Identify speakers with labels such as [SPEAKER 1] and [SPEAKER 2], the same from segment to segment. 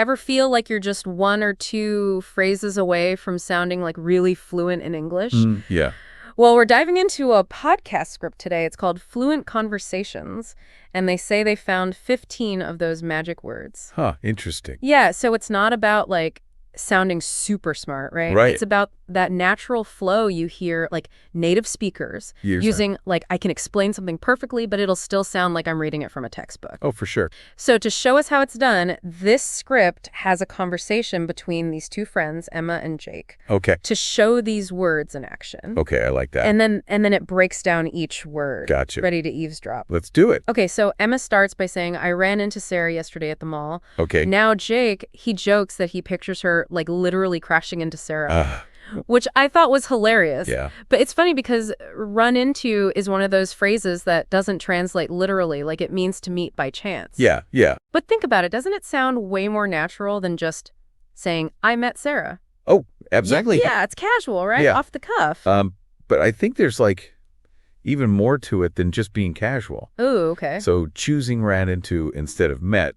[SPEAKER 1] Ever feel like you're just one or two phrases away from sounding like really fluent in English?
[SPEAKER 2] Yeah.
[SPEAKER 1] Well, we're diving into a podcast script today. It's called Fluent Conversations, and they say they found 15 of those magic words.
[SPEAKER 2] Huh, interesting.
[SPEAKER 1] Yeah, so it's not about, like, sounding super smart, right?
[SPEAKER 2] Right.
[SPEAKER 1] It's about that natural flow you hear, like, native speakers using, like, I can explain something perfectly, but it'll still sound like I'm reading it from a textbook.
[SPEAKER 2] Oh, for sure.
[SPEAKER 1] So to show us how it's done, this script has a conversation between these two friends, Emma and Jake.
[SPEAKER 2] Okay.
[SPEAKER 1] To show these words in action.
[SPEAKER 2] Okay, I like that.
[SPEAKER 1] And then it breaks down each word.
[SPEAKER 2] Gotcha.
[SPEAKER 1] Ready to eavesdrop.
[SPEAKER 2] Let's do it.
[SPEAKER 1] Okay, so Emma starts by saying, I ran into Sarah yesterday at the mall.
[SPEAKER 2] Okay.
[SPEAKER 1] Now Jake, he jokes that he pictures her, like, literally crashing into Sarah. Which I thought was hilarious.
[SPEAKER 2] Yeah.
[SPEAKER 1] But it's funny because run into is one of those phrases that doesn't translate literally, like it means to meet by chance.
[SPEAKER 2] Yeah.
[SPEAKER 1] But think about it. Doesn't it sound way more natural than just saying, I met Sarah?
[SPEAKER 2] Oh, exactly.
[SPEAKER 1] Yeah, it's casual, right?
[SPEAKER 2] Yeah.
[SPEAKER 1] Off the cuff.
[SPEAKER 2] But I think there's, like, even more to it than just being casual.
[SPEAKER 1] Ooh, okay.
[SPEAKER 2] So choosing ran into instead of met,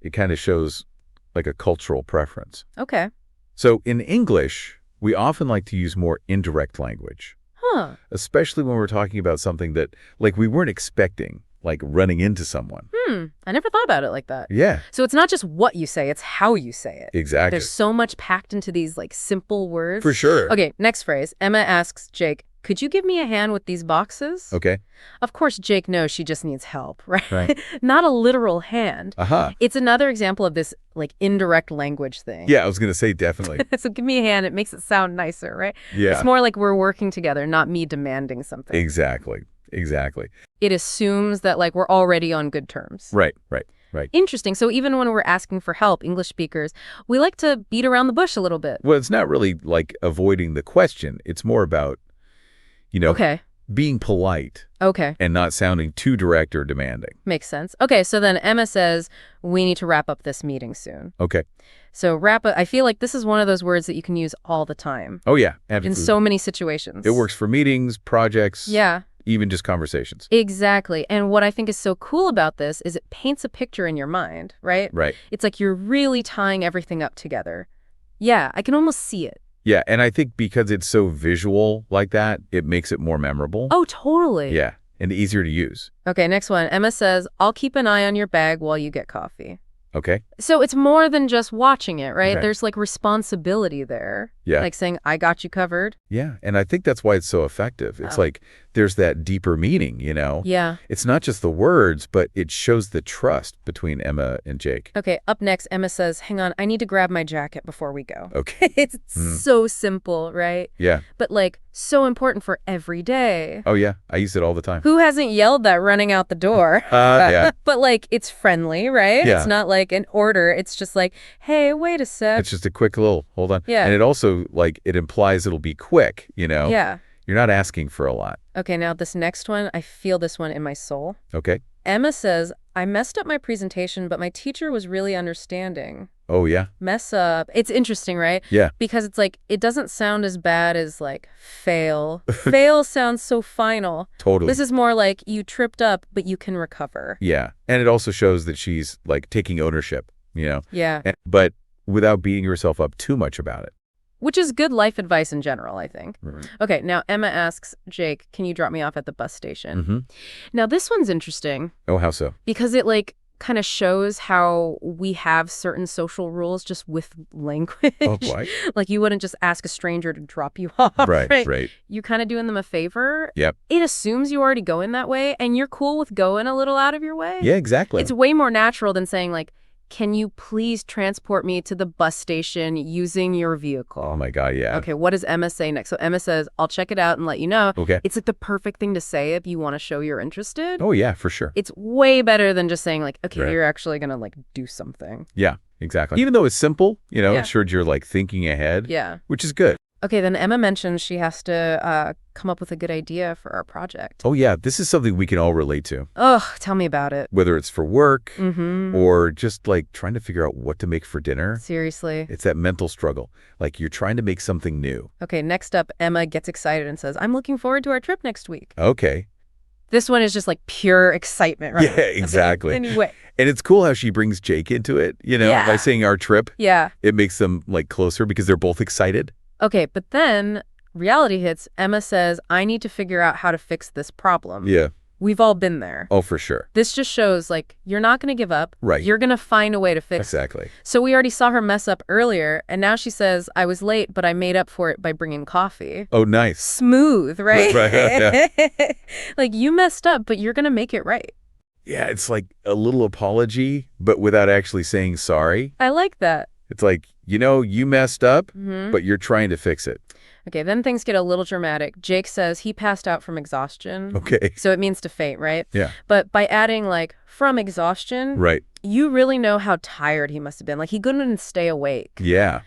[SPEAKER 2] it kind of shows, like, a cultural preference.
[SPEAKER 1] Okay.
[SPEAKER 2] So in English, we often like to use more indirect language.
[SPEAKER 1] Huh.
[SPEAKER 2] Especially when we're talking about something that, like, we weren't expecting, like running into someone.
[SPEAKER 1] I never thought about it like that.
[SPEAKER 2] Yeah.
[SPEAKER 1] So it's not just what you say, it's how you say it.
[SPEAKER 2] Exactly.
[SPEAKER 1] There's so much packed into these, like, simple words.
[SPEAKER 2] For sure.
[SPEAKER 1] Okay, next phrase. Emma asks Jake, could you give me a hand with these boxes?
[SPEAKER 2] Okay.
[SPEAKER 1] Of course, Jake knows she just needs help, right?
[SPEAKER 2] Right.
[SPEAKER 1] Not a literal hand.
[SPEAKER 2] Uh-huh.
[SPEAKER 1] It's another example of this, like, indirect language thing.
[SPEAKER 2] Yeah, I was going to say definitely.
[SPEAKER 1] So give me a hand. It makes it sound nicer, right?
[SPEAKER 2] Yeah.
[SPEAKER 1] It's more like we're working together, not me demanding something.
[SPEAKER 2] Exactly.
[SPEAKER 1] It assumes that, like, we're already on good terms.
[SPEAKER 2] Right.
[SPEAKER 1] Interesting. So even when we're asking for help, English speakers, we like to beat around the bush a little bit.
[SPEAKER 2] Well, it's not really like avoiding the question. It's more about,
[SPEAKER 1] Okay.
[SPEAKER 2] being polite
[SPEAKER 1] Okay.
[SPEAKER 2] and not sounding too direct or demanding.
[SPEAKER 1] Makes sense. Okay, so then Emma says, we need to wrap up this meeting soon.
[SPEAKER 2] Okay.
[SPEAKER 1] So wrap up, I feel like this is one of those words that you can use all the time.
[SPEAKER 2] Oh, yeah.
[SPEAKER 1] In
[SPEAKER 2] Absolutely.
[SPEAKER 1] so many situations.
[SPEAKER 2] It works for meetings, projects.
[SPEAKER 1] Yeah.
[SPEAKER 2] Even just conversations.
[SPEAKER 1] Exactly. And what I think is so cool about this is it paints a picture in your mind, right?
[SPEAKER 2] Right.
[SPEAKER 1] It's like you're really tying everything up together. Yeah, I can almost see it.
[SPEAKER 2] Yeah, and I think because it's so visual like that, it makes it more memorable.
[SPEAKER 1] Oh, totally.
[SPEAKER 2] Yeah, and easier to use.
[SPEAKER 1] Okay, next one. Emma says, I'll keep an eye on your bag while you get coffee.
[SPEAKER 2] Okay.
[SPEAKER 1] So it's more than just watching it, right?
[SPEAKER 2] Okay.
[SPEAKER 1] There's, like, responsibility there.
[SPEAKER 2] Yeah.
[SPEAKER 1] Like saying, I got you covered.
[SPEAKER 2] Yeah, and I think that's why it's so effective. It's
[SPEAKER 1] Oh.
[SPEAKER 2] like there's that deeper meaning,
[SPEAKER 1] Yeah.
[SPEAKER 2] It's not just the words, but it shows the trust between Emma and Jake.
[SPEAKER 1] Okay, up next, Emma says, hang on, I need to grab my jacket before we go.
[SPEAKER 2] Okay.
[SPEAKER 1] It's so simple, right?
[SPEAKER 2] Yeah.
[SPEAKER 1] But, like, so important for every day.
[SPEAKER 2] Oh, yeah. I use it all the time.
[SPEAKER 1] Who hasn't yelled that running out the door?
[SPEAKER 2] Yeah.
[SPEAKER 1] But, like, it's friendly, right?
[SPEAKER 2] Yeah.
[SPEAKER 1] It's not like an order. It's just like, hey, wait a sec.
[SPEAKER 2] It's just a quick little, hold on.
[SPEAKER 1] Yeah.
[SPEAKER 2] And it also, like, it implies it'll be quick,
[SPEAKER 1] Yeah.
[SPEAKER 2] You're not asking for a lot.
[SPEAKER 1] Okay, now this next one, I feel this one in my soul.
[SPEAKER 2] Okay.
[SPEAKER 1] Emma says, I messed up my presentation, but my teacher was really understanding.
[SPEAKER 2] Oh, yeah.
[SPEAKER 1] Mess up. It's interesting, right?
[SPEAKER 2] Yeah.
[SPEAKER 1] Because it's like, it doesn't sound as bad as, like, fail. Fail sounds so final.
[SPEAKER 2] Totally.
[SPEAKER 1] This is more like you tripped up, but you can recover.
[SPEAKER 2] Yeah. And it also shows that she's, like, taking ownership,
[SPEAKER 1] Yeah.
[SPEAKER 2] But without beating herself up too much about it.
[SPEAKER 1] Which is good life advice in general, I think.
[SPEAKER 2] Right.
[SPEAKER 1] Okay, now Emma asks Jake, can you drop me off at the bus station?
[SPEAKER 2] Mm-hmm.
[SPEAKER 1] Now this one's interesting
[SPEAKER 2] Oh, how so?
[SPEAKER 1] because it, like, kind of shows how we have certain social rules just with language.
[SPEAKER 2] Oh, boy.
[SPEAKER 1] Like, you wouldn't just ask a stranger to drop you off.
[SPEAKER 2] Right.
[SPEAKER 1] You kind of doing them a favor.
[SPEAKER 2] Yep.
[SPEAKER 1] It assumes you already go in that way, and you're cool with going a little out of your way.
[SPEAKER 2] Yeah, exactly.
[SPEAKER 1] It's way more natural than saying, like, can you please transport me to the bus station using your vehicle?
[SPEAKER 2] Oh, my God, yeah.
[SPEAKER 1] Okay, what does Emma say next? So Emma says, I'll check it out and let you know.
[SPEAKER 2] Okay.
[SPEAKER 1] It's like the perfect thing to say if you want to show you're interested.
[SPEAKER 2] Oh, yeah, for sure.
[SPEAKER 1] It's way better than just saying, like, okay,
[SPEAKER 2] Right.
[SPEAKER 1] you're actually going to, like, do something.
[SPEAKER 2] Yeah, exactly. Even though it's simple,
[SPEAKER 1] Yeah.
[SPEAKER 2] it shows you're, like, thinking ahead.
[SPEAKER 1] Yeah.
[SPEAKER 2] Which is good.
[SPEAKER 1] Okay, then Emma mentions she has to come up with a good idea for our project.
[SPEAKER 2] Oh, yeah, this is something we can all relate to.
[SPEAKER 1] Ugh, tell me about it.
[SPEAKER 2] Whether it's for work
[SPEAKER 1] Mm-hmm.
[SPEAKER 2] or just, like, trying to figure out what to make for dinner.
[SPEAKER 1] Seriously.
[SPEAKER 2] It's that mental struggle. Like, you're trying to make something new.
[SPEAKER 1] Okay, next up, Emma gets excited and says, I'm looking forward to our trip next week.
[SPEAKER 2] Okay.
[SPEAKER 1] This one is just like pure excitement, right?
[SPEAKER 2] Yeah, exactly.
[SPEAKER 1] Anyway.
[SPEAKER 2] And it's cool how she brings Jake into it, by saying our trip.
[SPEAKER 1] Yeah.
[SPEAKER 2] It makes them like closer because they're both excited.
[SPEAKER 1] Okay, but then reality hits. Emma says, I need to figure out how to fix this problem.
[SPEAKER 2] Yeah.
[SPEAKER 1] We've all been there.
[SPEAKER 2] Oh, for sure.
[SPEAKER 1] This just shows, like, you're not going to give up.
[SPEAKER 2] Right.
[SPEAKER 1] You're going to find a way to fix it.
[SPEAKER 2] Exactly.
[SPEAKER 1] So we already saw her mess up earlier, and now she says, I was late, but I made up for it by bringing coffee.
[SPEAKER 2] Oh, nice.
[SPEAKER 1] Smooth, right?
[SPEAKER 2] Right. Yeah.
[SPEAKER 1] Like, you messed up, but you're going to make it right.
[SPEAKER 2] Yeah, it's like a little apology, but without actually saying sorry.
[SPEAKER 1] I like that.
[SPEAKER 2] It's like, you messed up, but you're trying to fix it.
[SPEAKER 1] Okay, then things get a little dramatic. Jake says he passed out from exhaustion.
[SPEAKER 2] Okay.
[SPEAKER 1] So it means to faint, right?
[SPEAKER 2] Yeah.
[SPEAKER 1] But by adding, like, from exhaustion,
[SPEAKER 2] right.
[SPEAKER 1] You really know how tired he must have been. Like, he couldn't stay awake.
[SPEAKER 2] Yeah.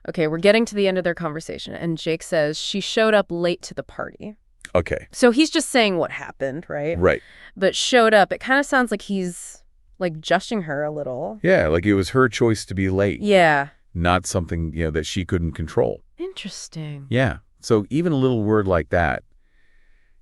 [SPEAKER 1] Okay, we're getting to the end of their conversation, and Jake says she showed up late to the party.
[SPEAKER 2] Okay.
[SPEAKER 1] So he's just saying what happened, right?
[SPEAKER 2] Right.
[SPEAKER 1] But showed up, it kind of sounds like he's, like, judging her a little.
[SPEAKER 2] Yeah, like it was her choice to be late.
[SPEAKER 1] Yeah.
[SPEAKER 2] Not something, that she couldn't control.
[SPEAKER 1] Interesting.
[SPEAKER 2] Yeah. So even a little word like that,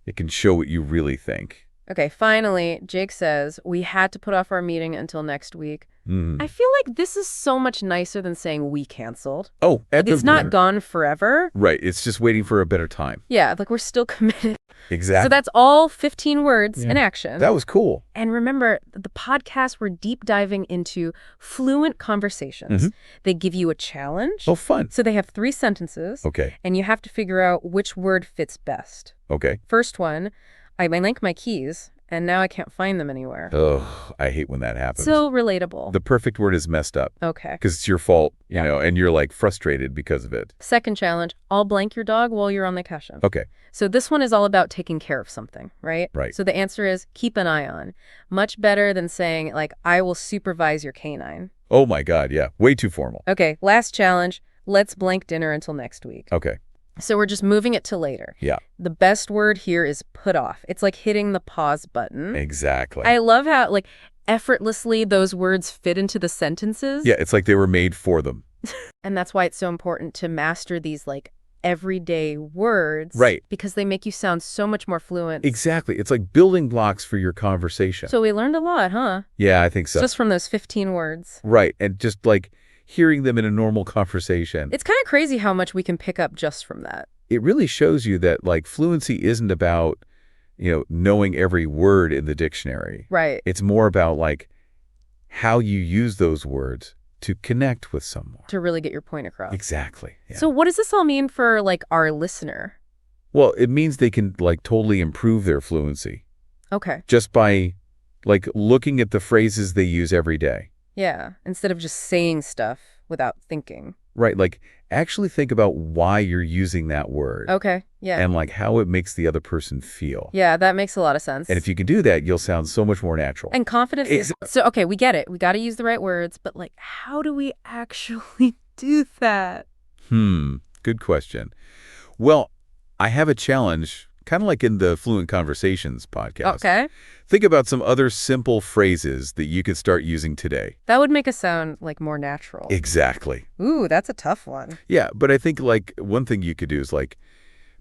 [SPEAKER 2] it can show what you really think.
[SPEAKER 1] Okay, finally, Jake says, we had to put off our meeting until next week.
[SPEAKER 2] Mm.
[SPEAKER 1] I feel like this is so much nicer than saying we canceled.
[SPEAKER 2] Oh,
[SPEAKER 1] like it's not gone forever.
[SPEAKER 2] Right. It's just waiting for a better time.
[SPEAKER 1] Yeah, like we're still committed.
[SPEAKER 2] Exactly.
[SPEAKER 1] So that's all 15 words in action.
[SPEAKER 2] That was cool.
[SPEAKER 1] And remember, the podcast, we're deep diving into fluent conversations. They give you a challenge.
[SPEAKER 2] Oh, fun.
[SPEAKER 1] So they have 3 sentences.
[SPEAKER 2] Okay.
[SPEAKER 1] And you have to figure out which word fits best.
[SPEAKER 2] Okay.
[SPEAKER 1] First one, I link my keys, and now I can't find them anywhere.
[SPEAKER 2] Oh, I hate when that happens.
[SPEAKER 1] So relatable.
[SPEAKER 2] The perfect word is messed up.
[SPEAKER 1] Okay.
[SPEAKER 2] Because it's your fault, and you're like frustrated because of it.
[SPEAKER 1] Second challenge, I'll blank your dog while you're on vacation.
[SPEAKER 2] Okay.
[SPEAKER 1] So this one is all about taking care of something, right?
[SPEAKER 2] Right.
[SPEAKER 1] So the answer is keep an eye on. Much better than saying, like, I will supervise your canine.
[SPEAKER 2] Oh, my God. Yeah. Way too formal.
[SPEAKER 1] Okay. Last challenge, let's blank dinner until next week.
[SPEAKER 2] Okay.
[SPEAKER 1] So we're just moving it to later.
[SPEAKER 2] Yeah.
[SPEAKER 1] The best word here is put off. It's like hitting the pause button.
[SPEAKER 2] Exactly.
[SPEAKER 1] I love how, like, effortlessly those words fit into the sentences.
[SPEAKER 2] Yeah, it's like they were made for them.
[SPEAKER 1] And that's why it's so important to master these, like, everyday words.
[SPEAKER 2] Right.
[SPEAKER 1] Because they make you sound so much more fluent.
[SPEAKER 2] Exactly. It's like building blocks for your conversation.
[SPEAKER 1] So we learned a lot, huh?
[SPEAKER 2] Yeah, I think so.
[SPEAKER 1] Just from those 15 words.
[SPEAKER 2] Right. And just like hearing them in a normal conversation.
[SPEAKER 1] It's kind of crazy how much we can pick up just from that.
[SPEAKER 2] It really shows you that like fluency isn't about, knowing every word in the dictionary.
[SPEAKER 1] Right.
[SPEAKER 2] It's more about like how you use those words to connect with someone.
[SPEAKER 1] To really get your point across.
[SPEAKER 2] Exactly. Yeah.
[SPEAKER 1] So what does this all mean for like our listener?
[SPEAKER 2] Well, it means they can like totally improve their fluency.
[SPEAKER 1] Okay.
[SPEAKER 2] Just by like looking at the phrases they use every day.
[SPEAKER 1] Yeah. Instead of just saying stuff without thinking.
[SPEAKER 2] Right. Like actually think about why you're using that word.
[SPEAKER 1] Okay. Yeah.
[SPEAKER 2] And like how it makes the other person feel.
[SPEAKER 1] Yeah, that makes a lot of sense.
[SPEAKER 2] And if you can do that, you'll sound so much more natural.
[SPEAKER 1] And confidence is... So, okay, we get it. We got to use the right words. But like, how do we actually do that?
[SPEAKER 2] Good question. Well, I have a challenge, kind of like in the Fluent Conversations podcast.
[SPEAKER 1] Okay.
[SPEAKER 2] Think about some other simple phrases that you could start using today.
[SPEAKER 1] That would make us sound like more natural.
[SPEAKER 2] Exactly.
[SPEAKER 1] Ooh, that's a tough one.
[SPEAKER 2] Yeah, but I think like one thing you could do is like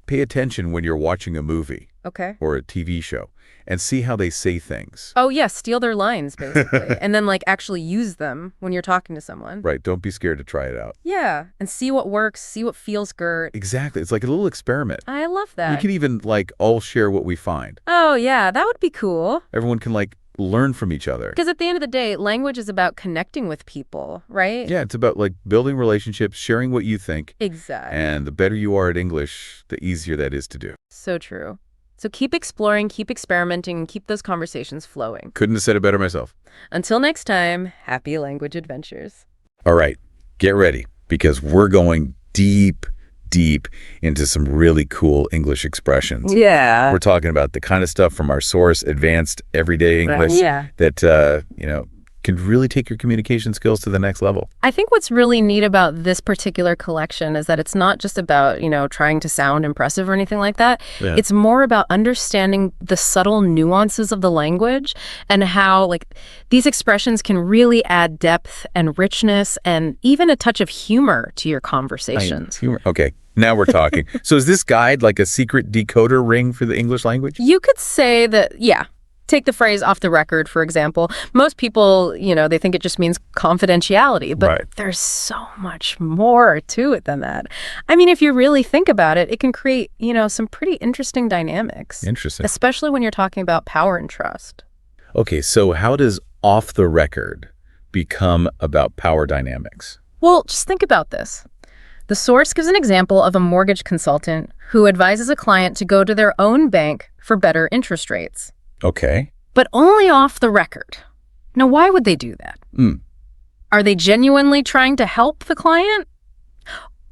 [SPEAKER 2] pay attention when you're watching a movie.
[SPEAKER 1] Okay.
[SPEAKER 2] Or a TV show and see how they say things.
[SPEAKER 1] Oh, yeah, steal their lines, basically. And then like actually use them when you're talking to someone.
[SPEAKER 2] Right, don't be scared to try it out.
[SPEAKER 1] Yeah, and see what works, see what feels good.
[SPEAKER 2] Exactly, it's like a little experiment.
[SPEAKER 1] I love that.
[SPEAKER 2] We could even like all share what we find.
[SPEAKER 1] Oh, yeah, that would be cool.
[SPEAKER 2] Everyone can like learn from each other.
[SPEAKER 1] Because at the end of the day, language is about connecting with people, right?
[SPEAKER 2] Yeah, it's about like building relationships, sharing what you think.
[SPEAKER 1] Exactly.
[SPEAKER 2] And the better you are at English, the easier that is to do.
[SPEAKER 1] So true. So keep exploring, keep experimenting, and keep those conversations flowing.
[SPEAKER 2] Couldn't have said it better myself.
[SPEAKER 1] Until next time, happy language adventures.
[SPEAKER 2] All right, get ready because we're going deep into some really cool English expressions.
[SPEAKER 1] Yeah.
[SPEAKER 2] We're talking about the kind of stuff from our source, advanced everyday English, that, can really take your communication skills to the next level.
[SPEAKER 1] I think what's really neat about this particular collection is that it's not just about, trying to sound impressive or anything like that.
[SPEAKER 2] Yeah.
[SPEAKER 1] It's more about understanding the subtle nuances of the language and how, these expressions can really add depth and richness and even a touch of humor to your conversations.
[SPEAKER 2] Humor. Okay, now we're talking. So is this guide like a secret decoder ring for the English language?
[SPEAKER 1] You could say that, yeah. Take the phrase off the record, for example. Most people, they think it just means confidentiality, but there's so much more to it than that. I mean, if you really think about it, it can create, some pretty interesting dynamics.
[SPEAKER 2] Interesting.
[SPEAKER 1] Especially when you're talking about power and trust.
[SPEAKER 2] Okay, so how does off the record become about power dynamics?
[SPEAKER 1] Well, just think about this. The source gives an example of a mortgage consultant who advises a client to go to their own bank for better interest rates.
[SPEAKER 2] Okay.
[SPEAKER 1] But only off the record. Now, why would they do that? Are they genuinely trying to help the client?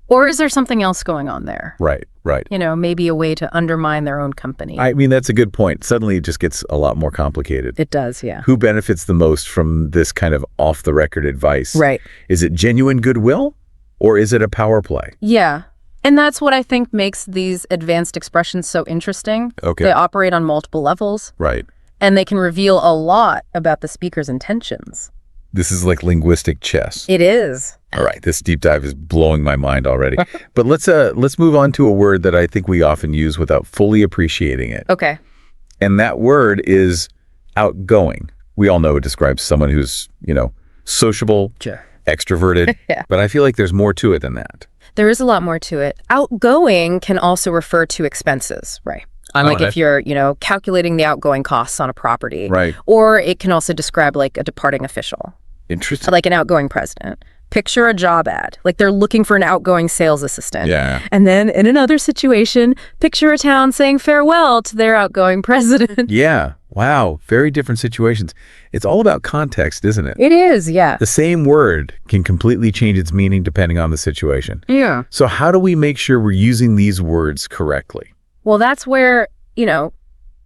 [SPEAKER 1] Or is there something else going on there?
[SPEAKER 2] Right.
[SPEAKER 1] Maybe a way to undermine their own company.
[SPEAKER 2] I mean, that's a good point. Suddenly it just gets a lot more complicated.
[SPEAKER 1] It does, yeah.
[SPEAKER 2] Who benefits the most from this kind of off-the-record advice?
[SPEAKER 1] Right.
[SPEAKER 2] Is it genuine goodwill or is it a power play?
[SPEAKER 1] Yeah. And that's what I think makes these advanced expressions so interesting.
[SPEAKER 2] Okay.
[SPEAKER 1] They operate on multiple levels.
[SPEAKER 2] Right.
[SPEAKER 1] And they can reveal a lot about the speaker's intentions.
[SPEAKER 2] This is like linguistic chess.
[SPEAKER 1] It is.
[SPEAKER 2] All right, this deep dive is blowing my mind already. But let's move on to a word that I think we often use without fully appreciating it.
[SPEAKER 1] Okay.
[SPEAKER 2] And that word is outgoing. We all know it describes someone who's, sociable,
[SPEAKER 1] Sure.
[SPEAKER 2] extroverted.
[SPEAKER 1] Yeah.
[SPEAKER 2] But I feel like there's more to it than that.
[SPEAKER 1] There is a lot more to it. Outgoing can also refer to expenses, right? Like if you're, calculating the outgoing costs on a property.
[SPEAKER 2] Right.
[SPEAKER 1] Or it can also describe like a departing official.
[SPEAKER 2] Interesting.
[SPEAKER 1] Like an outgoing president. Picture a job ad. Like they're looking for an outgoing sales assistant.
[SPEAKER 2] Yeah.
[SPEAKER 1] And then in another situation, picture a town saying farewell to their outgoing president.
[SPEAKER 2] Yeah. Wow. Very different situations. It's all about context, isn't it?
[SPEAKER 1] It is, yeah.
[SPEAKER 2] The same word can completely change its meaning depending on the situation.
[SPEAKER 1] Yeah.
[SPEAKER 2] So how do we make sure we're using these words correctly?
[SPEAKER 1] Well, that's where,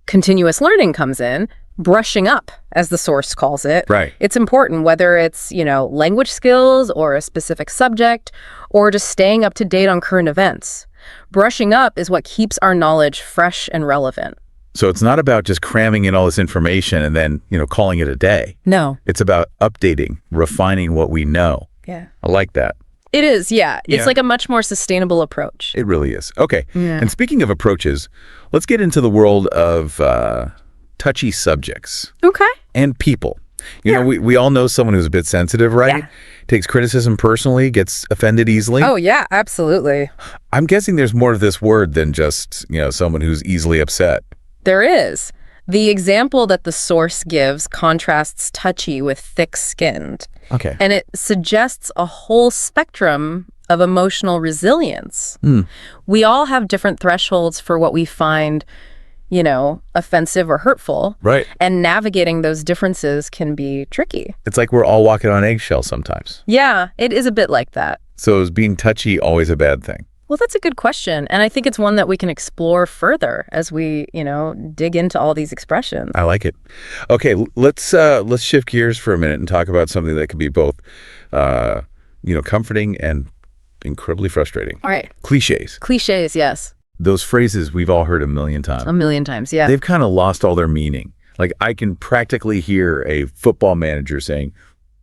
[SPEAKER 1] continuous learning comes in. Brushing up, as the source calls it.
[SPEAKER 2] Right.
[SPEAKER 1] It's important, whether it's, language skills or a specific subject, or just staying up to date on current events. Brushing up is what keeps our knowledge fresh and relevant.
[SPEAKER 2] So it's not about just cramming in all this information and then, calling it a day.
[SPEAKER 1] No.
[SPEAKER 2] It's about updating, refining what we know.
[SPEAKER 1] Yeah.
[SPEAKER 2] I like that.
[SPEAKER 1] It is, yeah. It's
[SPEAKER 2] Yeah.
[SPEAKER 1] like a much more sustainable approach.
[SPEAKER 2] It really is. Okay.
[SPEAKER 1] Yeah.
[SPEAKER 2] And speaking of approaches, let's get into the world of touchy subjects
[SPEAKER 1] Okay.
[SPEAKER 2] and people. You know, we all know someone who's a bit sensitive, right?
[SPEAKER 1] Yeah.
[SPEAKER 2] Takes criticism personally, gets offended easily.
[SPEAKER 1] Oh, yeah, absolutely.
[SPEAKER 2] I'm guessing there's more to this word than just, someone who's easily upset.
[SPEAKER 1] There is. The example that the source gives contrasts touchy with thick-skinned.
[SPEAKER 2] Okay.
[SPEAKER 1] And it suggests a whole spectrum of emotional resilience. We all have different thresholds for what we find, offensive or hurtful.
[SPEAKER 2] Right.
[SPEAKER 1] And navigating those differences can be tricky.
[SPEAKER 2] It's like we're all walking on eggshells sometimes.
[SPEAKER 1] Yeah, it is a bit like that.
[SPEAKER 2] So is being touchy always a bad thing?
[SPEAKER 1] Well, that's a good question. And I think it's one that we can explore further as we, dig into all these expressions.
[SPEAKER 2] I like it. Okay, let's shift gears for a minute and talk about something that can be both, comforting and incredibly frustrating.
[SPEAKER 1] All right.
[SPEAKER 2] Cliches.
[SPEAKER 1] Cliches, yes.
[SPEAKER 2] Those phrases we've all heard a million times.
[SPEAKER 1] A million times, yeah.
[SPEAKER 2] They've kind of lost all their meaning. Like I can practically hear a football manager saying,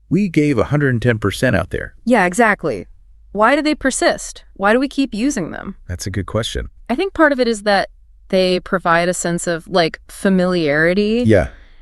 [SPEAKER 2] "We gave 110% out there."
[SPEAKER 1] Yeah, exactly. Why do they persist? Why do we keep using them?
[SPEAKER 2] That's a good question.
[SPEAKER 1] I think part of it is that they provide a sense of familiarity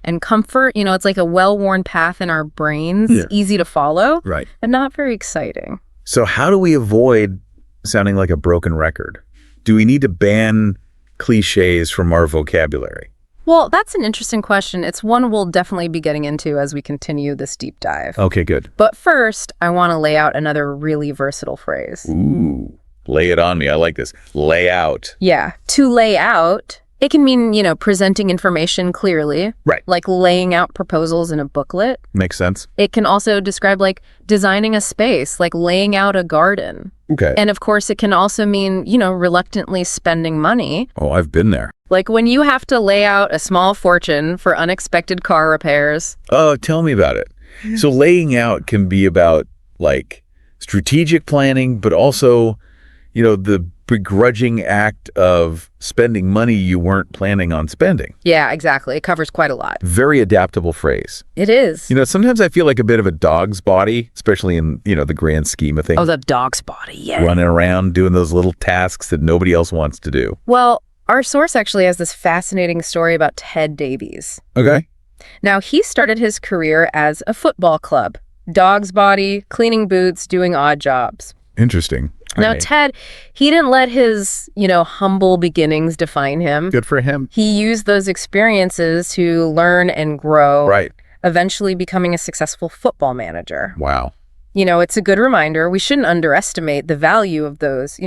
[SPEAKER 1] and comfort. It's like a well-worn path in our brains, easy to follow,
[SPEAKER 2] Right.
[SPEAKER 1] and not very exciting.
[SPEAKER 2] So how do we avoid sounding like a broken record? Do we need to ban cliches from our vocabulary?
[SPEAKER 1] Well, that's an interesting question. It's one we'll definitely be getting into as we continue this deep dive.
[SPEAKER 2] Okay, good.
[SPEAKER 1] But first, I want to lay out another really versatile phrase.
[SPEAKER 2] Ooh, lay it on me. I like this. Lay out.
[SPEAKER 1] Yeah. To lay out, it can mean, presenting information clearly.
[SPEAKER 2] Right.
[SPEAKER 1] Like laying out proposals in a booklet.
[SPEAKER 2] Makes sense.
[SPEAKER 1] It can also describe designing a space, like laying out a garden.
[SPEAKER 2] Okay.
[SPEAKER 1] And of course, it can also mean, reluctantly spending money.
[SPEAKER 2] Oh, I've been there.
[SPEAKER 1] Like when you have to lay out a small fortune for unexpected car repairs.
[SPEAKER 2] Oh, tell me about it. So laying out can be about like strategic planning, but also, the begrudging act of spending money you weren't planning on spending.
[SPEAKER 1] Yeah, exactly. It covers quite a lot.
[SPEAKER 2] Very adaptable phrase.
[SPEAKER 1] It is.
[SPEAKER 2] Sometimes I feel like a bit of a dog's body, especially in, the grand scheme of things.
[SPEAKER 1] Oh, the dog's body, yeah.
[SPEAKER 2] Running around doing those little tasks that nobody else wants to do.
[SPEAKER 1] Well, our source actually has this fascinating story about Ted Davies.
[SPEAKER 2] Okay.
[SPEAKER 1] Now, he started his career as a football club. Dog's body, cleaning boots, doing odd jobs.
[SPEAKER 2] Interesting.
[SPEAKER 1] Now, Ted, he didn't let his, humble beginnings define him.
[SPEAKER 2] Good for him.
[SPEAKER 1] He used those experiences to learn and grow.
[SPEAKER 2] Right.
[SPEAKER 1] Eventually becoming a successful football manager.
[SPEAKER 2] Wow.
[SPEAKER 1] It's a good reminder. We shouldn't underestimate the value of those,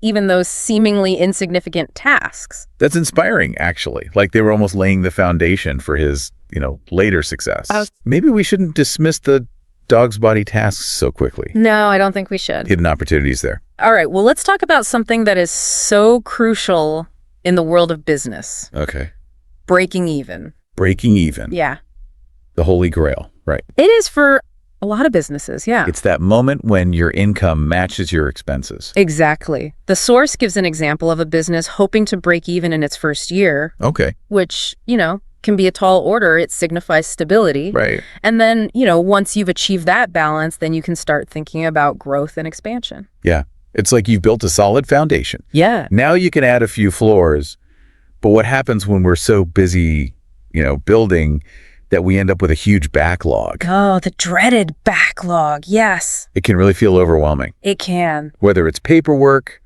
[SPEAKER 1] even those seemingly insignificant tasks.
[SPEAKER 2] That's inspiring, actually. Like they were almost laying the foundation for his, later success. Maybe we shouldn't dismiss the dog's body tasks so quickly.
[SPEAKER 1] No, I don't think we should.
[SPEAKER 2] Hidden opportunities there.
[SPEAKER 1] All right, well, let's talk about something that is so crucial in the world of business.
[SPEAKER 2] Okay.
[SPEAKER 1] Breaking even.
[SPEAKER 2] Breaking even.
[SPEAKER 1] Yeah.
[SPEAKER 2] The holy grail, right?
[SPEAKER 1] It is for a lot of businesses, yeah.
[SPEAKER 2] It's that moment when your income matches your expenses.
[SPEAKER 1] Exactly. The source gives an example of a business hoping to break even in its first year.
[SPEAKER 2] Okay.
[SPEAKER 1] Which, can be a tall order. It signifies stability.
[SPEAKER 2] Right.
[SPEAKER 1] And then, once you've achieved that balance, then you can start thinking about growth and expansion.
[SPEAKER 2] Yeah. It's like you've built a solid foundation.
[SPEAKER 1] Yeah.
[SPEAKER 2] Now you can add a few floors. But what happens when we're so busy, building that we end up with a huge backlog?
[SPEAKER 1] Oh, the dreaded backlog. Yes.
[SPEAKER 2] It can really feel overwhelming.
[SPEAKER 1] It can.
[SPEAKER 2] Whether it's paperwork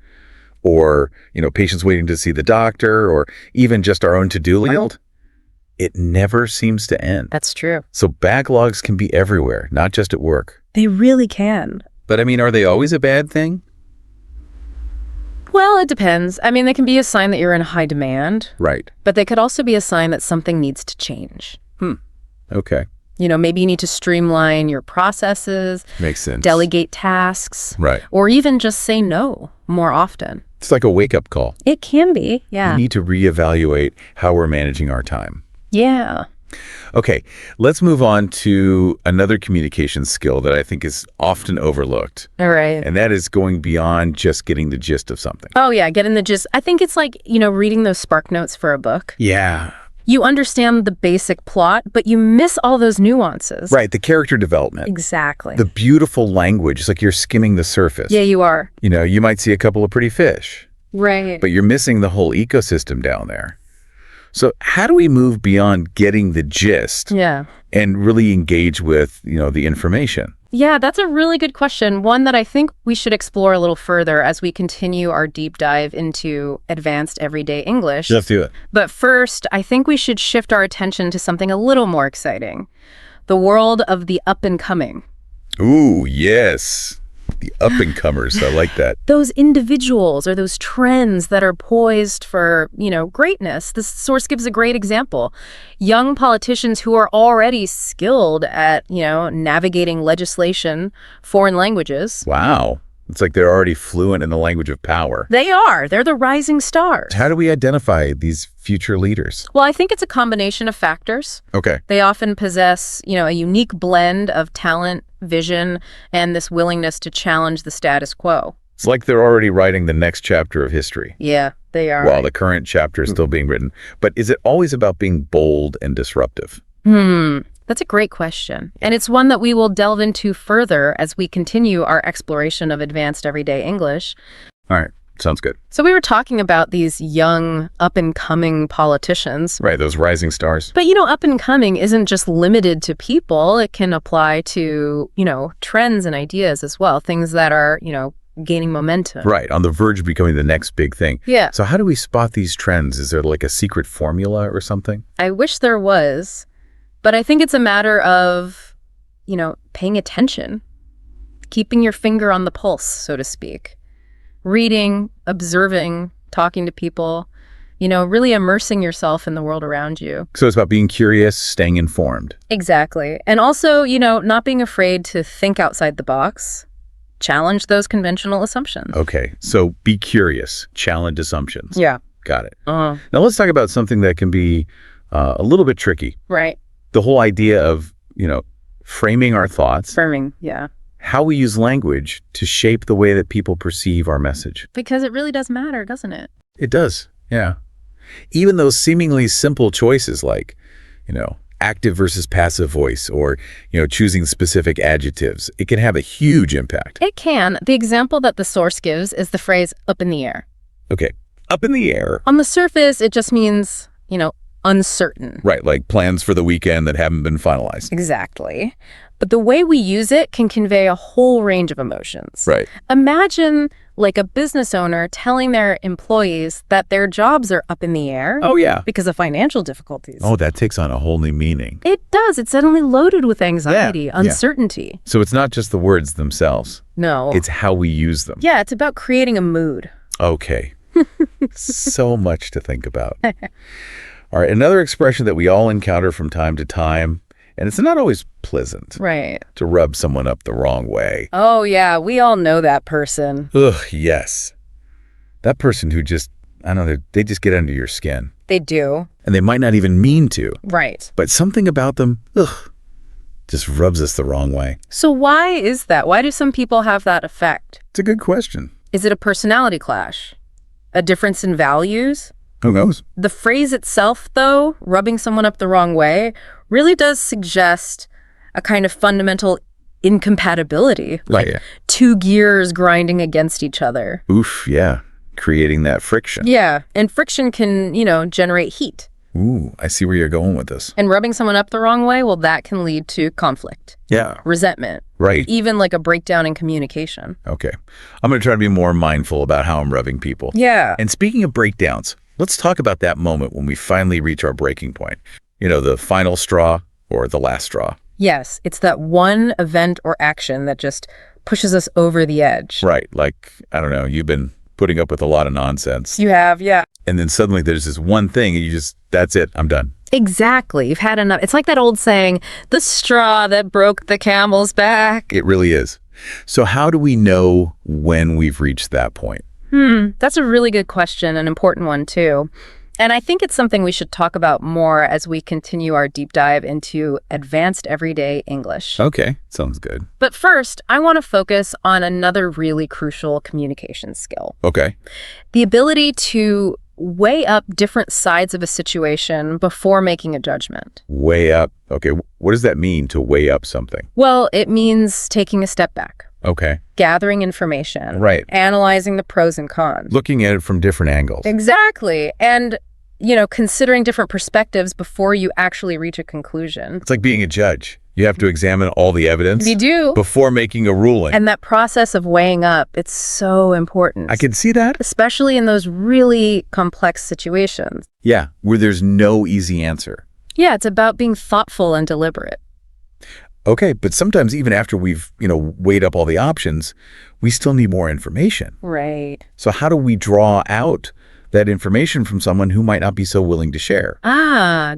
[SPEAKER 2] or, patients waiting to see the doctor or even just our own to-do list. It never seems to end.
[SPEAKER 1] That's true.
[SPEAKER 2] So backlogs can be everywhere, not just at work.
[SPEAKER 1] They really can.
[SPEAKER 2] But are they always a bad thing?
[SPEAKER 1] Well, it depends. They can be a sign that you're in high demand.
[SPEAKER 2] Right.
[SPEAKER 1] But they could also be a sign that something needs to change.
[SPEAKER 2] Okay.
[SPEAKER 1] Maybe you need to streamline your processes.
[SPEAKER 2] Makes sense.
[SPEAKER 1] Delegate tasks.
[SPEAKER 2] Right.
[SPEAKER 1] Or even just say no more often.
[SPEAKER 2] It's like a wake-up call.
[SPEAKER 1] It can be, yeah.
[SPEAKER 2] We need to reevaluate how we're managing our time.
[SPEAKER 1] Yeah.
[SPEAKER 2] Okay, let's move on to another communication skill that I think is often overlooked.
[SPEAKER 1] All right.
[SPEAKER 2] And that is going beyond just getting the gist of something.
[SPEAKER 1] Oh, yeah, getting the gist. I think it's like, reading those spark notes for a book.
[SPEAKER 2] Yeah.
[SPEAKER 1] You understand the basic plot, but you miss all those nuances.
[SPEAKER 2] Right, the character development.
[SPEAKER 1] Exactly.
[SPEAKER 2] The beautiful language. It's like you're skimming the surface.
[SPEAKER 1] Yeah, you are.
[SPEAKER 2] You might see a couple of pretty fish.
[SPEAKER 1] Right.
[SPEAKER 2] But you're missing the whole ecosystem down there. So how do we move beyond getting the gist and really engage with, the information?
[SPEAKER 1] Yeah, that's a really good question. One that I think we should explore a little further as we continue our deep dive into advanced everyday English.
[SPEAKER 2] Let's do it.
[SPEAKER 1] But first, I think we should shift our attention to something a little more exciting. The world of the up-and-coming.
[SPEAKER 2] Ooh, yes. The up-and-comers. I like that.
[SPEAKER 1] Those individuals or those trends that are poised for, greatness. This source gives a great example. Young politicians who are already skilled at, navigating legislation, foreign languages.
[SPEAKER 2] Wow. It's like they're already fluent in the language of power.
[SPEAKER 1] They are. They're the rising stars.
[SPEAKER 2] How do we identify these future leaders?
[SPEAKER 1] Well, I think it's a combination of factors.
[SPEAKER 2] Okay.
[SPEAKER 1] They often possess, a unique blend of talent, vision, and this willingness to challenge the status quo.
[SPEAKER 2] It's like they're already writing the next chapter of history.
[SPEAKER 1] Yeah, they are.
[SPEAKER 2] While the current chapter is still being written. But is it always about being bold and disruptive?
[SPEAKER 1] That's a great question. And it's one that we will delve into further as we continue our exploration of advanced everyday English.
[SPEAKER 2] All right. Sounds good.
[SPEAKER 1] So we were talking about these young, up-and-coming politicians.
[SPEAKER 2] Right, those rising stars.
[SPEAKER 1] But, up-and-coming isn't just limited to people. It can apply to, trends and ideas as well, things that are, gaining momentum.
[SPEAKER 2] Right, on the verge of becoming the next big thing.
[SPEAKER 1] Yeah.
[SPEAKER 2] So how do we spot these trends? Is there like a secret formula or something?
[SPEAKER 1] I wish there was. But I think it's a matter of, paying attention, keeping your finger on the pulse, so to speak, reading, observing, talking to people, really immersing yourself in the world around you.
[SPEAKER 2] So it's about being curious, staying informed.
[SPEAKER 1] Exactly. And also, not being afraid to think outside the box, challenge those conventional assumptions.
[SPEAKER 2] Okay. So be curious, challenge assumptions.
[SPEAKER 1] Yeah.
[SPEAKER 2] Got it. Now let's talk about something that can be a little bit tricky.
[SPEAKER 1] Right.
[SPEAKER 2] The whole idea of, framing our thoughts,
[SPEAKER 1] Affirming, yeah.
[SPEAKER 2] how we use language to shape the way that people perceive our message.
[SPEAKER 1] Because it really does matter, doesn't it?
[SPEAKER 2] It does, yeah. Even those seemingly simple choices like, active versus passive voice or, choosing specific adjectives, it can have a huge impact.
[SPEAKER 1] It can. The example that the source gives is the phrase up in the air.
[SPEAKER 2] Okay, up in the air.
[SPEAKER 1] On the surface, it just means, uncertain.
[SPEAKER 2] Right, like plans for the weekend that haven't been finalized.
[SPEAKER 1] Exactly. But the way we use it can convey a whole range of emotions.
[SPEAKER 2] Right.
[SPEAKER 1] Imagine like a business owner telling their employees that their jobs are up in the air.
[SPEAKER 2] Oh, yeah.
[SPEAKER 1] Because of financial difficulties.
[SPEAKER 2] Oh, that takes on a whole new meaning.
[SPEAKER 1] It does. It's suddenly loaded with anxiety,
[SPEAKER 2] Yeah.
[SPEAKER 1] uncertainty.
[SPEAKER 2] So it's not just the words themselves.
[SPEAKER 1] No.
[SPEAKER 2] It's how we use them.
[SPEAKER 1] Yeah, it's about creating a mood.
[SPEAKER 2] Okay. So much to think about. All right, another expression that we all encounter from time to time, and it's not always pleasant.
[SPEAKER 1] Right.
[SPEAKER 2] To rub someone up the wrong way.
[SPEAKER 1] Oh, yeah, we all know that person.
[SPEAKER 2] Ugh, yes. That person who just, I don't know, they just get under your skin.
[SPEAKER 1] They do.
[SPEAKER 2] And they might not even mean to.
[SPEAKER 1] Right.
[SPEAKER 2] But something about them, just rubs us the wrong way.
[SPEAKER 1] So why is that? Why do some people have that effect?
[SPEAKER 2] It's a good question.
[SPEAKER 1] Is it a personality clash? A difference in values?
[SPEAKER 2] Who knows?
[SPEAKER 1] The phrase itself, though, rubbing someone up the wrong way, really does suggest a kind of fundamental incompatibility.
[SPEAKER 2] Right, yeah.
[SPEAKER 1] Two gears grinding against each other.
[SPEAKER 2] Oof, yeah. Creating that friction.
[SPEAKER 1] Yeah, and friction can, generate heat.
[SPEAKER 2] Ooh, I see where you're going with this.
[SPEAKER 1] And rubbing someone up the wrong way, well, that can lead to conflict.
[SPEAKER 2] Yeah.
[SPEAKER 1] Resentment.
[SPEAKER 2] Right.
[SPEAKER 1] Even like a breakdown in communication.
[SPEAKER 2] Okay. I'm going to try to be more mindful about how I'm rubbing people.
[SPEAKER 1] Yeah.
[SPEAKER 2] And speaking of breakdowns, let's talk about that moment when we finally reach our breaking point. The final straw or the last straw.
[SPEAKER 1] Yes, it's that one event or action that just pushes us over the edge.
[SPEAKER 2] Right. Like, I don't know, you've been putting up with a lot of nonsense.
[SPEAKER 1] You have, yeah.
[SPEAKER 2] And then suddenly there's this one thing and that's it, I'm done.
[SPEAKER 1] Exactly. You've had enough. It's like that old saying, the straw that broke the camel's back.
[SPEAKER 2] It really is. So how do we know when we've reached that point?
[SPEAKER 1] That's a really good question, an important one too. And I think it's something we should talk about more as we continue our deep dive into advanced everyday English.
[SPEAKER 2] Okay, sounds good.
[SPEAKER 1] But first, I want to focus on another really crucial communication skill.
[SPEAKER 2] Okay.
[SPEAKER 1] The ability to weigh up different sides of a situation before making a judgment.
[SPEAKER 2] Weigh up. Okay, what does that mean to weigh up something?
[SPEAKER 1] Well, it means taking a step back.
[SPEAKER 2] Okay.
[SPEAKER 1] Gathering information.
[SPEAKER 2] Right.
[SPEAKER 1] Analyzing the pros and cons.
[SPEAKER 2] Looking at it from different angles.
[SPEAKER 1] Exactly. And, considering different perspectives before you actually reach a conclusion.
[SPEAKER 2] It's like being a judge. You have to examine all the evidence.
[SPEAKER 1] You do.
[SPEAKER 2] Before making a ruling.
[SPEAKER 1] And that process of weighing up, it's so important.
[SPEAKER 2] I can see that.
[SPEAKER 1] Especially in those really complex situations.
[SPEAKER 2] Yeah, where there's no easy answer.
[SPEAKER 1] Yeah, it's about being thoughtful and deliberate.
[SPEAKER 2] Okay, but sometimes even after we've, weighed up all the options, we still need more information.
[SPEAKER 1] Right.
[SPEAKER 2] So how do we draw out that information from someone who might not be so willing to share?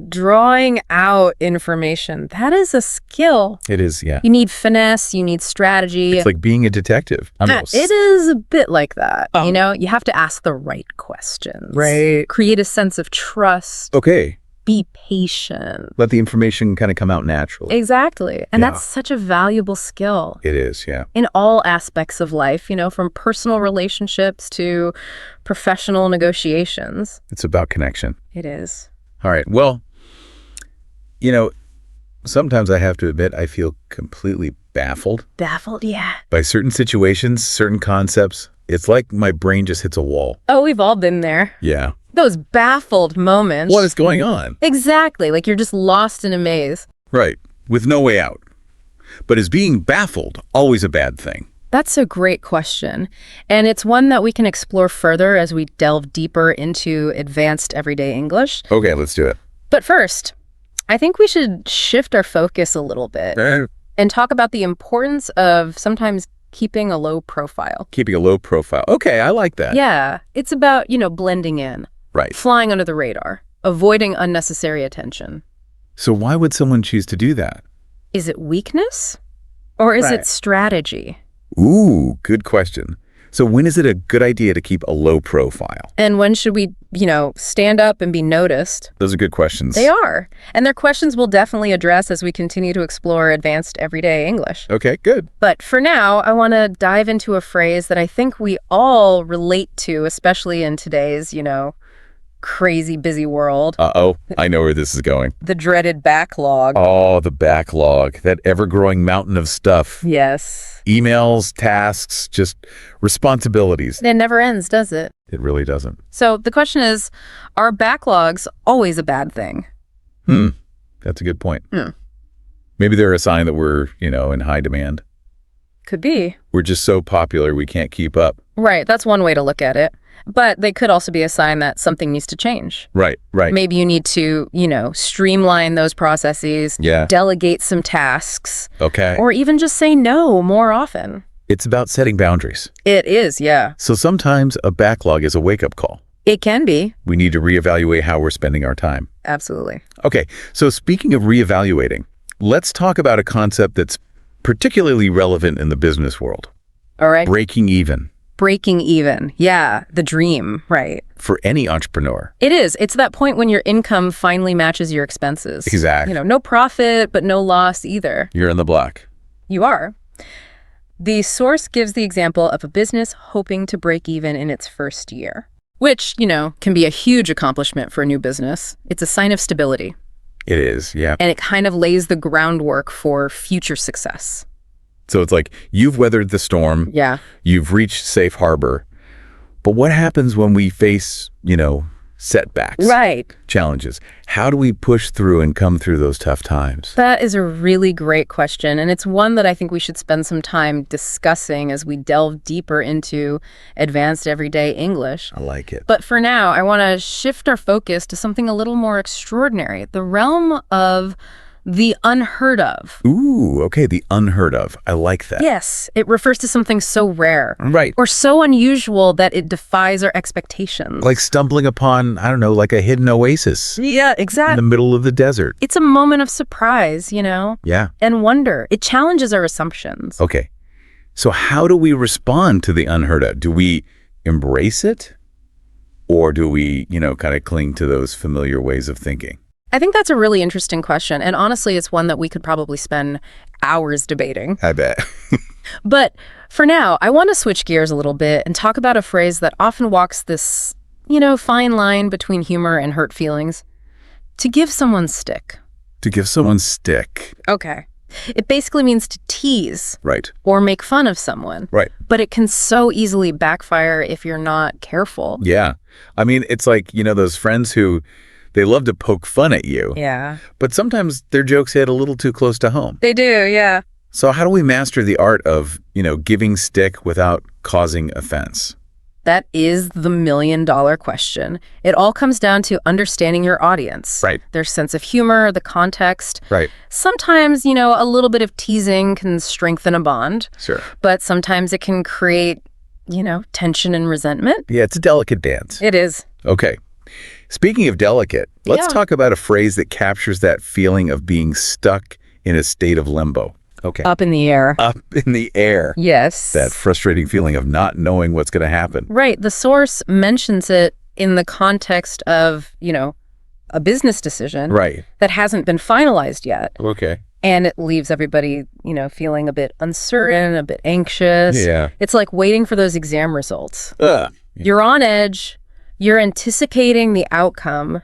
[SPEAKER 1] Drawing out information. That is a skill.
[SPEAKER 2] It is, yeah.
[SPEAKER 1] You need finesse, you need strategy.
[SPEAKER 2] It's like being a detective.
[SPEAKER 1] It is a bit like that. You have to ask the right questions.
[SPEAKER 2] Right.
[SPEAKER 1] Create a sense of trust.
[SPEAKER 2] Okay.
[SPEAKER 1] Be patient.
[SPEAKER 2] Let the information kind of come out naturally.
[SPEAKER 1] Exactly. And that's such a valuable skill.
[SPEAKER 2] It is, yeah.
[SPEAKER 1] In all aspects of life, from personal relationships to professional negotiations.
[SPEAKER 2] It's about connection.
[SPEAKER 1] It is.
[SPEAKER 2] All right. Well, sometimes I have to admit I feel completely baffled.
[SPEAKER 1] Baffled, yeah.
[SPEAKER 2] By certain situations, certain concepts. It's like my brain just hits a wall.
[SPEAKER 1] Oh, we've all been there.
[SPEAKER 2] Yeah.
[SPEAKER 1] Those baffled moments.
[SPEAKER 2] What is going on?
[SPEAKER 1] Exactly. Like you're just lost in a maze.
[SPEAKER 2] Right. With no way out. But is being baffled always a bad thing?
[SPEAKER 1] That's a great question. And it's one that we can explore further as we delve deeper into advanced everyday English.
[SPEAKER 2] Okay, let's do it.
[SPEAKER 1] But first, I think we should shift our focus a little bit and talk about the importance of sometimes keeping a low profile.
[SPEAKER 2] Keeping a low profile. Okay, I like that.
[SPEAKER 1] Yeah. It's about, blending in.
[SPEAKER 2] Right.
[SPEAKER 1] Flying under the radar. Avoiding unnecessary attention.
[SPEAKER 2] So why would someone choose to do that?
[SPEAKER 1] Is it weakness? Or is it strategy?
[SPEAKER 2] Ooh, good question. So when is it a good idea to keep a low profile?
[SPEAKER 1] And when should we, stand up and be noticed?
[SPEAKER 2] Those are good questions.
[SPEAKER 1] They are. And they're questions we'll definitely address as we continue to explore advanced everyday English.
[SPEAKER 2] Okay, good.
[SPEAKER 1] But for now, I want to dive into a phrase that I think we all relate to, especially in today's, crazy busy world.
[SPEAKER 2] Uh-oh, I know where this is going.
[SPEAKER 1] The dreaded backlog.
[SPEAKER 2] Oh, the backlog, that ever-growing mountain of stuff.
[SPEAKER 1] Yes.
[SPEAKER 2] Emails, tasks, just responsibilities.
[SPEAKER 1] It never ends, does it?
[SPEAKER 2] It really doesn't.
[SPEAKER 1] So the question is, are backlogs always a bad thing?
[SPEAKER 2] That's a good point. Maybe they're a sign that we're, in high demand.
[SPEAKER 1] Could be.
[SPEAKER 2] We're just so popular we can't keep up.
[SPEAKER 1] Right, that's one way to look at it. But they could also be a sign that something needs to change.
[SPEAKER 2] Right.
[SPEAKER 1] Maybe you need to, streamline those processes, delegate some tasks.
[SPEAKER 2] Okay.
[SPEAKER 1] Or even just say no more often.
[SPEAKER 2] It's about setting boundaries.
[SPEAKER 1] It is, yeah.
[SPEAKER 2] So sometimes a backlog is a wake-up call.
[SPEAKER 1] It can be.
[SPEAKER 2] We need to reevaluate how we're spending our time.
[SPEAKER 1] Absolutely.
[SPEAKER 2] Okay, so speaking of reevaluating, let's talk about a concept that's particularly relevant in the business world.
[SPEAKER 1] All right.
[SPEAKER 2] Breaking even.
[SPEAKER 1] Breaking even. Yeah, the dream, right.
[SPEAKER 2] For any entrepreneur.
[SPEAKER 1] It is. It's that point when your income finally matches your expenses.
[SPEAKER 2] Exactly.
[SPEAKER 1] No profit, but no loss either.
[SPEAKER 2] You're in the black.
[SPEAKER 1] You are. The source gives the example of a business hoping to break even in its first year, which, can be a huge accomplishment for a new business. It's a sign of stability.
[SPEAKER 2] It is, yeah.
[SPEAKER 1] And it kind of lays the groundwork for future success.
[SPEAKER 2] So it's like you've weathered the storm.
[SPEAKER 1] Yeah.
[SPEAKER 2] You've reached safe harbor. But what happens when we face, setbacks?
[SPEAKER 1] Right.
[SPEAKER 2] Challenges. How do we push through and come through those tough times?
[SPEAKER 1] That is a really great question. And it's one that I think we should spend some time discussing as we delve deeper into advanced everyday English.
[SPEAKER 2] I like it.
[SPEAKER 1] But for now, I want to shift our focus to something a little more extraordinary, the realm of the unheard of.
[SPEAKER 2] Ooh, okay, the unheard of. I like that.
[SPEAKER 1] Yes, it refers to something so rare.
[SPEAKER 2] Right.
[SPEAKER 1] Or so unusual that it defies our expectations.
[SPEAKER 2] Like stumbling upon, I don't know, like a hidden oasis.
[SPEAKER 1] Yeah,
[SPEAKER 2] In
[SPEAKER 1] exactly.
[SPEAKER 2] the middle of the desert.
[SPEAKER 1] It's a moment of surprise,
[SPEAKER 2] Yeah.
[SPEAKER 1] and wonder. It challenges our assumptions.
[SPEAKER 2] Okay. So how do we respond to the unheard of? Do we embrace it? Or do we, kind of cling to those familiar ways of thinking?
[SPEAKER 1] I think that's a really interesting question. And honestly, it's one that we could probably spend hours debating.
[SPEAKER 2] I bet.
[SPEAKER 1] But for now, I want to switch gears a little bit and talk about a phrase that often walks this, fine line between humor and hurt feelings. To give someone stick.
[SPEAKER 2] To give someone stick.
[SPEAKER 1] Okay. It basically means to tease.
[SPEAKER 2] Right.
[SPEAKER 1] Or make fun of someone.
[SPEAKER 2] Right.
[SPEAKER 1] But it can so easily backfire if you're not careful.
[SPEAKER 2] Yeah. I mean, it's like, those friends who they love to poke fun at you.
[SPEAKER 1] Yeah.
[SPEAKER 2] But sometimes their jokes hit a little too close to home.
[SPEAKER 1] They do, yeah.
[SPEAKER 2] So how do we master the art of, giving stick without causing offense?
[SPEAKER 1] That is the million-dollar question. It all comes down to understanding your audience.
[SPEAKER 2] Right.
[SPEAKER 1] Their sense of humor, the context.
[SPEAKER 2] Right.
[SPEAKER 1] Sometimes, a little bit of teasing can strengthen a bond.
[SPEAKER 2] Sure.
[SPEAKER 1] But sometimes it can create, tension and resentment.
[SPEAKER 2] Yeah, it's a delicate dance.
[SPEAKER 1] It is.
[SPEAKER 2] Okay. Speaking of delicate, let's
[SPEAKER 1] Yeah.
[SPEAKER 2] talk about a phrase that captures that feeling of being stuck in a state of limbo. Okay.
[SPEAKER 1] Up in the air.
[SPEAKER 2] Up in the air.
[SPEAKER 1] Yes.
[SPEAKER 2] That frustrating feeling of not knowing what's going to happen.
[SPEAKER 1] Right. The source mentions it in the context of, a business decision.
[SPEAKER 2] Right.
[SPEAKER 1] That hasn't been finalized yet.
[SPEAKER 2] Okay.
[SPEAKER 1] And it leaves everybody, feeling a bit uncertain, a bit anxious.
[SPEAKER 2] Yeah.
[SPEAKER 1] It's like waiting for those exam results.
[SPEAKER 2] Ugh.
[SPEAKER 1] You're on edge. You're anticipating the outcome,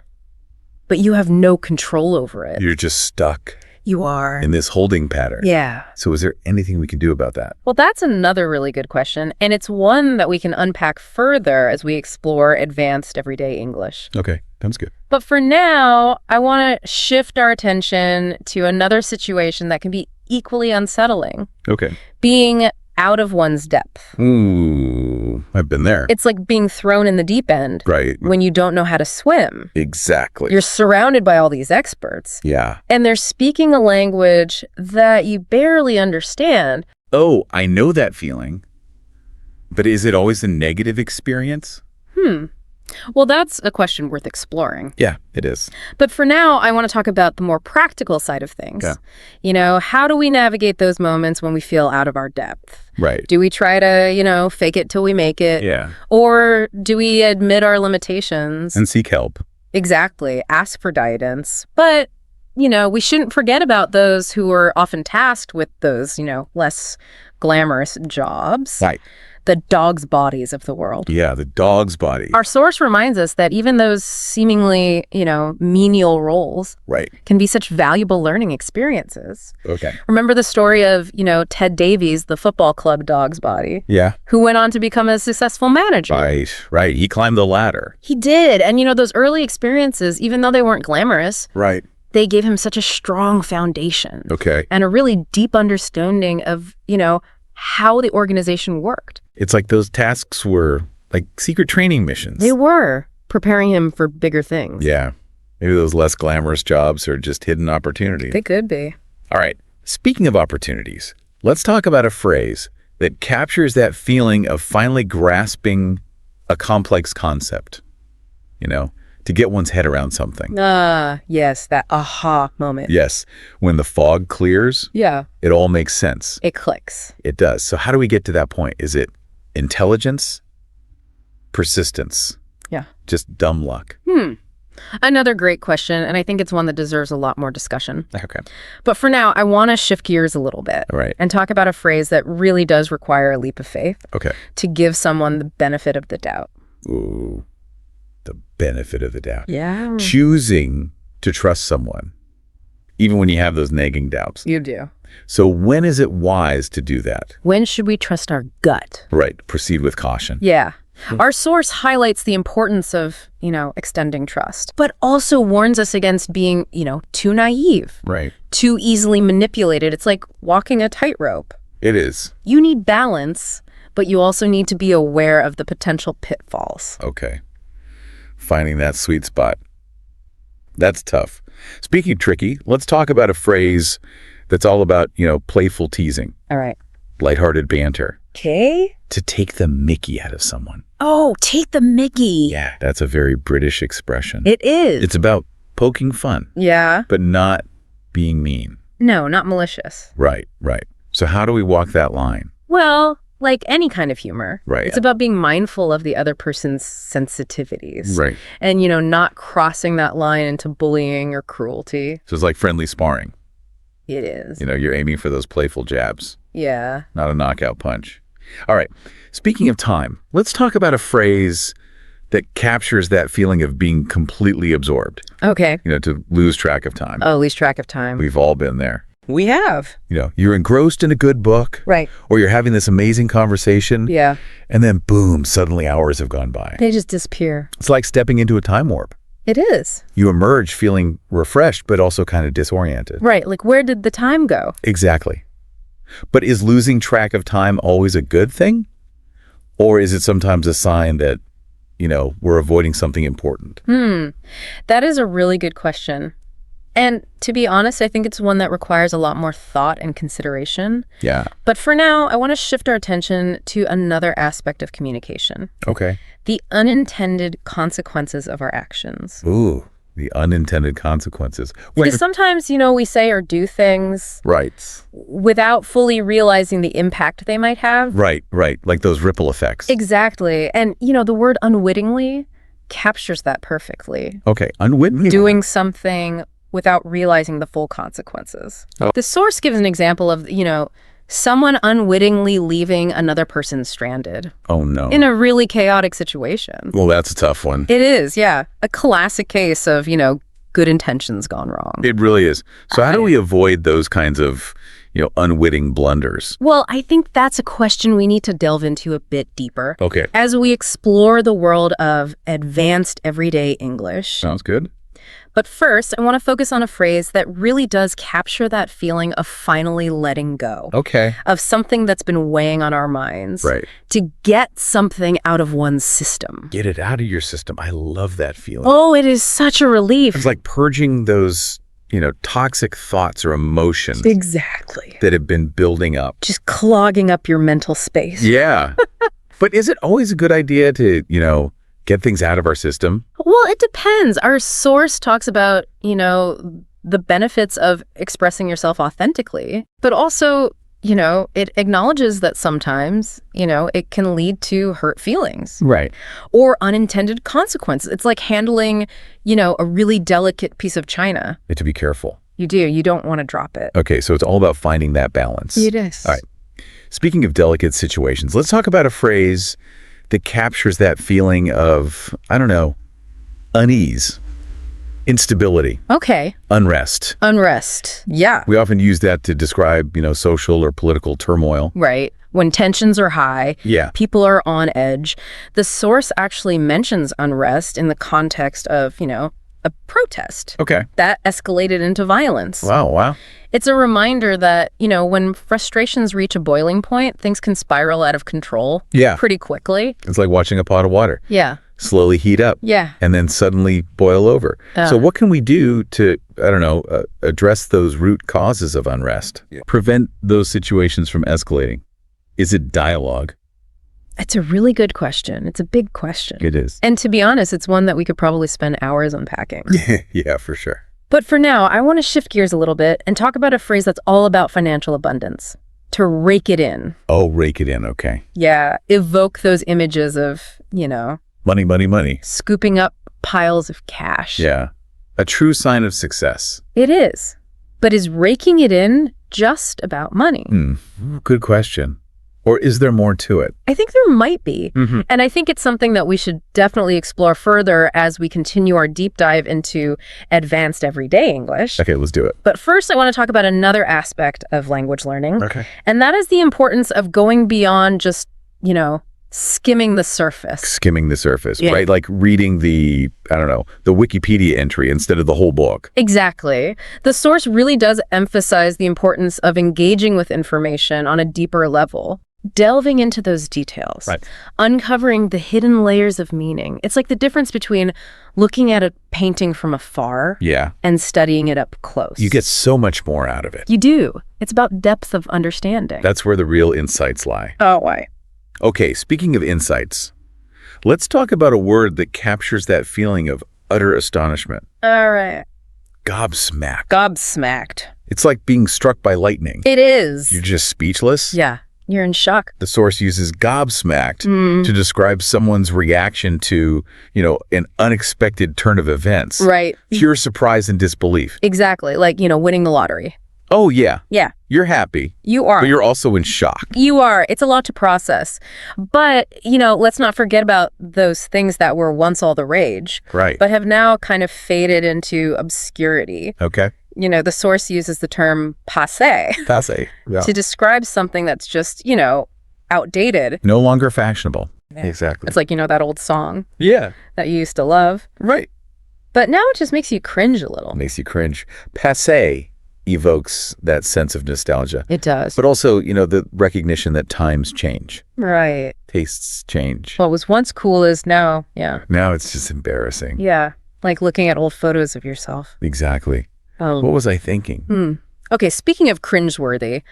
[SPEAKER 1] but you have no control over it.
[SPEAKER 2] You're just stuck
[SPEAKER 1] You are.
[SPEAKER 2] in this holding pattern.
[SPEAKER 1] Yeah.
[SPEAKER 2] So is there anything we can do about that?
[SPEAKER 1] Well, that's another really good question, and it's one that we can unpack further as we explore advanced everyday English.
[SPEAKER 2] Okay. Sounds good.
[SPEAKER 1] But for now, I want to shift our attention to another situation that can be equally unsettling,
[SPEAKER 2] Okay.
[SPEAKER 1] being out of one's depth.
[SPEAKER 2] Ooh, I've been there.
[SPEAKER 1] It's like being thrown in the deep end
[SPEAKER 2] Right.
[SPEAKER 1] when you don't know how to swim.
[SPEAKER 2] Exactly.
[SPEAKER 1] You're surrounded by all these experts,
[SPEAKER 2] Yeah.
[SPEAKER 1] and they're speaking a language that you barely understand.
[SPEAKER 2] Oh, I know that feeling. But is it always a negative experience?
[SPEAKER 1] Well, that's a question worth exploring.
[SPEAKER 2] Yeah, it is.
[SPEAKER 1] But for now, I want to talk about the more practical side of things.
[SPEAKER 2] Yeah.
[SPEAKER 1] How do we navigate those moments when we feel out of our depth?
[SPEAKER 2] Right.
[SPEAKER 1] Do we try to, fake it till we make it?
[SPEAKER 2] Yeah.
[SPEAKER 1] Or do we admit our limitations?
[SPEAKER 2] And seek help.
[SPEAKER 1] Exactly. Ask for guidance. But, we shouldn't forget about those who are often tasked with those, less glamorous jobs.
[SPEAKER 2] Right.
[SPEAKER 1] The dog's bodies of the world.
[SPEAKER 2] Yeah, the dog's body.
[SPEAKER 1] Our source reminds us that even those seemingly, menial roles
[SPEAKER 2] Right.
[SPEAKER 1] can be such valuable learning experiences.
[SPEAKER 2] Okay.
[SPEAKER 1] Remember the story of, Ted Davies, the football club dog's body,
[SPEAKER 2] Yeah.
[SPEAKER 1] who went on to become a successful manager.
[SPEAKER 2] Right. He climbed the ladder.
[SPEAKER 1] He did. And, those early experiences, even though they weren't glamorous,
[SPEAKER 2] Right.
[SPEAKER 1] they gave him such a strong foundation.
[SPEAKER 2] Okay.
[SPEAKER 1] And a really deep understanding of, how the organization worked.
[SPEAKER 2] It's like those tasks were like secret training missions.
[SPEAKER 1] They were preparing him for bigger things.
[SPEAKER 2] Yeah. Maybe those less glamorous jobs are just hidden opportunities.
[SPEAKER 1] They could be.
[SPEAKER 2] All right. Speaking of opportunities, let's talk about a phrase that captures that feeling of finally grasping a complex concept, to get one's head around something.
[SPEAKER 1] Yes, that aha moment.
[SPEAKER 2] Yes. When the fog clears,
[SPEAKER 1] Yeah.
[SPEAKER 2] it all makes sense.
[SPEAKER 1] It clicks.
[SPEAKER 2] It does. So how do we get to that point? Is it intelligence? Persistence?
[SPEAKER 1] Yeah.
[SPEAKER 2] Just dumb luck?
[SPEAKER 1] Another great question, and I think it's one that deserves a lot more discussion.
[SPEAKER 2] Okay.
[SPEAKER 1] But for now, I want to shift gears a little bit.
[SPEAKER 2] All right.
[SPEAKER 1] And talk about a phrase that really does require a leap of faith
[SPEAKER 2] Okay.
[SPEAKER 1] to give someone the benefit of the doubt.
[SPEAKER 2] Ooh. The benefit of the doubt.
[SPEAKER 1] Yeah.
[SPEAKER 2] Choosing to trust someone, even when you have those nagging doubts.
[SPEAKER 1] You do.
[SPEAKER 2] So when is it wise to do that?
[SPEAKER 1] When should we trust our gut?
[SPEAKER 2] Right. Proceed with caution.
[SPEAKER 1] Yeah. Our source highlights the importance of, extending trust, but also warns us against being, too naive,
[SPEAKER 2] Right.
[SPEAKER 1] too easily manipulated. It's like walking a tightrope.
[SPEAKER 2] It is.
[SPEAKER 1] You need balance, but you also need to be aware of the potential pitfalls.
[SPEAKER 2] Okay. Finding that sweet spot. That's tough. Speaking of tricky, let's talk about a phrase that's all about, playful teasing,
[SPEAKER 1] All right.
[SPEAKER 2] lighthearted banter.
[SPEAKER 1] Okay.
[SPEAKER 2] To take the mickey out of someone.
[SPEAKER 1] Oh, take the mickey.
[SPEAKER 2] Yeah, that's a very British expression.
[SPEAKER 1] It is.
[SPEAKER 2] It's about poking fun,
[SPEAKER 1] Yeah.
[SPEAKER 2] but not being mean.
[SPEAKER 1] No, not malicious.
[SPEAKER 2] Right. So how do we walk that line?
[SPEAKER 1] Well, like any kind of humor.
[SPEAKER 2] Right.
[SPEAKER 1] It's about being mindful of the other person's sensitivities.
[SPEAKER 2] Right.
[SPEAKER 1] And, not crossing that line into bullying or cruelty.
[SPEAKER 2] So it's like friendly sparring.
[SPEAKER 1] It is.
[SPEAKER 2] You're aiming for those playful jabs,
[SPEAKER 1] Yeah.
[SPEAKER 2] not a knockout punch. All right. Speaking of time, let's talk about a phrase that captures that feeling of being completely absorbed,
[SPEAKER 1] Okay.
[SPEAKER 2] to lose track of time.
[SPEAKER 1] Oh, lose track of time.
[SPEAKER 2] We've all been there.
[SPEAKER 1] We have.
[SPEAKER 2] You're engrossed in a good book.
[SPEAKER 1] Right.
[SPEAKER 2] Or you're having this amazing conversation.
[SPEAKER 1] Yeah.
[SPEAKER 2] And then boom, suddenly hours have gone by.
[SPEAKER 1] They just disappear.
[SPEAKER 2] It's like stepping into a time warp.
[SPEAKER 1] It is.
[SPEAKER 2] You emerge feeling refreshed, but also kind of disoriented.
[SPEAKER 1] Right. Like, where did the time go?
[SPEAKER 2] Exactly. But is losing track of time always a good thing? Or is it sometimes a sign that, we're avoiding something important?
[SPEAKER 1] That is a really good question. And to be honest, I think it's one that requires a lot more thought and consideration.
[SPEAKER 2] Yeah.
[SPEAKER 1] But for now, I want to shift our attention to another aspect of communication.
[SPEAKER 2] Okay.
[SPEAKER 1] The unintended consequences of our actions.
[SPEAKER 2] Ooh, the unintended consequences.
[SPEAKER 1] Because sometimes, we say or do things
[SPEAKER 2] Right.
[SPEAKER 1] without fully realizing the impact they might have.
[SPEAKER 2] Right. Like those ripple effects.
[SPEAKER 1] Exactly. And, the word unwittingly captures that perfectly.
[SPEAKER 2] Okay. Unwittingly.
[SPEAKER 1] Doing something without realizing the full consequences.
[SPEAKER 2] Oh.
[SPEAKER 1] The source gives an example of, someone unwittingly leaving another person stranded
[SPEAKER 2] Oh, no.
[SPEAKER 1] in a really chaotic situation.
[SPEAKER 2] Well, that's a tough one.
[SPEAKER 1] It is, yeah. A classic case of, good intentions gone wrong.
[SPEAKER 2] It really is. So how do we avoid those kinds of, unwitting blunders?
[SPEAKER 1] Well, I think that's a question we need to delve into a bit deeper.
[SPEAKER 2] Okay.
[SPEAKER 1] As we explore the world of advanced everyday English.
[SPEAKER 2] Sounds good.
[SPEAKER 1] But first, I want to focus on a phrase that really does capture that feeling of finally letting go.
[SPEAKER 2] Okay.
[SPEAKER 1] Of something that's been weighing on our minds.
[SPEAKER 2] Right.
[SPEAKER 1] To get something out of one's system.
[SPEAKER 2] Get it out of your system. I love that feeling.
[SPEAKER 1] Oh, it is such a relief.
[SPEAKER 2] It's like purging those, toxic thoughts or emotions
[SPEAKER 1] Exactly.
[SPEAKER 2] that have been building up.
[SPEAKER 1] Just clogging up your mental space.
[SPEAKER 2] Yeah. But is it always a good idea to, get things out of our system?
[SPEAKER 1] Well, it depends. Our source talks about, the benefits of expressing yourself authentically, but also, it acknowledges that sometimes, it can lead to hurt feelings.
[SPEAKER 2] Right.
[SPEAKER 1] Or unintended consequences. It's like handling, a really delicate piece of china.
[SPEAKER 2] You have to be careful.
[SPEAKER 1] You do. You don't want to drop it.
[SPEAKER 2] Okay, so it's all about finding that balance.
[SPEAKER 1] It is.
[SPEAKER 2] All right. Speaking of delicate situations, let's talk about a phrase that captures that feeling of, unease, instability.
[SPEAKER 1] Okay.
[SPEAKER 2] Unrest.
[SPEAKER 1] Unrest. Yeah.
[SPEAKER 2] We often use that to describe, social or political turmoil.
[SPEAKER 1] Right. When tensions are high,
[SPEAKER 2] Yeah.
[SPEAKER 1] people are on edge. The source actually mentions unrest in the context of, a protest.
[SPEAKER 2] Okay.
[SPEAKER 1] That escalated into violence.
[SPEAKER 2] Wow.
[SPEAKER 1] It's a reminder that, when frustrations reach a boiling point, things can spiral out of control
[SPEAKER 2] Yeah.
[SPEAKER 1] pretty quickly.
[SPEAKER 2] It's like watching a pot of water
[SPEAKER 1] Yeah.
[SPEAKER 2] slowly heat up.
[SPEAKER 1] Yeah.
[SPEAKER 2] And then suddenly boil over. So what can we do to, address those root causes of unrest? Yeah. Prevent those situations from escalating? Is it dialogue?
[SPEAKER 1] It's a really good question. It's a big question.
[SPEAKER 2] It is.
[SPEAKER 1] And to be honest, it's one that we could probably spend hours unpacking.
[SPEAKER 2] Yeah, for sure.
[SPEAKER 1] But for now, I want to shift gears a little bit and talk about a phrase that's all about financial abundance. To rake it in.
[SPEAKER 2] Oh, rake it in. Okay.
[SPEAKER 1] Yeah. Evoke those images of,
[SPEAKER 2] Money, money, money.
[SPEAKER 1] scooping up piles of cash.
[SPEAKER 2] Yeah. A true sign of success.
[SPEAKER 1] It is. But is raking it in just about money?
[SPEAKER 2] Good question. Or is there more to it?
[SPEAKER 1] I think there might be.
[SPEAKER 2] Mm-hmm.
[SPEAKER 1] And I think it's something that we should definitely explore further as we continue our deep dive into advanced everyday English.
[SPEAKER 2] Okay, let's do it.
[SPEAKER 1] But first, I want to talk about another aspect of language learning.
[SPEAKER 2] Okay.
[SPEAKER 1] And that is the importance of going beyond just, skimming the surface.
[SPEAKER 2] Skimming the surface,
[SPEAKER 1] Yeah.
[SPEAKER 2] right? Like reading the Wikipedia entry instead of the whole book.
[SPEAKER 1] Exactly. The source really does emphasize the importance of engaging with information on a deeper level. Delving into those details,
[SPEAKER 2] Right.
[SPEAKER 1] uncovering the hidden layers of meaning. It's like the difference between looking at a painting from afar
[SPEAKER 2] Yeah.
[SPEAKER 1] and studying it up close.
[SPEAKER 2] You get so much more out of it.
[SPEAKER 1] You do. It's about depth of understanding.
[SPEAKER 2] That's where the real insights lie.
[SPEAKER 1] Oh, why?
[SPEAKER 2] Okay, speaking of insights, let's talk about a word that captures that feeling of utter astonishment.
[SPEAKER 1] All right.
[SPEAKER 2] Gobsmacked.
[SPEAKER 1] Gobsmacked.
[SPEAKER 2] It's like being struck by lightning.
[SPEAKER 1] It is.
[SPEAKER 2] You're just speechless.
[SPEAKER 1] Yeah. You're in shock.
[SPEAKER 2] The source uses gobsmacked to describe someone's reaction to, an unexpected turn of events.
[SPEAKER 1] Right.
[SPEAKER 2] Pure surprise and disbelief.
[SPEAKER 1] Exactly. Like, winning the lottery.
[SPEAKER 2] Oh, yeah.
[SPEAKER 1] Yeah.
[SPEAKER 2] You're happy,
[SPEAKER 1] You are.
[SPEAKER 2] but you're also in shock.
[SPEAKER 1] You are. It's a lot to process. But, let's not forget about those things that were once all the rage,
[SPEAKER 2] Right.
[SPEAKER 1] but have now kind of faded into obscurity.
[SPEAKER 2] Okay.
[SPEAKER 1] The source uses the term passé
[SPEAKER 2] Passe. Yeah.
[SPEAKER 1] to describe something that's just, outdated.
[SPEAKER 2] No longer fashionable. Exactly.
[SPEAKER 1] It's like, that old song
[SPEAKER 2] Yeah.
[SPEAKER 1] that you used to love.
[SPEAKER 2] Right.
[SPEAKER 1] But now it just makes you cringe a little.
[SPEAKER 2] Makes you cringe. Passe evokes that sense of nostalgia.
[SPEAKER 1] It does.
[SPEAKER 2] But also, the recognition that times change.
[SPEAKER 1] Right.
[SPEAKER 2] Tastes change.
[SPEAKER 1] What was once cool is now, yeah.
[SPEAKER 2] Now it's just embarrassing.
[SPEAKER 1] Yeah. Like looking at old photos of yourself.
[SPEAKER 2] Exactly.
[SPEAKER 1] Oh.
[SPEAKER 2] What was I thinking?
[SPEAKER 1] Okay, speaking of cringeworthy,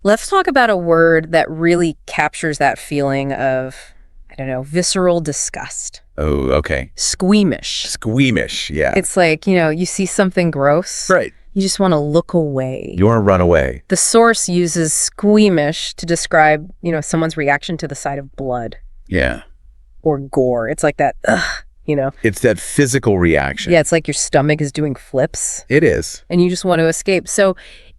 [SPEAKER 1] let's talk about a word that really captures that feeling of, visceral disgust.
[SPEAKER 2] Oh, okay.
[SPEAKER 1] Squeamish.
[SPEAKER 2] Squeamish, yeah.
[SPEAKER 1] It's like, you see something gross.
[SPEAKER 2] Right.
[SPEAKER 1] You just want to look away.
[SPEAKER 2] You want to run away.
[SPEAKER 1] The source uses squeamish to describe, someone's reaction to the sight of blood
[SPEAKER 2] Yeah.
[SPEAKER 1] or gore. It's like that,
[SPEAKER 2] It's that physical reaction.
[SPEAKER 1] Yeah, it's like your stomach is doing flips
[SPEAKER 2] It is.
[SPEAKER 1] and you just want to escape. So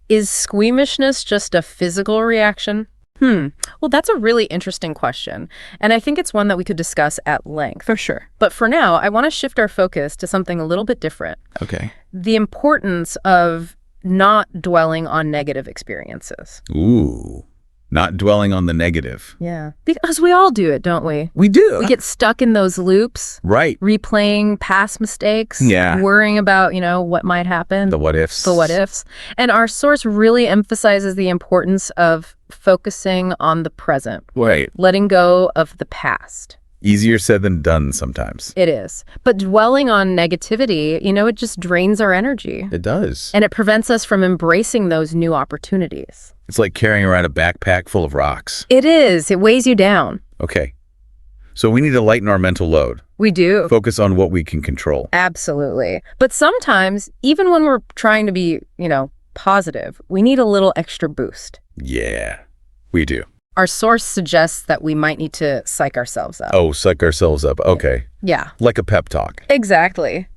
[SPEAKER 1] is squeamishness just a physical reaction? Well, that's a really interesting question. And I think it's one that we could discuss at length.
[SPEAKER 2] For sure.
[SPEAKER 1] But for now, I want to shift our focus to something a little bit different.
[SPEAKER 2] Okay.
[SPEAKER 1] The importance of not dwelling on negative experiences.
[SPEAKER 2] Ooh. Not dwelling on the negative.
[SPEAKER 1] Yeah. Because we all do it, don't we?
[SPEAKER 2] We do.
[SPEAKER 1] We get stuck in those loops,
[SPEAKER 2] Right.
[SPEAKER 1] replaying past mistakes,
[SPEAKER 2] Yeah.
[SPEAKER 1] worrying about, what might happen.
[SPEAKER 2] The what ifs.
[SPEAKER 1] The what ifs. And our source really emphasizes the importance of focusing on the present,
[SPEAKER 2] Right.
[SPEAKER 1] letting go of the past.
[SPEAKER 2] Easier said than done sometimes.
[SPEAKER 1] It is. But dwelling on negativity, it just drains our energy.
[SPEAKER 2] It does.
[SPEAKER 1] And it prevents us from embracing those new opportunities.
[SPEAKER 2] It's like carrying around a backpack full of rocks.
[SPEAKER 1] It is. It weighs you down.
[SPEAKER 2] Okay. So we need to lighten our mental load.
[SPEAKER 1] We do.
[SPEAKER 2] Focus on what we can control.
[SPEAKER 1] Absolutely. But sometimes, even when we're trying to be, positive, we need a little extra boost.
[SPEAKER 2] Yeah, we do.
[SPEAKER 1] Our source suggests that we might need to psych ourselves up.
[SPEAKER 2] Oh, psych ourselves up. Okay.
[SPEAKER 1] Yeah.
[SPEAKER 2] Like a pep talk.
[SPEAKER 1] Exactly.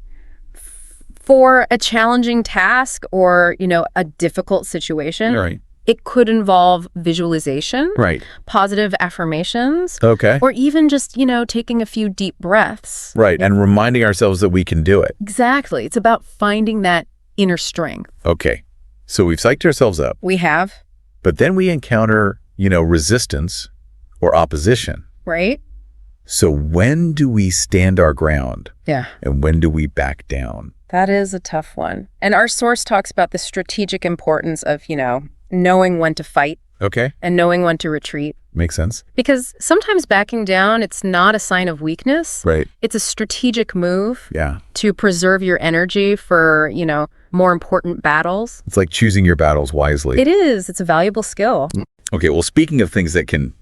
[SPEAKER 1] For a challenging task or, a difficult situation,
[SPEAKER 2] Right.
[SPEAKER 1] it could involve visualization,
[SPEAKER 2] Right.
[SPEAKER 1] positive affirmations,
[SPEAKER 2] Okay.
[SPEAKER 1] or even just, taking a few deep breaths.
[SPEAKER 2] Right. And reminding ourselves that we can do it.
[SPEAKER 1] Exactly. It's about finding that inner strength.
[SPEAKER 2] Okay. So we've psyched ourselves up,
[SPEAKER 1] We have,
[SPEAKER 2] but then we encounter, resistance or opposition.
[SPEAKER 1] right?
[SPEAKER 2] So when do we stand our ground
[SPEAKER 1] Yeah.
[SPEAKER 2] and when do we back down?
[SPEAKER 1] That is a tough one. And our source talks about the strategic importance of, knowing when to fight
[SPEAKER 2] Okay.
[SPEAKER 1] and knowing when to retreat.
[SPEAKER 2] Makes sense.
[SPEAKER 1] Because sometimes backing down, it's not a sign of weakness.
[SPEAKER 2] Right.
[SPEAKER 1] It's a strategic move
[SPEAKER 2] Yeah.
[SPEAKER 1] to preserve your energy for, more important battles.
[SPEAKER 2] It's like choosing your battles wisely.
[SPEAKER 1] It is. It's a valuable skill.
[SPEAKER 2] Okay. Well, speaking of things that can,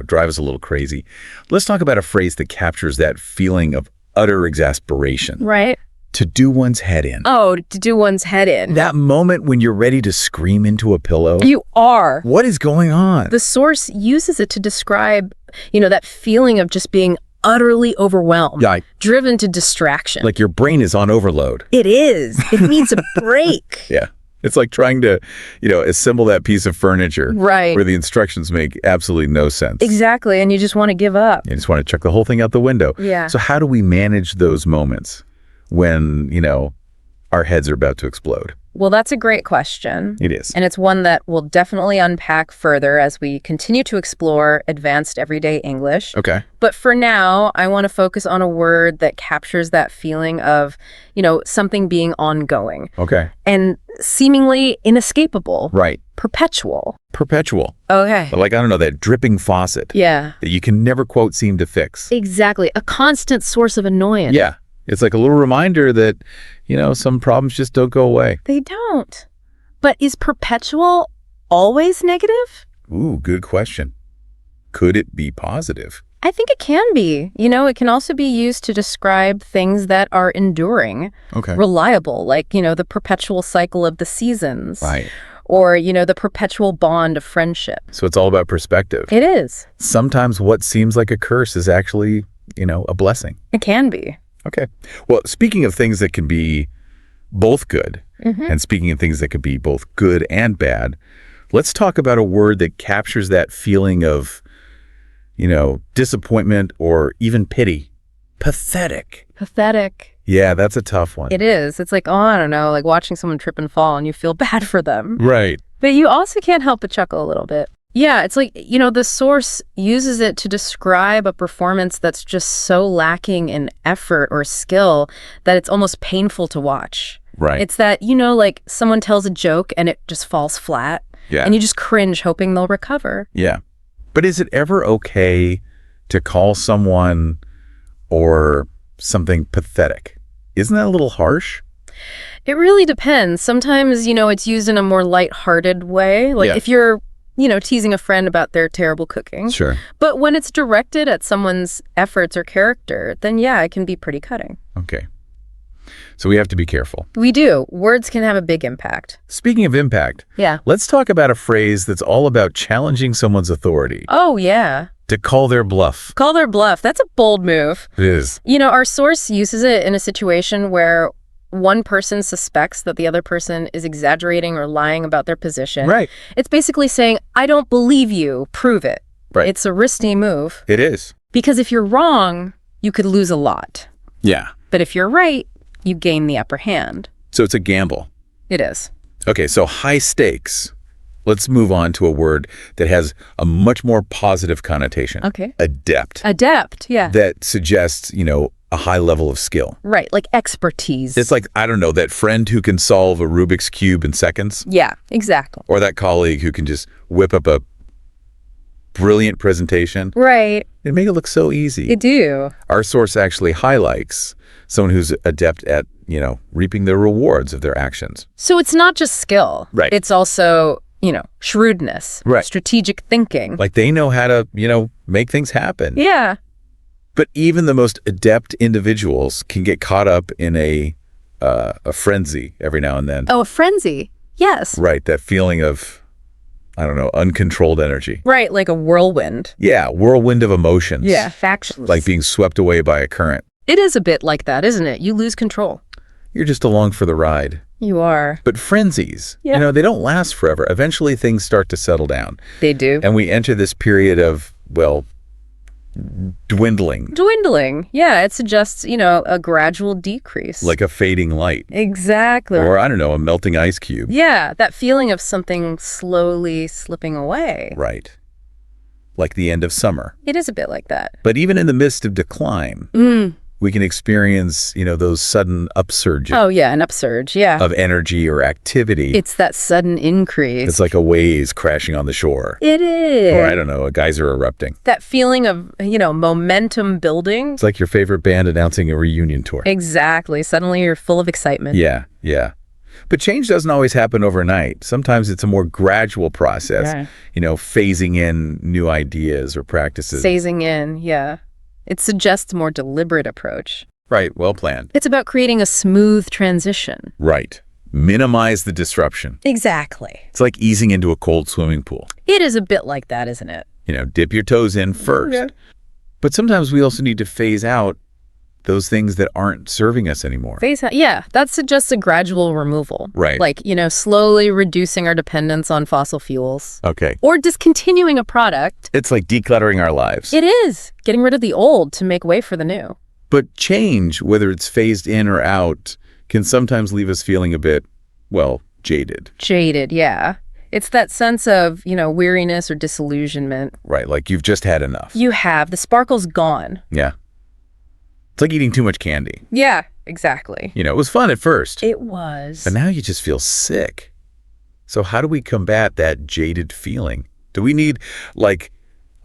[SPEAKER 2] drive us a little crazy, let's talk about a phrase that captures that feeling of utter exasperation.
[SPEAKER 1] Right?
[SPEAKER 2] To do one's head in.
[SPEAKER 1] Oh, to do one's head in.
[SPEAKER 2] That moment when you're ready to scream into a pillow.
[SPEAKER 1] You are.
[SPEAKER 2] What is going on?
[SPEAKER 1] The source uses it to describe, that feeling of just being utterly overwhelmed,
[SPEAKER 2] Yeah,
[SPEAKER 1] driven to distraction.
[SPEAKER 2] like your brain is on overload.
[SPEAKER 1] It is. It needs a break.
[SPEAKER 2] Yeah. It's like trying to, assemble that piece of furniture.
[SPEAKER 1] Right.
[SPEAKER 2] Where the instructions make absolutely no sense.
[SPEAKER 1] Exactly. And you just want to give up.
[SPEAKER 2] You just want to chuck the whole thing out the window.
[SPEAKER 1] Yeah.
[SPEAKER 2] So how do we manage those moments when, our heads are about to explode?
[SPEAKER 1] Well, that's a great question.
[SPEAKER 2] It is.
[SPEAKER 1] And it's one that we'll definitely unpack further as we continue to explore advanced everyday English.
[SPEAKER 2] Okay.
[SPEAKER 1] But for now, I want to focus on a word that captures that feeling of, something being ongoing
[SPEAKER 2] Okay.
[SPEAKER 1] and seemingly inescapable.
[SPEAKER 2] Right.
[SPEAKER 1] Perpetual.
[SPEAKER 2] Perpetual.
[SPEAKER 1] Okay.
[SPEAKER 2] Like, I don't know, that dripping faucet
[SPEAKER 1] Yeah.
[SPEAKER 2] that you can never, quote, seem to fix.
[SPEAKER 1] Exactly. A constant source of annoyance.
[SPEAKER 2] Yeah. It's like a little reminder that, some problems just don't go away.
[SPEAKER 1] They don't. But is perpetual always negative?
[SPEAKER 2] Ooh, good question. Could it be positive?
[SPEAKER 1] I think it can be. It can also be used to describe things that are enduring,
[SPEAKER 2] Okay.
[SPEAKER 1] reliable, like, the perpetual cycle of the seasons.
[SPEAKER 2] Right.
[SPEAKER 1] Or, the perpetual bond of friendship.
[SPEAKER 2] So it's all about perspective.
[SPEAKER 1] It is.
[SPEAKER 2] Sometimes what seems like a curse is actually, a blessing.
[SPEAKER 1] It can be.
[SPEAKER 2] Okay. Well, speaking of things that can be both good,
[SPEAKER 1] Mm-hmm.
[SPEAKER 2] and speaking of things that could be both good and bad, let's talk about a word that captures that feeling of, disappointment or even pity. Pathetic.
[SPEAKER 1] Pathetic.
[SPEAKER 2] Yeah, that's a tough one.
[SPEAKER 1] It is. It's like, I don't know, like watching someone trip and fall and you feel bad for them.
[SPEAKER 2] Right.
[SPEAKER 1] But you also can't help but chuckle a little bit. Yeah, it's like, the source uses it to describe a performance that's just so lacking in effort or skill that it's almost painful to watch.
[SPEAKER 2] Right.
[SPEAKER 1] It's that, like someone tells a joke and it just falls flat.
[SPEAKER 2] Yeah.
[SPEAKER 1] And you just cringe hoping they'll recover.
[SPEAKER 2] Yeah. But is it ever okay to call someone or something pathetic? Isn't that a little harsh?
[SPEAKER 1] It really depends. Sometimes, it's used in a more lighthearted way. Like
[SPEAKER 2] Yeah.
[SPEAKER 1] if you're teasing a friend about their terrible cooking.
[SPEAKER 2] Sure.
[SPEAKER 1] But when it's directed at someone's efforts or character, then yeah, it can be pretty cutting.
[SPEAKER 2] Okay. So we have to be careful.
[SPEAKER 1] We do. Words can have a big impact.
[SPEAKER 2] Speaking of impact,
[SPEAKER 1] Yeah.
[SPEAKER 2] let's talk about a phrase that's all about challenging someone's authority.
[SPEAKER 1] Oh, yeah.
[SPEAKER 2] To call their bluff.
[SPEAKER 1] Call their bluff. That's a bold move.
[SPEAKER 2] It is.
[SPEAKER 1] Our source uses it in a situation where one person suspects that the other person is exaggerating or lying about their position.
[SPEAKER 2] Right.
[SPEAKER 1] It's basically saying, I don't believe you. Prove it.
[SPEAKER 2] Right.
[SPEAKER 1] It's a risky move.
[SPEAKER 2] It is.
[SPEAKER 1] Because if you're wrong, you could lose a lot.
[SPEAKER 2] Yeah.
[SPEAKER 1] But if you're right, you gain the upper hand.
[SPEAKER 2] So it's a gamble.
[SPEAKER 1] It is.
[SPEAKER 2] Okay, so high stakes. Let's move on to a word that has a much more positive connotation.
[SPEAKER 1] Okay.
[SPEAKER 2] Adept.
[SPEAKER 1] Adept, yeah.
[SPEAKER 2] That suggests, a high level of skill.
[SPEAKER 1] Right, like expertise.
[SPEAKER 2] It's like, I don't know, that friend who can solve a Rubik's Cube in seconds.
[SPEAKER 1] Yeah, exactly.
[SPEAKER 2] Or that colleague who can just whip up a brilliant presentation
[SPEAKER 1] Right.
[SPEAKER 2] and make it look so easy.
[SPEAKER 1] You do.
[SPEAKER 2] Our source actually highlights someone who's adept at, reaping the rewards of their actions.
[SPEAKER 1] So it's not just skill.
[SPEAKER 2] Right.
[SPEAKER 1] It's also, shrewdness.
[SPEAKER 2] Right.
[SPEAKER 1] Strategic thinking.
[SPEAKER 2] Like they know how to, make things happen.
[SPEAKER 1] Yeah.
[SPEAKER 2] But even the most adept individuals can get caught up in a frenzy every now and then.
[SPEAKER 1] Oh, a frenzy. Yes.
[SPEAKER 2] Right, that feeling of, I don't know, uncontrolled energy.
[SPEAKER 1] Right, like a whirlwind.
[SPEAKER 2] Yeah, whirlwind of emotions.
[SPEAKER 1] Yeah, factions.
[SPEAKER 2] Like being swept away by a current.
[SPEAKER 1] It is a bit like that, isn't it? You lose control.
[SPEAKER 2] You're just along for the ride.
[SPEAKER 1] You are.
[SPEAKER 2] But frenzies,
[SPEAKER 1] Yeah.
[SPEAKER 2] they don't last forever. Eventually things start to settle down.
[SPEAKER 1] They do.
[SPEAKER 2] And we enter this period of, well, dwindling.
[SPEAKER 1] Dwindling. Yeah, it suggests, a gradual decrease.
[SPEAKER 2] Like a fading light.
[SPEAKER 1] Exactly.
[SPEAKER 2] Or, I don't know, a melting ice cube.
[SPEAKER 1] Yeah, that feeling of something slowly slipping away.
[SPEAKER 2] Right. Like the end of summer.
[SPEAKER 1] It is a bit like that.
[SPEAKER 2] But even in the midst of decline, we can experience, those sudden upsurges
[SPEAKER 1] Oh, yeah, an upsurge, yeah.
[SPEAKER 2] of energy or activity.
[SPEAKER 1] It's that sudden increase.
[SPEAKER 2] It's like a wave crashing on the shore.
[SPEAKER 1] It is.
[SPEAKER 2] Or, I don't know, a geyser erupting.
[SPEAKER 1] That feeling of, momentum building.
[SPEAKER 2] It's like your favorite band announcing a reunion tour.
[SPEAKER 1] Exactly. Suddenly you're full of excitement.
[SPEAKER 2] Yeah, yeah. But change doesn't always happen overnight. Sometimes it's a more gradual process, phasing in new ideas or practices.
[SPEAKER 1] Phasing in, yeah. It suggests a more deliberate approach.
[SPEAKER 2] Right, well planned.
[SPEAKER 1] It's about creating a smooth transition.
[SPEAKER 2] Right. Minimize the disruption.
[SPEAKER 1] Exactly.
[SPEAKER 2] It's like easing into a cold swimming pool.
[SPEAKER 1] It is a bit like that, isn't it?
[SPEAKER 2] Dip your toes in first. Yeah. But sometimes we also need to phase out those things that aren't serving us anymore.
[SPEAKER 1] Phase out, yeah. That suggests a gradual removal.
[SPEAKER 2] Right.
[SPEAKER 1] Like, slowly reducing our dependence on fossil fuels.
[SPEAKER 2] Okay.
[SPEAKER 1] Or discontinuing a product.
[SPEAKER 2] It's like decluttering our lives.
[SPEAKER 1] It is. Getting rid of the old to make way for the new.
[SPEAKER 2] But change, whether it's phased in or out, can sometimes leave us feeling a bit, well, jaded.
[SPEAKER 1] Jaded, yeah. It's that sense of, weariness or disillusionment.
[SPEAKER 2] Right, like you've just had enough.
[SPEAKER 1] You have. The sparkle's gone.
[SPEAKER 2] Yeah. It's like eating too much candy.
[SPEAKER 1] Yeah, exactly.
[SPEAKER 2] It was fun at first.
[SPEAKER 1] It was.
[SPEAKER 2] But now you just feel sick. So how do we combat that jaded feeling? Do we need, like,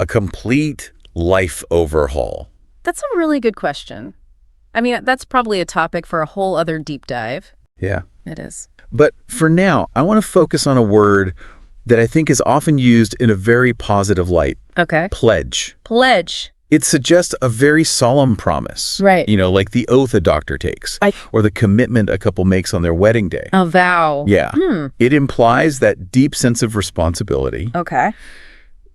[SPEAKER 2] a complete life overhaul?
[SPEAKER 1] That's a really good question. I mean, that's probably a topic for a whole other deep dive.
[SPEAKER 2] Yeah.
[SPEAKER 1] It is.
[SPEAKER 2] But for now, I want to focus on a word that I think is often used in a very positive light.
[SPEAKER 1] Okay.
[SPEAKER 2] Pledge.
[SPEAKER 1] Pledge.
[SPEAKER 2] It suggests a very solemn promise.
[SPEAKER 1] Right.
[SPEAKER 2] Like the oath a doctor takes. Or the commitment a couple makes on their wedding day.
[SPEAKER 1] A vow.
[SPEAKER 2] Yeah. It implies that deep sense of responsibility.
[SPEAKER 1] Okay.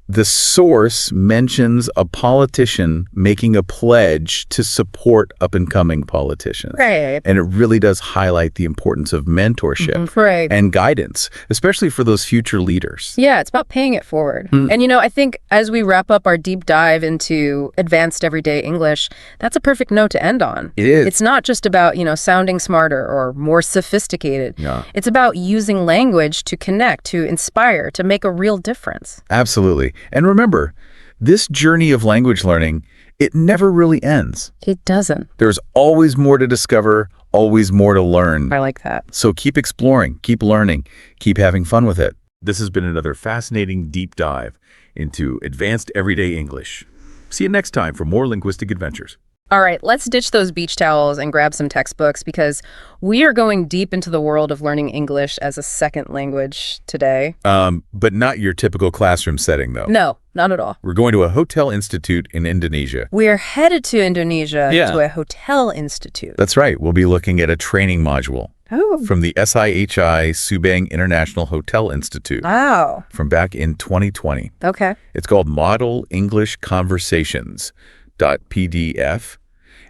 [SPEAKER 2] The source mentions a politician making a pledge to support up-and-coming politicians.
[SPEAKER 1] Right.
[SPEAKER 2] And it really does highlight the importance of mentorship
[SPEAKER 1] Right.
[SPEAKER 2] and guidance, especially for those future leaders.
[SPEAKER 1] Yeah, it's about paying it forward. And, I think as we wrap up our deep dive into advanced everyday English, that's a perfect note to end on.
[SPEAKER 2] It is.
[SPEAKER 1] It's not just about, sounding smarter or more sophisticated.
[SPEAKER 2] Yeah.
[SPEAKER 1] It's about using language to connect, to inspire, to make a real difference.
[SPEAKER 2] Absolutely. And remember, this journey of language learning, it never really ends.
[SPEAKER 1] It doesn't.
[SPEAKER 2] There's always more to discover, always more to learn.
[SPEAKER 1] I like that.
[SPEAKER 2] So keep exploring, keep learning, keep having fun with it. This has been another fascinating deep dive into advanced everyday English. See you next time for more linguistic adventures.
[SPEAKER 1] All right, let's ditch those beach towels and grab some textbooks because we are going deep into the world of learning English as a second language today.
[SPEAKER 2] But not your typical classroom setting, though.
[SPEAKER 1] No, not at all.
[SPEAKER 2] We're going to a hotel institute in Indonesia.
[SPEAKER 1] We are headed to Indonesia
[SPEAKER 2] Yeah.
[SPEAKER 1] to a hotel institute.
[SPEAKER 2] That's right. We'll be looking at a training module
[SPEAKER 1] Oh,
[SPEAKER 2] from the SIHI Subang International Hotel Institute
[SPEAKER 1] wow.
[SPEAKER 2] from back in 2020.
[SPEAKER 1] Okay.
[SPEAKER 2] It's called Model English Conversations.pdf,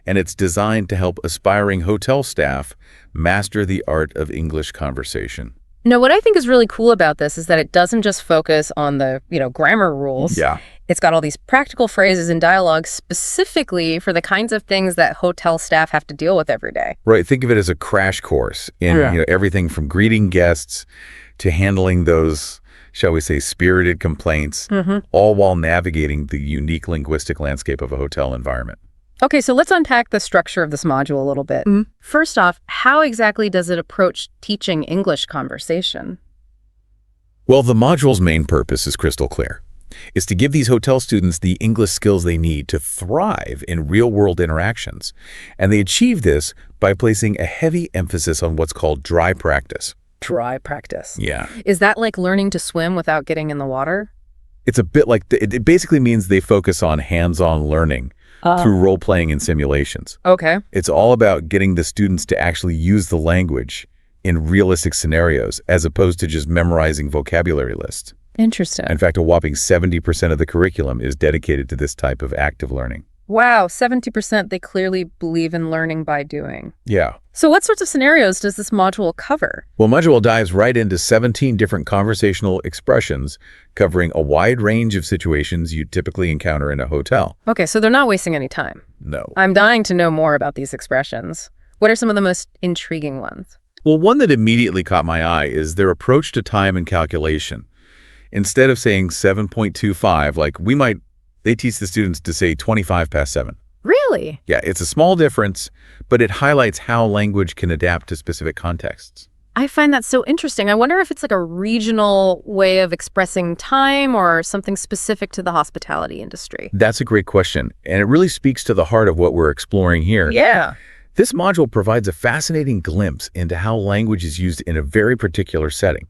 [SPEAKER 2] and it's designed to help aspiring hotel staff master the art of English conversation.
[SPEAKER 1] Now, what I think is really cool about this is that it doesn't just focus on the, grammar rules.
[SPEAKER 2] Yeah.
[SPEAKER 1] It's got all these practical phrases and dialogues specifically for the kinds of things that hotel staff have to deal with every day.
[SPEAKER 2] Right. Think of it as a crash course in everything from greeting guests to handling those, shall we say, spirited complaints, all while navigating the unique linguistic landscape of a hotel environment.
[SPEAKER 1] Okay, so let's unpack the structure of this module a little bit. First off, how exactly does it approach teaching English conversation?
[SPEAKER 2] Well, the module's main purpose is crystal clear. It's to give these hotel students the English skills they need to thrive in real-world interactions. And they achieve this by placing a heavy emphasis on what's called dry practice.
[SPEAKER 1] Dry practice.
[SPEAKER 2] Yeah.
[SPEAKER 1] Is that like learning to swim without getting in the water?
[SPEAKER 2] It's a bit like, it basically means they focus on hands-on learning through role-playing and simulations.
[SPEAKER 1] Okay.
[SPEAKER 2] It's all about getting the students to actually use the language in realistic scenarios as opposed to just memorizing vocabulary lists.
[SPEAKER 1] Interesting.
[SPEAKER 2] In fact, a whopping 70% of the curriculum is dedicated to this type of active learning.
[SPEAKER 1] Wow, 70% they clearly believe in learning by doing.
[SPEAKER 2] Yeah.
[SPEAKER 1] So what sorts of scenarios does this module cover?
[SPEAKER 2] Well, module dives right into 17 different conversational expressions covering a wide range of situations you typically encounter in a hotel.
[SPEAKER 1] Okay, so they're not wasting any time.
[SPEAKER 2] No.
[SPEAKER 1] I'm dying to know more about these expressions. What are some of the most intriguing ones?
[SPEAKER 2] Well, one that immediately caught my eye is their approach to time and calculation. Instead of saying 7.25, they teach the students to say 25 past 7.
[SPEAKER 1] Really?
[SPEAKER 2] Yeah, it's a small difference, but it highlights how language can adapt to specific contexts.
[SPEAKER 1] I find that so interesting. I wonder if it's like a regional way of expressing time or something specific to the hospitality industry.
[SPEAKER 2] That's a great question, and it really speaks to the heart of what we're exploring here.
[SPEAKER 1] Yeah.
[SPEAKER 2] This module provides a fascinating glimpse into how language is used in a very particular setting.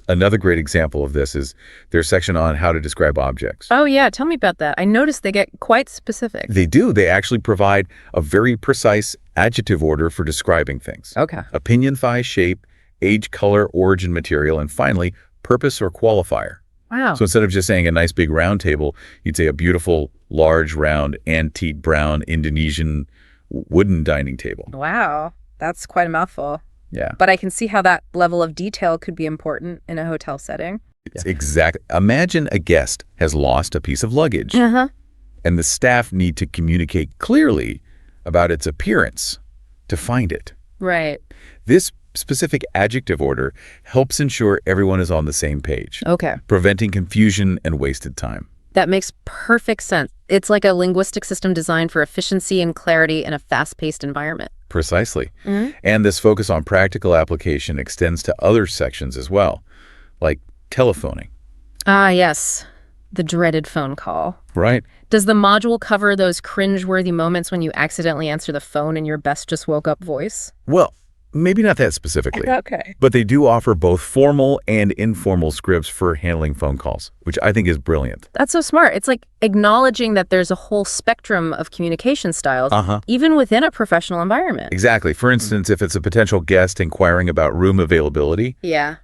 [SPEAKER 2] Another great example of this is their section on how to describe objects.
[SPEAKER 1] Oh, yeah. Tell me about that. I noticed they get quite specific.
[SPEAKER 2] They do. They actually provide a very precise adjective order for describing things.
[SPEAKER 1] Okay.
[SPEAKER 2] Opinion, size, shape, age, color, origin, material, and finally, purpose or qualifier.
[SPEAKER 1] Wow.
[SPEAKER 2] So instead of just saying a nice big round table, you'd say a beautiful, large, round, antique brown Indonesian wooden dining table.
[SPEAKER 1] Wow. That's quite a mouthful.
[SPEAKER 2] Yeah.
[SPEAKER 1] But I can see how that level of detail could be important in a hotel setting.
[SPEAKER 2] It's exact. Imagine a guest has lost a piece of luggage, and the staff need to communicate clearly about its appearance to find it.
[SPEAKER 1] Right.
[SPEAKER 2] This specific adjective order helps ensure everyone is on the same page,
[SPEAKER 1] Okay.
[SPEAKER 2] preventing confusion and wasted time.
[SPEAKER 1] That makes perfect sense. It's like a linguistic system designed for efficiency and clarity in a fast-paced environment.
[SPEAKER 2] Precisely. And this focus on practical application extends to other sections as well, like telephoning.
[SPEAKER 1] Ah, yes. The dreaded phone call.
[SPEAKER 2] Right.
[SPEAKER 1] Does the module cover those cringe-worthy moments when you accidentally answer the phone in your best just woke up voice?
[SPEAKER 2] Well, maybe not that specifically.
[SPEAKER 1] Okay.
[SPEAKER 2] But they do offer both formal and informal scripts for handling phone calls, which I think is brilliant.
[SPEAKER 1] That's so smart. It's like acknowledging that there's a whole spectrum of communication styles, even within a professional environment.
[SPEAKER 2] Exactly. For instance, if it's a potential guest inquiring about room availability,
[SPEAKER 1] Yeah.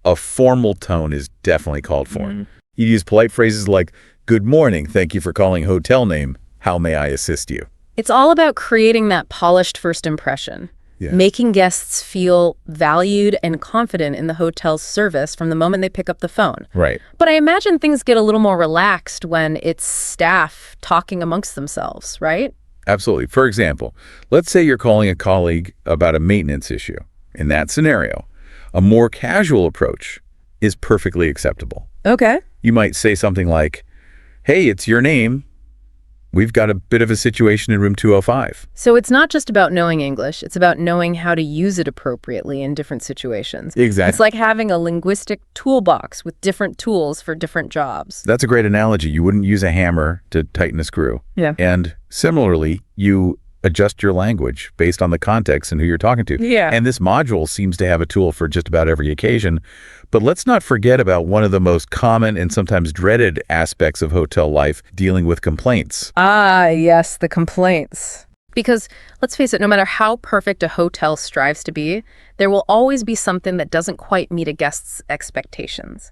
[SPEAKER 2] a formal tone is definitely called for. You use polite phrases like, "Good morning, thank you for calling hotel name. How may I assist you?"
[SPEAKER 1] It's all about creating that polished first impression. Making guests feel valued and confident in the hotel's service from the moment they pick up the phone.
[SPEAKER 2] Right.
[SPEAKER 1] But I imagine things get a little more relaxed when it's staff talking amongst themselves, right?
[SPEAKER 2] Absolutely. For example, let's say you're calling a colleague about a maintenance issue. In that scenario, a more casual approach is perfectly acceptable.
[SPEAKER 1] Okay.
[SPEAKER 2] You might say something like, "Hey, it's your name. We've got a bit of a situation in room 205.
[SPEAKER 1] So it's not just about knowing English, it's about knowing how to use it appropriately in different situations.
[SPEAKER 2] Exactly.
[SPEAKER 1] It's like having a linguistic toolbox with different tools for different jobs.
[SPEAKER 2] That's a great analogy. You wouldn't use a hammer to tighten a screw.
[SPEAKER 1] Yeah.
[SPEAKER 2] And similarly, you adjust your language based on the context and who you're talking to.
[SPEAKER 1] Yeah.
[SPEAKER 2] And this module seems to have a tool for just about every occasion. But let's not forget about one of the most common and sometimes dreaded aspects of hotel life, dealing with complaints.
[SPEAKER 1] Ah, yes, the complaints. Because let's face it, no matter how perfect a hotel strives to be, there will always be something that doesn't quite meet a guest's expectations.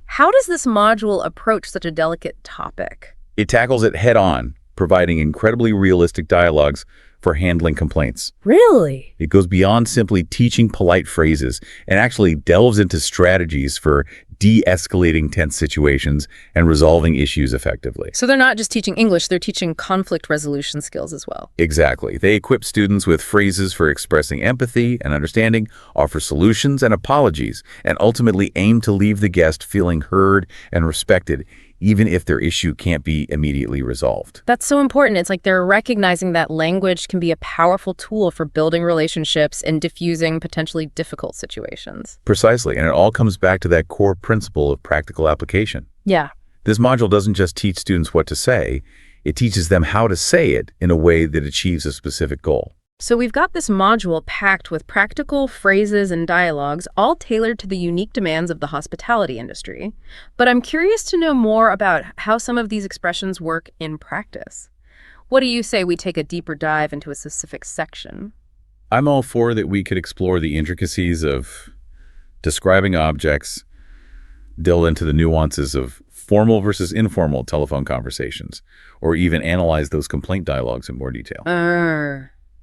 [SPEAKER 1] How does this module approach such a delicate topic?
[SPEAKER 2] It tackles it head on, providing incredibly realistic dialogues for handling complaints.
[SPEAKER 1] Really?
[SPEAKER 2] It goes beyond simply teaching polite phrases and actually delves into strategies for de-escalating tense situations and resolving issues effectively.
[SPEAKER 1] So they're not just teaching English, they're teaching conflict resolution skills as well.
[SPEAKER 2] Exactly. They equip students with phrases for expressing empathy and understanding, offer solutions and apologies, and ultimately aim to leave the guest feeling heard and respected, even if their issue can't be immediately resolved.
[SPEAKER 1] That's so important. It's like they're recognizing that language can be a powerful tool for building relationships and diffusing potentially difficult situations.
[SPEAKER 2] Precisely, and it all comes back to that core principle of practical application.
[SPEAKER 1] Yeah.
[SPEAKER 2] This module doesn't just teach students what to say, it teaches them how to say it in a way that achieves a specific goal.
[SPEAKER 1] So we've got this module packed with practical phrases and dialogues, all tailored to the unique demands of the hospitality industry. But I'm curious to know more about how some of these expressions work in practice. What do you say we take a deeper dive into a specific section?
[SPEAKER 2] I'm all for that. We could explore the intricacies of describing objects, delve into the nuances of formal versus informal telephone conversations, or even analyze those complaint dialogues in more detail.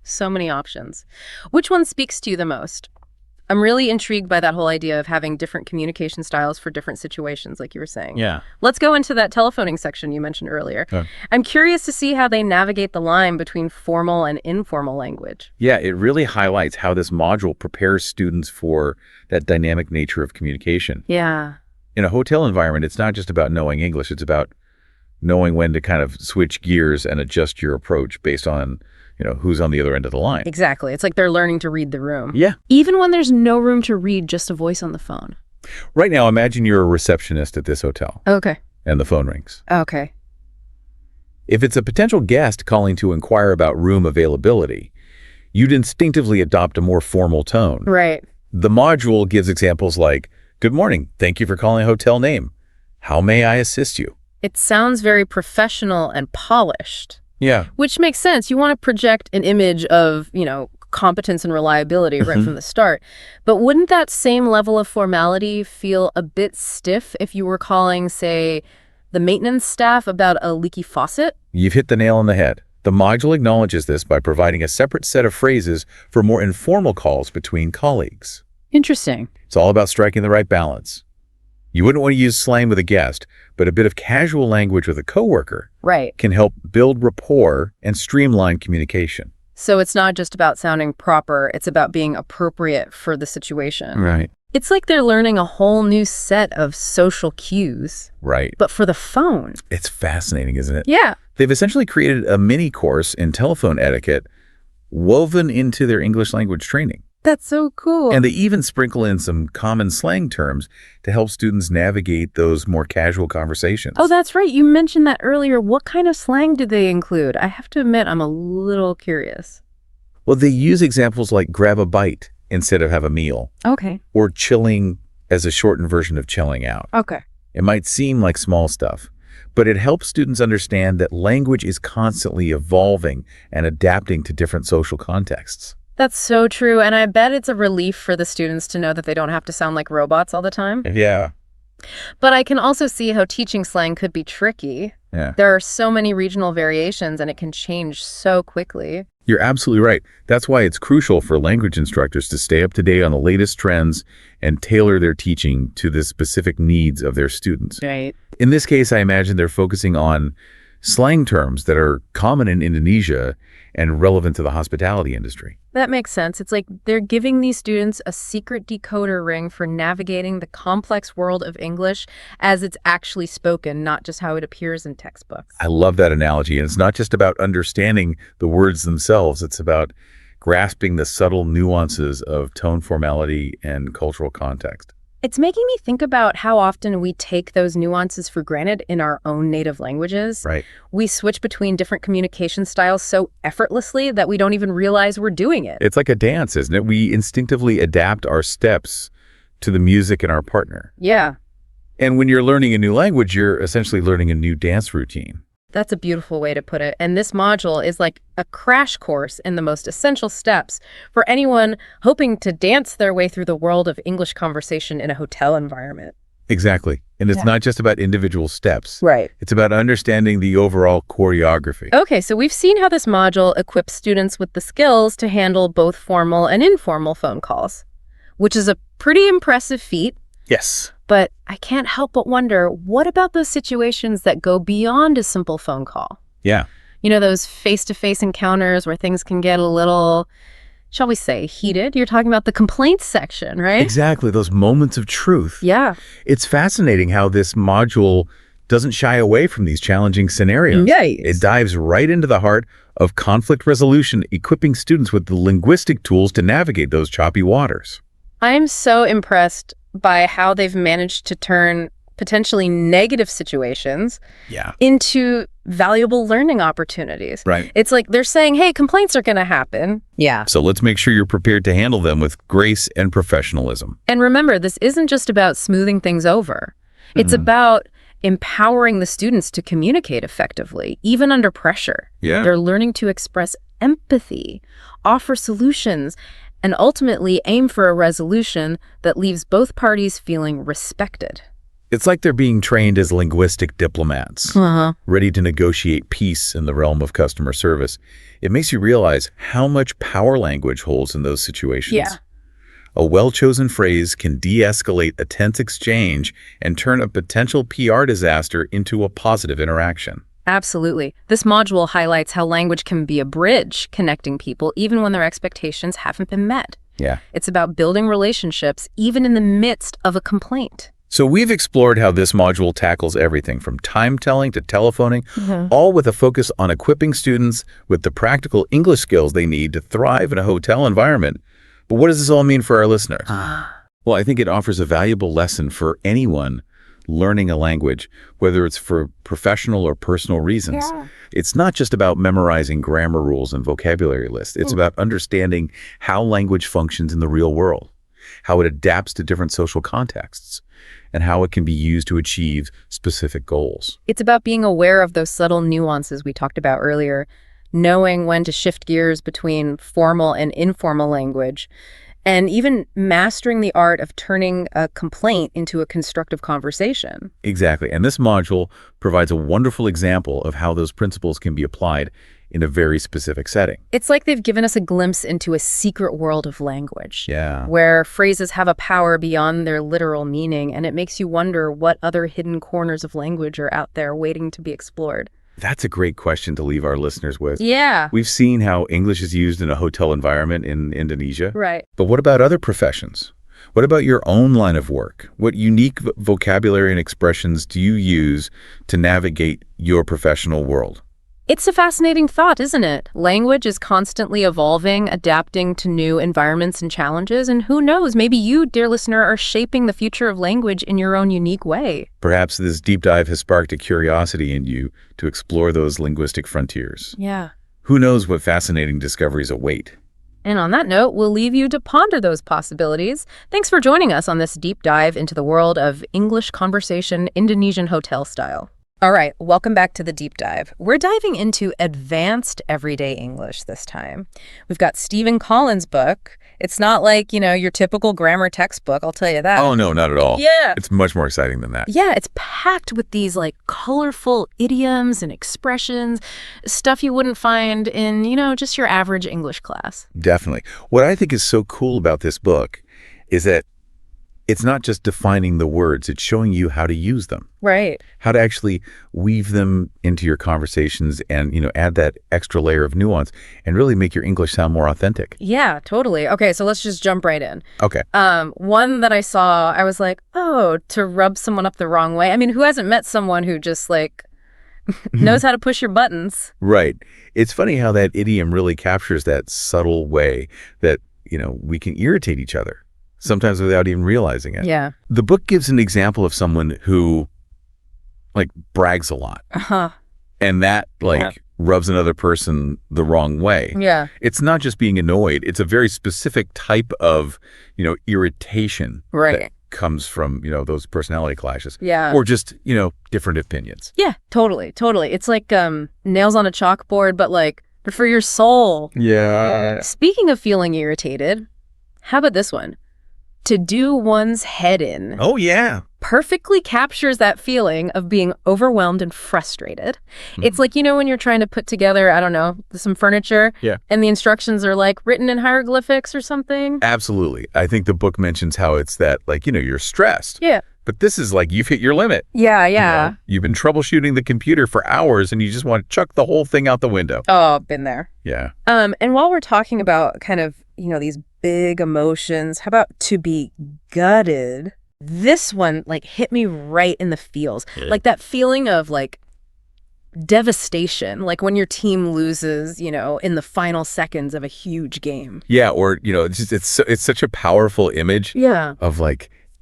[SPEAKER 1] So many options. Which one speaks to you the most? I'm really intrigued by that whole idea of having different communication styles for different situations, like you were saying.
[SPEAKER 2] Yeah.
[SPEAKER 1] Let's go into that telephoning section you mentioned earlier. I'm curious to see how they navigate the line between formal and informal language.
[SPEAKER 2] Yeah, it really highlights how this module prepares students for that dynamic nature of communication.
[SPEAKER 1] Yeah.
[SPEAKER 2] In a hotel environment, it's not just about knowing English. It's about knowing when to kind of switch gears and adjust your approach based on, who's on the other end of the line.
[SPEAKER 1] Exactly. It's like they're learning to read the room.
[SPEAKER 2] Yeah.
[SPEAKER 1] Even when there's no room to read, just a voice on the phone.
[SPEAKER 2] Right now, imagine you're a receptionist at this hotel.
[SPEAKER 1] Okay.
[SPEAKER 2] And the phone rings.
[SPEAKER 1] Okay.
[SPEAKER 2] If it's a potential guest calling to inquire about room availability, you'd instinctively adopt a more formal tone.
[SPEAKER 1] Right.
[SPEAKER 2] The module gives examples like, "Good morning. Thank you for calling a hotel name. How may I assist you?"
[SPEAKER 1] It sounds very professional and polished.
[SPEAKER 2] Yeah.
[SPEAKER 1] Which makes sense. You want to project an image of, competence and reliability right from the start. But wouldn't that same level of formality feel a bit stiff if you were calling, say, the maintenance staff about a leaky faucet?
[SPEAKER 2] You've hit the nail on the head. The module acknowledges this by providing a separate set of phrases for more informal calls between colleagues.
[SPEAKER 1] Interesting.
[SPEAKER 2] It's all about striking the right balance. You wouldn't want to use slang with a guest, but a bit of casual language with a coworker can help build rapport and streamline communication.
[SPEAKER 1] So it's not just about sounding proper, it's about being appropriate for the situation.
[SPEAKER 2] Right.
[SPEAKER 1] It's like they're learning a whole new set of social cues.
[SPEAKER 2] Right.
[SPEAKER 1] But for the phone.
[SPEAKER 2] It's fascinating, isn't it?
[SPEAKER 1] Yeah.
[SPEAKER 2] They've essentially created a mini course in telephone etiquette woven into their English language training.
[SPEAKER 1] That's so cool.
[SPEAKER 2] And they even sprinkle in some common slang terms to help students navigate those more casual conversations.
[SPEAKER 1] Oh, that's right. You mentioned that earlier. What kind of slang do they include? I have to admit, I'm a little curious.
[SPEAKER 2] Well, they use examples like grab a bite instead of have a meal.
[SPEAKER 1] Okay.
[SPEAKER 2] Or chilling as a shortened version of chilling out.
[SPEAKER 1] Okay.
[SPEAKER 2] It might seem like small stuff, but it helps students understand that language is constantly evolving and adapting to different social contexts.
[SPEAKER 1] That's so true, and I bet it's a relief for the students to know that they don't have to sound like robots all the time.
[SPEAKER 2] Yeah.
[SPEAKER 1] But I can also see how teaching slang could be tricky.
[SPEAKER 2] Yeah.
[SPEAKER 1] There are so many regional variations, and it can change so quickly.
[SPEAKER 2] You're absolutely right. That's why it's crucial for language instructors to stay up to date on the latest trends and tailor their teaching to the specific needs of their students.
[SPEAKER 1] Right.
[SPEAKER 2] In this case, I imagine they're focusing on slang terms that are common in Indonesia and relevant to the hospitality industry.
[SPEAKER 1] That makes sense. It's like they're giving these students a secret decoder ring for navigating the complex world of English as it's actually spoken, not just how it appears in textbooks.
[SPEAKER 2] I love that analogy. And it's not just about understanding the words themselves. It's about grasping the subtle nuances of tone, formality, and cultural context.
[SPEAKER 1] It's making me think about how often we take those nuances for granted in our own native languages.
[SPEAKER 2] Right.
[SPEAKER 1] We switch between different communication styles so effortlessly that we don't even realize we're doing it.
[SPEAKER 2] It's like a dance, isn't it? We instinctively adapt our steps to the music and our partner.
[SPEAKER 1] Yeah.
[SPEAKER 2] And when you're learning a new language, you're essentially learning a new dance routine.
[SPEAKER 1] That's a beautiful way to put it. And this module is like a crash course in the most essential steps for anyone hoping to dance their way through the world of English conversation in a hotel environment.
[SPEAKER 2] Exactly. And it's not just about individual steps.
[SPEAKER 1] Right.
[SPEAKER 2] It's about understanding the overall choreography.
[SPEAKER 1] Okay, so we've seen how this module equips students with the skills to handle both formal and informal phone calls, which is a pretty impressive feat.
[SPEAKER 2] Yes.
[SPEAKER 1] But I can't help but wonder, what about those situations that go beyond a simple phone call?
[SPEAKER 2] Yeah.
[SPEAKER 1] You know, those face-to-face encounters where things can get a little, shall we say, heated? You're talking about the complaints section, right?
[SPEAKER 2] Exactly. Those moments of truth.
[SPEAKER 1] Yeah.
[SPEAKER 2] It's fascinating how this module doesn't shy away from these challenging scenarios.
[SPEAKER 1] Yes.
[SPEAKER 2] It dives right into the heart of conflict resolution, equipping students with the linguistic tools to navigate those choppy waters.
[SPEAKER 1] I'm so impressed by how they've managed to turn potentially negative situations into valuable learning opportunities.
[SPEAKER 2] Right.
[SPEAKER 1] It's like they're saying, hey, complaints are going to happen. Yeah.
[SPEAKER 2] So let's make sure you're prepared to handle them with grace and professionalism.
[SPEAKER 1] And remember, this isn't just about smoothing things over. It's about empowering the students to communicate effectively, even under pressure.
[SPEAKER 2] Yeah.
[SPEAKER 1] They're learning to express empathy, offer solutions, and ultimately aim for a resolution that leaves both parties feeling respected.
[SPEAKER 2] It's like they're being trained as linguistic diplomats, ready to negotiate peace in the realm of customer service. It makes you realize how much power language holds in those situations.
[SPEAKER 1] Yeah.
[SPEAKER 2] A well-chosen phrase can de-escalate a tense exchange and turn a potential PR disaster into a positive interaction.
[SPEAKER 1] Absolutely. This module highlights how language can be a bridge connecting people even when their expectations haven't been met.
[SPEAKER 2] Yeah.
[SPEAKER 1] It's about building relationships even in the midst of a complaint.
[SPEAKER 2] So we've explored how this module tackles everything from time-telling to telephoning, all with a focus on equipping students with the practical English skills they need to thrive in a hotel environment. But what does this all mean for our listeners? Well, I think it offers a valuable lesson for anyone learning a language, whether it's for professional or personal reasons. Yeah. It's not just about memorizing grammar rules and vocabulary lists. It's about understanding how language functions in the real world, how it adapts to different social contexts, and how it can be used to achieve specific goals.
[SPEAKER 1] It's about being aware of those subtle nuances we talked about earlier, knowing when to shift gears between formal and informal language, and even mastering the art of turning a complaint into a constructive conversation.
[SPEAKER 2] Exactly. And this module provides a wonderful example of how those principles can be applied in a very specific setting.
[SPEAKER 1] It's like they've given us a glimpse into a secret world of language.
[SPEAKER 2] Yeah.
[SPEAKER 1] Where phrases have a power beyond their literal meaning, and it makes you wonder what other hidden corners of language are out there waiting to be explored.
[SPEAKER 2] That's a great question to leave our listeners with.
[SPEAKER 1] Yeah.
[SPEAKER 2] We've seen how English is used in a hotel environment in Indonesia.
[SPEAKER 1] Right.
[SPEAKER 2] But what about other professions? What about your own line of work? What unique vocabulary and expressions do you use to navigate your professional world?
[SPEAKER 1] It's a fascinating thought, isn't it? Language is constantly evolving, adapting to new environments and challenges, and who knows, maybe you, dear listener, are shaping the future of language in your own unique way.
[SPEAKER 2] Perhaps this deep dive has sparked a curiosity in you to explore those linguistic frontiers.
[SPEAKER 1] Yeah.
[SPEAKER 2] Who knows what fascinating discoveries await?
[SPEAKER 1] And on that note, we'll leave you to ponder those possibilities. Thanks for joining us on this deep dive into the world of English conversation Indonesian hotel style. All right, welcome back to the deep dive. We're diving into advanced everyday English this time. We've got Stephen Collins' book. It's not like, your typical grammar textbook, I'll tell you that.
[SPEAKER 2] Oh, no, not at all.
[SPEAKER 1] Yeah.
[SPEAKER 2] It's much more exciting than that.
[SPEAKER 1] Yeah, it's packed with these colorful idioms and expressions, stuff you wouldn't find in, just your average English class.
[SPEAKER 2] Definitely. What I think is so cool about this book is that it's not just defining the words, it's showing you how to use them.
[SPEAKER 1] Right.
[SPEAKER 2] How to actually weave them into your conversations and, add that extra layer of nuance and really make your English sound more authentic.
[SPEAKER 1] Yeah, totally. Okay, so let's just jump right in.
[SPEAKER 2] Okay.
[SPEAKER 1] One that I saw, I was like, oh, to rub someone up the wrong way. I mean, who hasn't met someone who just knows how to push your buttons?
[SPEAKER 2] Right. It's funny how that idiom really captures that subtle way that, we can irritate each other, sometimes without even realizing it.
[SPEAKER 1] Yeah.
[SPEAKER 2] The book gives an example of someone who brags a lot. And that rubs another person the wrong way.
[SPEAKER 1] Yeah.
[SPEAKER 2] It's not just being annoyed. It's a very specific type of, irritation.
[SPEAKER 1] Right.
[SPEAKER 2] That comes from, those personality clashes.
[SPEAKER 1] Yeah.
[SPEAKER 2] Or just, different opinions.
[SPEAKER 1] Yeah, totally. It's like nails on a chalkboard, but for your soul.
[SPEAKER 2] Yeah.
[SPEAKER 1] Speaking of feeling irritated, how about this one? To do one's head in.
[SPEAKER 2] Oh, yeah.
[SPEAKER 1] Perfectly captures that feeling of being overwhelmed and frustrated. It's like, when you're trying to put together, I don't know, some furniture.
[SPEAKER 2] Yeah.
[SPEAKER 1] And the instructions are written in hieroglyphics or something.
[SPEAKER 2] Absolutely. I think the book mentions how it's that, you're stressed.
[SPEAKER 1] Yeah.
[SPEAKER 2] But this is you've hit your limit.
[SPEAKER 1] Yeah.
[SPEAKER 2] You've been troubleshooting the computer for hours and you just want to chuck the whole thing out the window.
[SPEAKER 1] Oh, been there.
[SPEAKER 2] Yeah.
[SPEAKER 1] And while we're talking about kind of, these big emotions, how about to be gutted? This one hit me right in the feels. Yeah. That feeling of devastation, when your team loses, in the final seconds of a huge game.
[SPEAKER 2] Yeah, or it's such a powerful image.
[SPEAKER 1] Yeah.
[SPEAKER 2] Of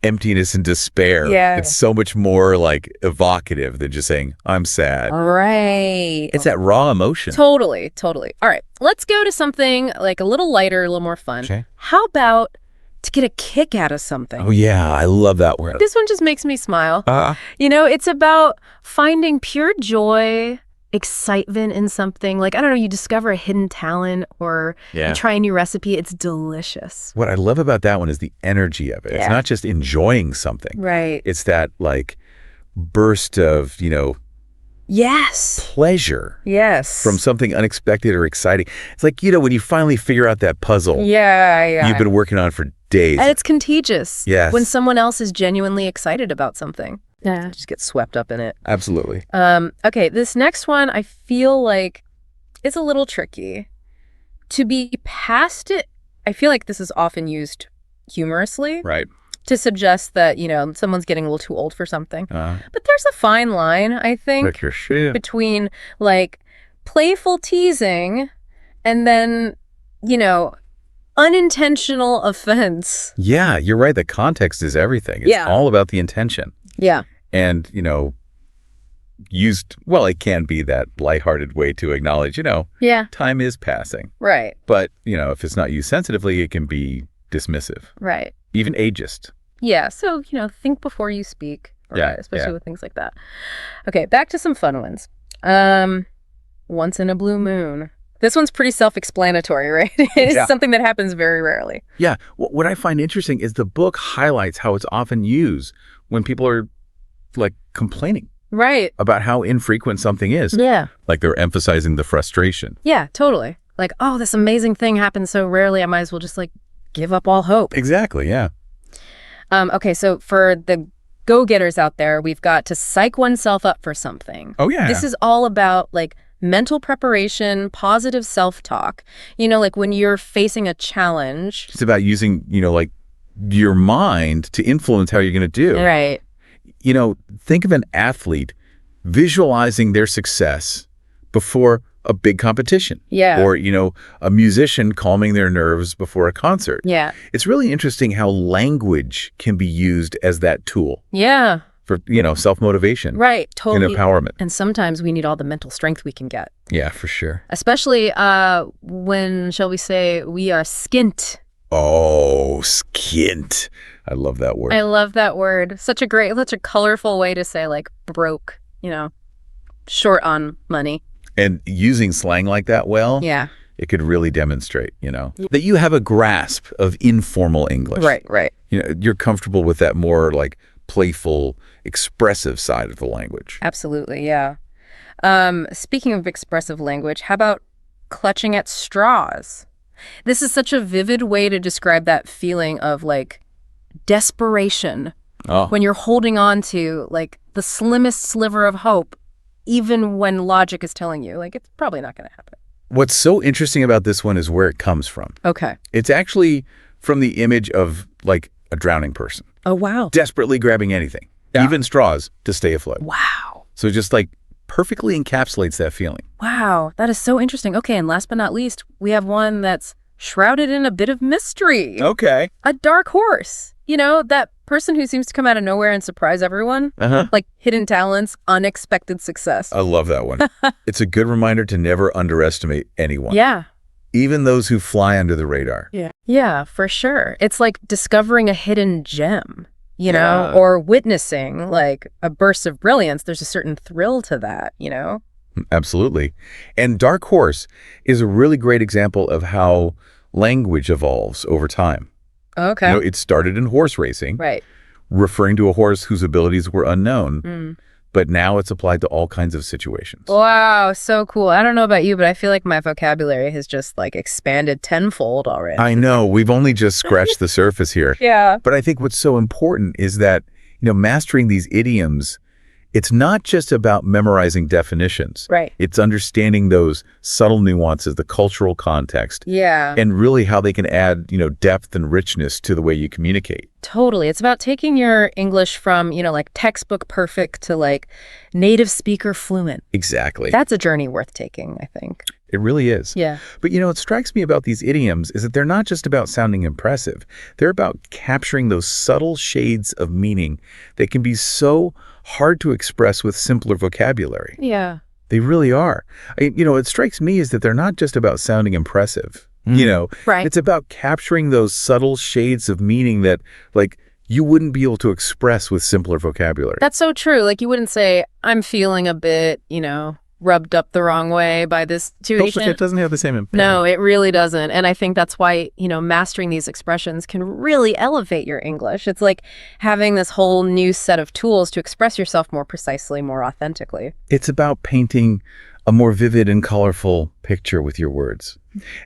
[SPEAKER 2] emptiness and despair.
[SPEAKER 1] Yeah.
[SPEAKER 2] It's so much more evocative than just saying, I'm sad.
[SPEAKER 1] Right.
[SPEAKER 2] It's that raw emotion.
[SPEAKER 1] Totally. All right. Let's go to something a little lighter, a little more fun.
[SPEAKER 2] Okay.
[SPEAKER 1] How about to get a kick out of something.
[SPEAKER 2] Oh, yeah. I love that word.
[SPEAKER 1] This one just makes me smile. It's about finding pure joy, excitement in something. Like, I don't know, you discover a hidden talent or you try a new recipe. It's delicious.
[SPEAKER 2] What I love about that one is the energy of it. It's not just enjoying something.
[SPEAKER 1] Right.
[SPEAKER 2] It's that, like, burst of,
[SPEAKER 1] yes.
[SPEAKER 2] pleasure.
[SPEAKER 1] Yes.
[SPEAKER 2] From something unexpected or exciting. It's like, when you finally figure out that puzzle you've been working on for days.
[SPEAKER 1] And it's contagious.
[SPEAKER 2] Yes.
[SPEAKER 1] When someone else is genuinely excited about something. Yeah. Just get swept up in it.
[SPEAKER 2] Absolutely.
[SPEAKER 1] Okay, this next one, I feel like it's a little tricky. To be past it, I feel like this is often used humorously.
[SPEAKER 2] Right.
[SPEAKER 1] To suggest that, someone's getting a little too old for something. But there's a fine line, I think, between, like, playful teasing and then, unintentional offense.
[SPEAKER 2] Yeah, you're right. The context is everything. It's all about the intention.
[SPEAKER 1] Yeah.
[SPEAKER 2] And, it can be that lighthearted way to acknowledge, time is passing.
[SPEAKER 1] Right.
[SPEAKER 2] But, if it's not used sensitively, it can be dismissive.
[SPEAKER 1] Right.
[SPEAKER 2] Even ageist.
[SPEAKER 1] Yeah. So, think before you speak. Right? Especially with things like that. Okay, back to some fun ones. Once in a blue moon. This one's pretty self-explanatory, right? It's something that happens very rarely.
[SPEAKER 2] Yeah. What I find interesting is the book highlights how it's often used when people are, like, complaining.
[SPEAKER 1] Right.
[SPEAKER 2] About how infrequent something is.
[SPEAKER 1] Yeah. Like
[SPEAKER 2] they're emphasizing the frustration.
[SPEAKER 1] Yeah, totally. Like, oh, this amazing thing happens so rarely, I might as well just, like, give up all hope.
[SPEAKER 2] Exactly, yeah.
[SPEAKER 1] Okay, so for the go-getters out there, we've got to psych oneself up for something.
[SPEAKER 2] Oh, yeah.
[SPEAKER 1] This is all about, like, mental preparation, positive self-talk. Like when you're facing a challenge.
[SPEAKER 2] It's about using, like, your mind to influence how you're going to do.
[SPEAKER 1] Right.
[SPEAKER 2] Think of an athlete visualizing their success before a big competition.
[SPEAKER 1] Yeah.
[SPEAKER 2] Or, a musician calming their nerves before a concert.
[SPEAKER 1] Yeah.
[SPEAKER 2] It's really interesting how language can be used as that tool.
[SPEAKER 1] Yeah.
[SPEAKER 2] For, self-motivation.
[SPEAKER 1] Right. Totally.
[SPEAKER 2] And empowerment.
[SPEAKER 1] And sometimes we need all the mental strength we can get.
[SPEAKER 2] Yeah, for sure.
[SPEAKER 1] Especially when, shall we say, we are skint.
[SPEAKER 2] Oh, skint. I love that word.
[SPEAKER 1] I love that word. Such a colorful way to say, like, broke, short on money.
[SPEAKER 2] And using slang like that well, it could really demonstrate, that you have a grasp of informal English.
[SPEAKER 1] Right.
[SPEAKER 2] You're comfortable with that more, like, playful, expressive side of the language.
[SPEAKER 1] Absolutely, yeah. Speaking of expressive language, how about clutching at straws? This is such a vivid way to describe that feeling of, like, desperation when you're holding on to, like, the slimmest sliver of hope, even when logic is telling you, like, it's probably not going to happen.
[SPEAKER 2] What's so interesting about this one is where it comes from.
[SPEAKER 1] Okay.
[SPEAKER 2] It's actually from the image of, like, a drowning person.
[SPEAKER 1] Oh, wow.
[SPEAKER 2] Desperately grabbing anything, even straws, to stay afloat.
[SPEAKER 1] Wow.
[SPEAKER 2] So it just, like, perfectly encapsulates that feeling.
[SPEAKER 1] Wow. That is so interesting. Okay, and last but not least, we have one that's shrouded in a bit of mystery.
[SPEAKER 2] Okay.
[SPEAKER 1] A dark horse. That person who seems to come out of nowhere and surprise everyone. Like hidden talents, unexpected success.
[SPEAKER 2] I love that one. It's a good reminder to never underestimate anyone.
[SPEAKER 1] Yeah.
[SPEAKER 2] Even those who fly under the radar.
[SPEAKER 1] Yeah. Yeah, for sure. It's like discovering a hidden gem, or witnessing, like, a burst of brilliance. There's a certain thrill to that,
[SPEAKER 2] Absolutely. And dark horse is a really great example of how language evolves over time.
[SPEAKER 1] Okay.
[SPEAKER 2] It started in horse racing.
[SPEAKER 1] Right.
[SPEAKER 2] Referring to a horse whose abilities were unknown. But now it's applied to all kinds of situations.
[SPEAKER 1] Wow, so cool. I don't know about you, but I feel like my vocabulary has just, like, expanded tenfold already.
[SPEAKER 2] I know. We've only just scratched the surface here.
[SPEAKER 1] Yeah.
[SPEAKER 2] But I think what's so important is that, mastering these idioms, it's not just about memorizing definitions.
[SPEAKER 1] Right.
[SPEAKER 2] It's understanding those subtle nuances, the cultural context.
[SPEAKER 1] Yeah.
[SPEAKER 2] And really how they can add, depth and richness to the way you communicate.
[SPEAKER 1] Totally. It's about taking your English from, like, textbook perfect to, like, native speaker fluent.
[SPEAKER 2] Exactly.
[SPEAKER 1] That's a journey worth taking, I think.
[SPEAKER 2] It really is.
[SPEAKER 1] Yeah.
[SPEAKER 2] But, what strikes me about these idioms is that they're not just about sounding impressive. They're about capturing those subtle shades of meaning that can be so hard to express with simpler vocabulary.
[SPEAKER 1] Yeah.
[SPEAKER 2] They really are. It strikes me is that they're not just about sounding impressive. You know,
[SPEAKER 1] Right.
[SPEAKER 2] it's about capturing those subtle shades of meaning that, like, you wouldn't be able to express with simpler vocabulary.
[SPEAKER 1] That's so true. Like, you wouldn't say, I'm feeling a bit, rubbed up the wrong way by this situation.
[SPEAKER 2] It doesn't have the same impact.
[SPEAKER 1] No, it really doesn't. And I think that's why, mastering these expressions can really elevate your English. It's like having this whole new set of tools to express yourself more precisely, more authentically.
[SPEAKER 2] It's about painting a more vivid and colorful picture with your words.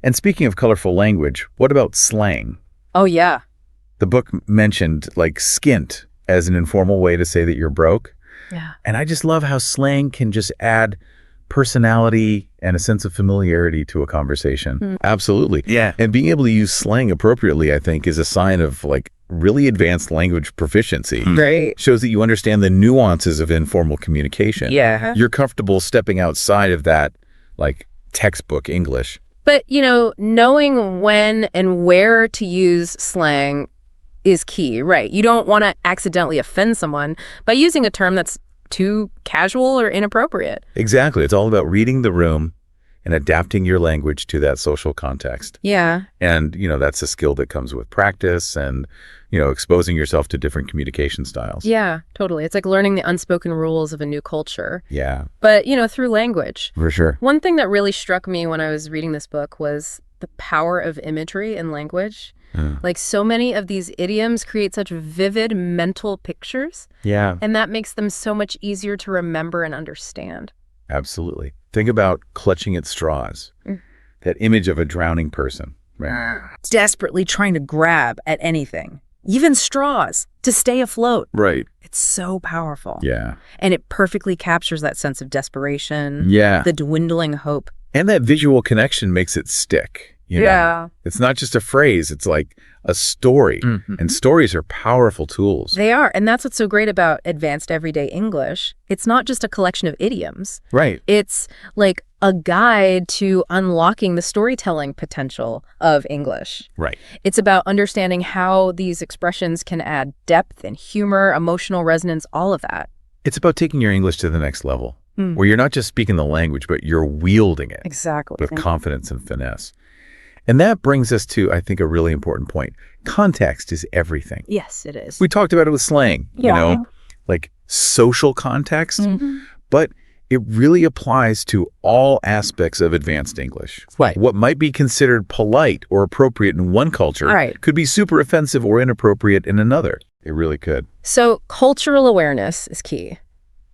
[SPEAKER 2] And speaking of colorful language, what about slang?
[SPEAKER 1] Oh, yeah.
[SPEAKER 2] The book mentioned, like, skint as an informal way to say that you're broke.
[SPEAKER 1] Yeah.
[SPEAKER 2] And I just love how slang can just add personality and a sense of familiarity to a conversation. Absolutely.
[SPEAKER 3] Yeah.
[SPEAKER 2] And being able to use slang appropriately, I think, is a sign of, like, really advanced language proficiency.
[SPEAKER 1] Great.
[SPEAKER 2] Shows that you understand the nuances of informal communication.
[SPEAKER 1] Yeah.
[SPEAKER 2] You're comfortable stepping outside of that, like, textbook English.
[SPEAKER 1] But, knowing when and where to use slang is key, right? You don't want to accidentally offend someone by using a term that's too casual or inappropriate.
[SPEAKER 2] Exactly. It's all about reading the room and adapting your language to that social context.
[SPEAKER 1] Yeah.
[SPEAKER 2] And, that's a skill that comes with practice and, exposing yourself to different communication styles.
[SPEAKER 1] Yeah, totally. It's like learning the unspoken rules of a new culture.
[SPEAKER 2] Yeah.
[SPEAKER 1] But, through language.
[SPEAKER 2] For sure.
[SPEAKER 1] One thing that really struck me when I was reading this book was the power of imagery in language. Like, so many of these idioms create such vivid mental pictures.
[SPEAKER 2] Yeah.
[SPEAKER 1] And that makes them so much easier to remember and understand.
[SPEAKER 2] Absolutely. Think about clutching at straws. That image of a drowning person. Right.
[SPEAKER 3] Desperately trying to grab at anything, even straws, to stay afloat.
[SPEAKER 2] Right.
[SPEAKER 3] It's so powerful.
[SPEAKER 2] Yeah.
[SPEAKER 3] And it perfectly captures that sense of desperation,
[SPEAKER 2] Yeah.
[SPEAKER 3] the dwindling hope.
[SPEAKER 2] And that visual connection makes it stick.
[SPEAKER 1] Yeah.
[SPEAKER 2] It's not just a phrase. It's like a story. And stories are powerful tools.
[SPEAKER 1] They are. And that's what's so great about advanced everyday English. It's not just a collection of idioms.
[SPEAKER 2] Right.
[SPEAKER 1] It's like a guide to unlocking the storytelling potential of English.
[SPEAKER 2] Right.
[SPEAKER 1] It's about understanding how these expressions can add depth and humor, emotional resonance, all of that.
[SPEAKER 2] It's about taking your English to the next level, where you're not just speaking the language, but you're wielding it
[SPEAKER 1] Exactly.
[SPEAKER 2] with confidence and finesse. And that brings us to, I think, a really important point. Context is everything.
[SPEAKER 3] Yes, it is.
[SPEAKER 2] We talked about it with slang, like social context, but it really applies to all aspects of advanced English.
[SPEAKER 3] Right.
[SPEAKER 2] What might be considered polite or appropriate in one culture
[SPEAKER 1] Right.
[SPEAKER 2] could be super offensive or inappropriate in another. It really could.
[SPEAKER 1] So cultural awareness is key.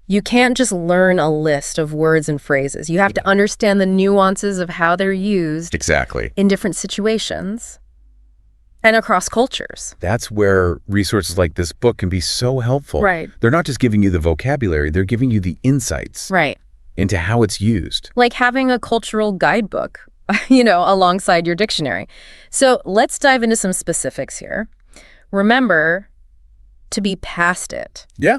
[SPEAKER 1] You can't just learn a list of words and phrases. You have to understand the nuances of how they're used
[SPEAKER 2] Exactly.
[SPEAKER 1] in different situations and across cultures.
[SPEAKER 2] That's where resources like this book can be so helpful.
[SPEAKER 1] Right.
[SPEAKER 2] They're not just giving you the vocabulary, they're giving you the insights
[SPEAKER 1] Right.
[SPEAKER 2] into how it's used.
[SPEAKER 1] Like having a cultural guidebook, alongside your dictionary. So let's dive into some specifics here. Remember to be past it.
[SPEAKER 2] Yeah.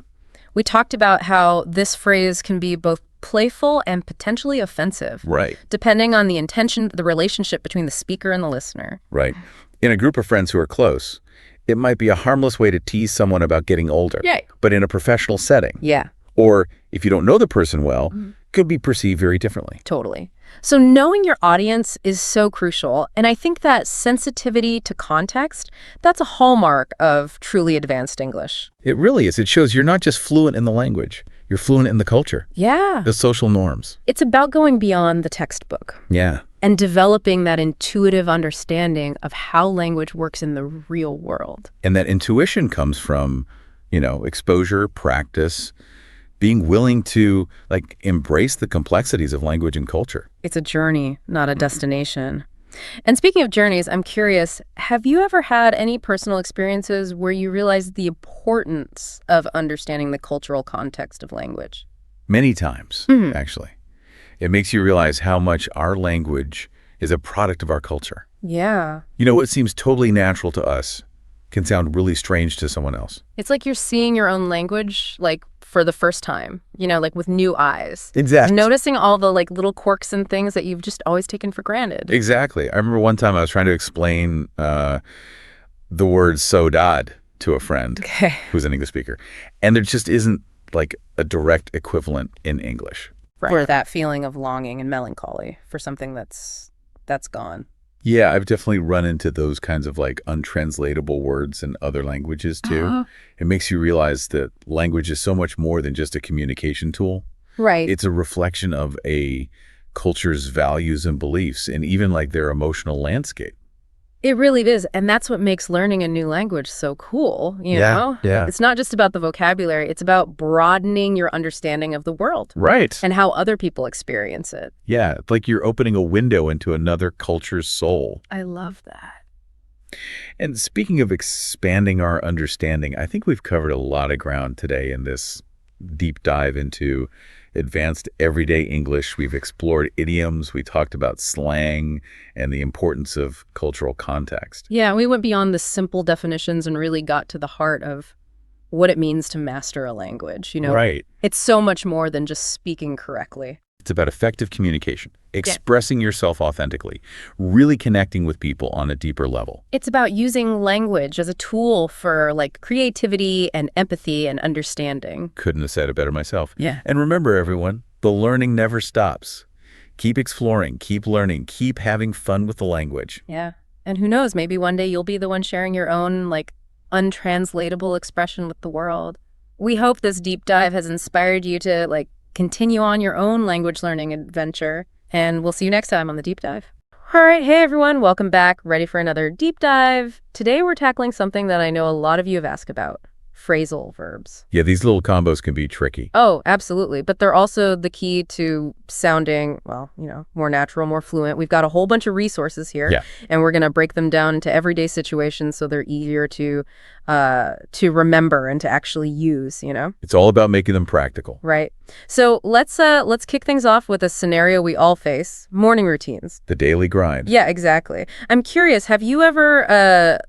[SPEAKER 1] We talked about how this phrase can be both playful and potentially offensive,
[SPEAKER 2] Right.
[SPEAKER 1] depending on the intention, the relationship between the speaker and the listener.
[SPEAKER 2] Right. In a group of friends who are close, it might be a harmless way to tease someone about getting older.
[SPEAKER 1] Yay.
[SPEAKER 2] But in a professional setting,
[SPEAKER 1] Yeah,
[SPEAKER 2] or if you don't know the person well, could be perceived very differently.
[SPEAKER 1] totally. So knowing your audience is so crucial, and I think that sensitivity to context, that's a hallmark of truly advanced English.
[SPEAKER 2] It really is. It shows you're not just fluent in the language, you're fluent in the culture,
[SPEAKER 1] Yeah.
[SPEAKER 2] the social norms.
[SPEAKER 1] It's about going beyond the textbook
[SPEAKER 2] Yeah.
[SPEAKER 1] and developing that intuitive understanding of how language works in the real world.
[SPEAKER 2] And that intuition comes from, exposure, practice, being willing to, like, embrace the complexities of language and culture.
[SPEAKER 1] It's a journey, not a destination. And speaking of journeys, I'm curious, have you ever had any personal experiences where you realized the importance of understanding the cultural context of language?
[SPEAKER 2] Many times, actually. It makes you realize how much our language is a product of our culture.
[SPEAKER 1] Yeah.
[SPEAKER 2] What seems totally natural to us can sound really strange to someone else.
[SPEAKER 1] It's like you're seeing your own language, like, for the first time, like with new eyes.
[SPEAKER 2] Exactly.
[SPEAKER 1] Noticing all the, like, little quirks and things that you've just always taken for granted.
[SPEAKER 2] Exactly. I remember one time I was trying to explain the word "saudade" to a friend who's an English speaker, and there just isn't, like, a direct equivalent in English.
[SPEAKER 1] For that feeling of longing and melancholy for something that's gone.
[SPEAKER 2] Yeah, I've definitely run into those kinds of like untranslatable words in other languages too. It makes you realize that language is so much more than just a communication tool.
[SPEAKER 1] Right.
[SPEAKER 2] It's a reflection of a culture's values and beliefs and even like their emotional landscape.
[SPEAKER 1] It really is. And that's what makes learning a new language so cool, you know?
[SPEAKER 2] Yeah.
[SPEAKER 1] It's not just about the vocabulary. It's about broadening your understanding of the world
[SPEAKER 2] Right.
[SPEAKER 1] and how other people experience it.
[SPEAKER 2] Yeah, it's like you're opening a window into another culture's soul.
[SPEAKER 1] I love that.
[SPEAKER 2] And speaking of expanding our understanding, I think we've covered a lot of ground today in this deep dive into advanced everyday English. We've explored idioms. We talked about slang and the importance of cultural context.
[SPEAKER 1] Yeah, we went beyond the simple definitions and really got to the heart of what it means to master a language. You know,
[SPEAKER 2] Right.
[SPEAKER 1] It's so much more than just speaking correctly.
[SPEAKER 2] It's about effective communication, expressing yourself authentically, really connecting with people on a deeper level.
[SPEAKER 1] It's about using language as a tool for like creativity and empathy and understanding.
[SPEAKER 2] Couldn't have said it better myself.
[SPEAKER 1] Yeah.
[SPEAKER 2] And remember, everyone, the learning never stops. Keep exploring, keep learning, keep having fun with the language.
[SPEAKER 1] Yeah. And who knows, maybe one day you'll be the one sharing your own like untranslatable expression with the world. We hope this deep dive has inspired you to like continue on your own language learning adventure, and we'll see you next time on the deep dive. All right, hey everyone, welcome back. Ready for another deep dive? Today we're tackling something that I know a lot of you have asked about. Phrasal verbs.
[SPEAKER 2] Yeah, these little combos can be tricky.
[SPEAKER 1] Oh, absolutely. But they're also the key to sounding, well, you know, more natural, more fluent. We've got a whole bunch of resources here, and we're going to break them down into everyday situations so they're easier to remember and to actually use, you know?
[SPEAKER 2] It's all about making them practical.
[SPEAKER 1] Right. So let's kick things off with a scenario we all face, morning routines.
[SPEAKER 2] The daily grind.
[SPEAKER 1] Yeah, exactly. I'm curious, have you ever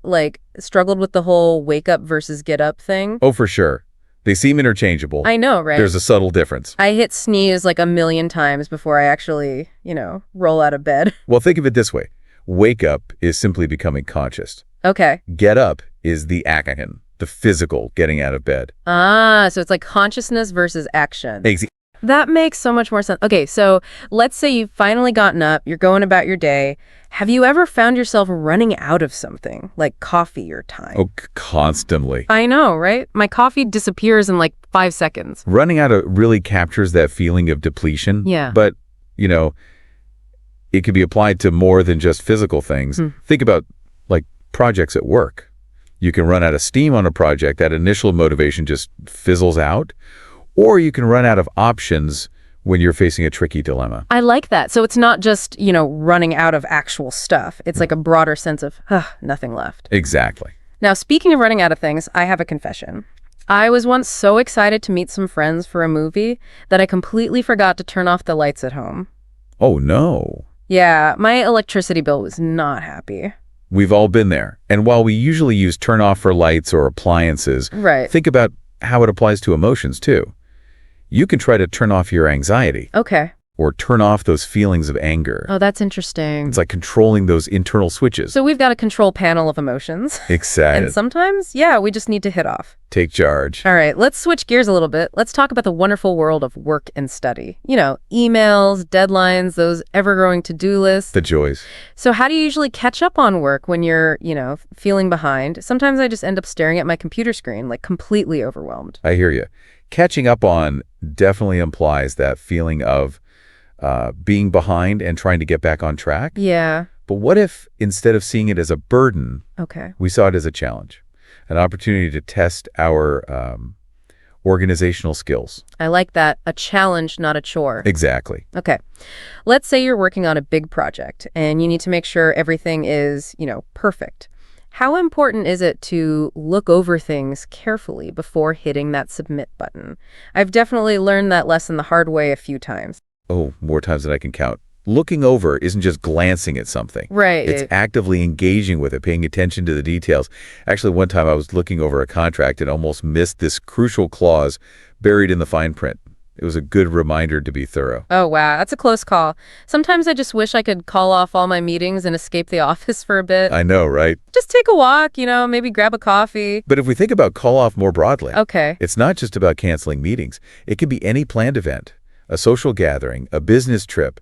[SPEAKER 1] struggled with the whole wake up versus get up thing?
[SPEAKER 2] Oh, for sure. They seem interchangeable.
[SPEAKER 1] I know, right?
[SPEAKER 2] There's a subtle difference.
[SPEAKER 1] I hit snooze like a million times before I actually, you know, roll out of bed.
[SPEAKER 2] Well, think of it this way. Wake up is simply becoming conscious.
[SPEAKER 1] Okay.
[SPEAKER 2] Get up is the action, the physical getting out of bed.
[SPEAKER 1] Ah, so it's like consciousness versus action. That makes so much more sense. Okay, so let's say you've finally gotten up, you're going about your day. Have you ever found yourself running out of something, like coffee or time?
[SPEAKER 2] Oh, constantly.
[SPEAKER 1] I know, right? My coffee disappears in like 5 seconds.
[SPEAKER 2] Running out of really captures that feeling of depletion.
[SPEAKER 1] Yeah.
[SPEAKER 2] But, you know, it could be applied to more than just physical things. Think about like projects at work. You can run out of steam on a project. That initial motivation just fizzles out. Or you can run out of options when you're facing a tricky dilemma.
[SPEAKER 1] I like that. So it's not just, you know, running out of actual stuff. It's like a broader sense of, nothing left.
[SPEAKER 2] Exactly.
[SPEAKER 1] Now, speaking of running out of things, I have a confession. I was once so excited to meet some friends for a movie that I completely forgot to turn off the lights at home.
[SPEAKER 2] Oh, no.
[SPEAKER 1] Yeah, my electricity bill was not happy.
[SPEAKER 2] We've all been there. And while we usually use turn off for lights or appliances,
[SPEAKER 1] Right.
[SPEAKER 2] think about how it applies to emotions too. You can try to turn off your anxiety
[SPEAKER 1] Okay.
[SPEAKER 2] or turn off those feelings of anger.
[SPEAKER 1] Oh, that's interesting.
[SPEAKER 2] It's like controlling those internal switches.
[SPEAKER 1] So we've got a control panel of emotions.
[SPEAKER 2] Excited.
[SPEAKER 1] And sometimes, yeah, we just need to hit off.
[SPEAKER 2] Take charge.
[SPEAKER 1] All right, let's switch gears a little bit. Let's talk about the wonderful world of work and study. You know, emails, deadlines, those ever-growing to-do lists.
[SPEAKER 2] The joys.
[SPEAKER 1] So how do you usually catch up on work when you're, you know, feeling behind? Sometimes I just end up staring at my computer screen, like completely overwhelmed.
[SPEAKER 2] I hear you. Catching up on definitely implies that feeling of being behind and trying to get back on track.
[SPEAKER 1] Yeah.
[SPEAKER 2] But what if instead of seeing it as a burden,
[SPEAKER 1] Okay.
[SPEAKER 2] we saw it as a challenge, an opportunity to test our organizational skills?
[SPEAKER 1] I like that. A challenge, not a chore.
[SPEAKER 2] Exactly.
[SPEAKER 1] Okay. Let's say you're working on a big project and you need to make sure everything is, you know, perfect. How important is it to look over things carefully before hitting that submit button? I've definitely learned that lesson the hard way a few times.
[SPEAKER 2] Oh, more times than I can count. Looking over isn't just glancing at something.
[SPEAKER 1] Right.
[SPEAKER 2] It's actively engaging with it, paying attention to the details. Actually, one time I was looking over a contract and almost missed this crucial clause buried in the fine print. It was a good reminder to be thorough.
[SPEAKER 1] Oh, wow. That's a close call. Sometimes I just wish I could call off all my meetings and escape the office for a bit.
[SPEAKER 2] I know, right?
[SPEAKER 1] Just take a walk, you know, maybe grab a coffee.
[SPEAKER 2] But if we think about call off more broadly,
[SPEAKER 1] Okay.
[SPEAKER 2] it's not just about canceling meetings. It could be any planned event, a social gathering, a business trip,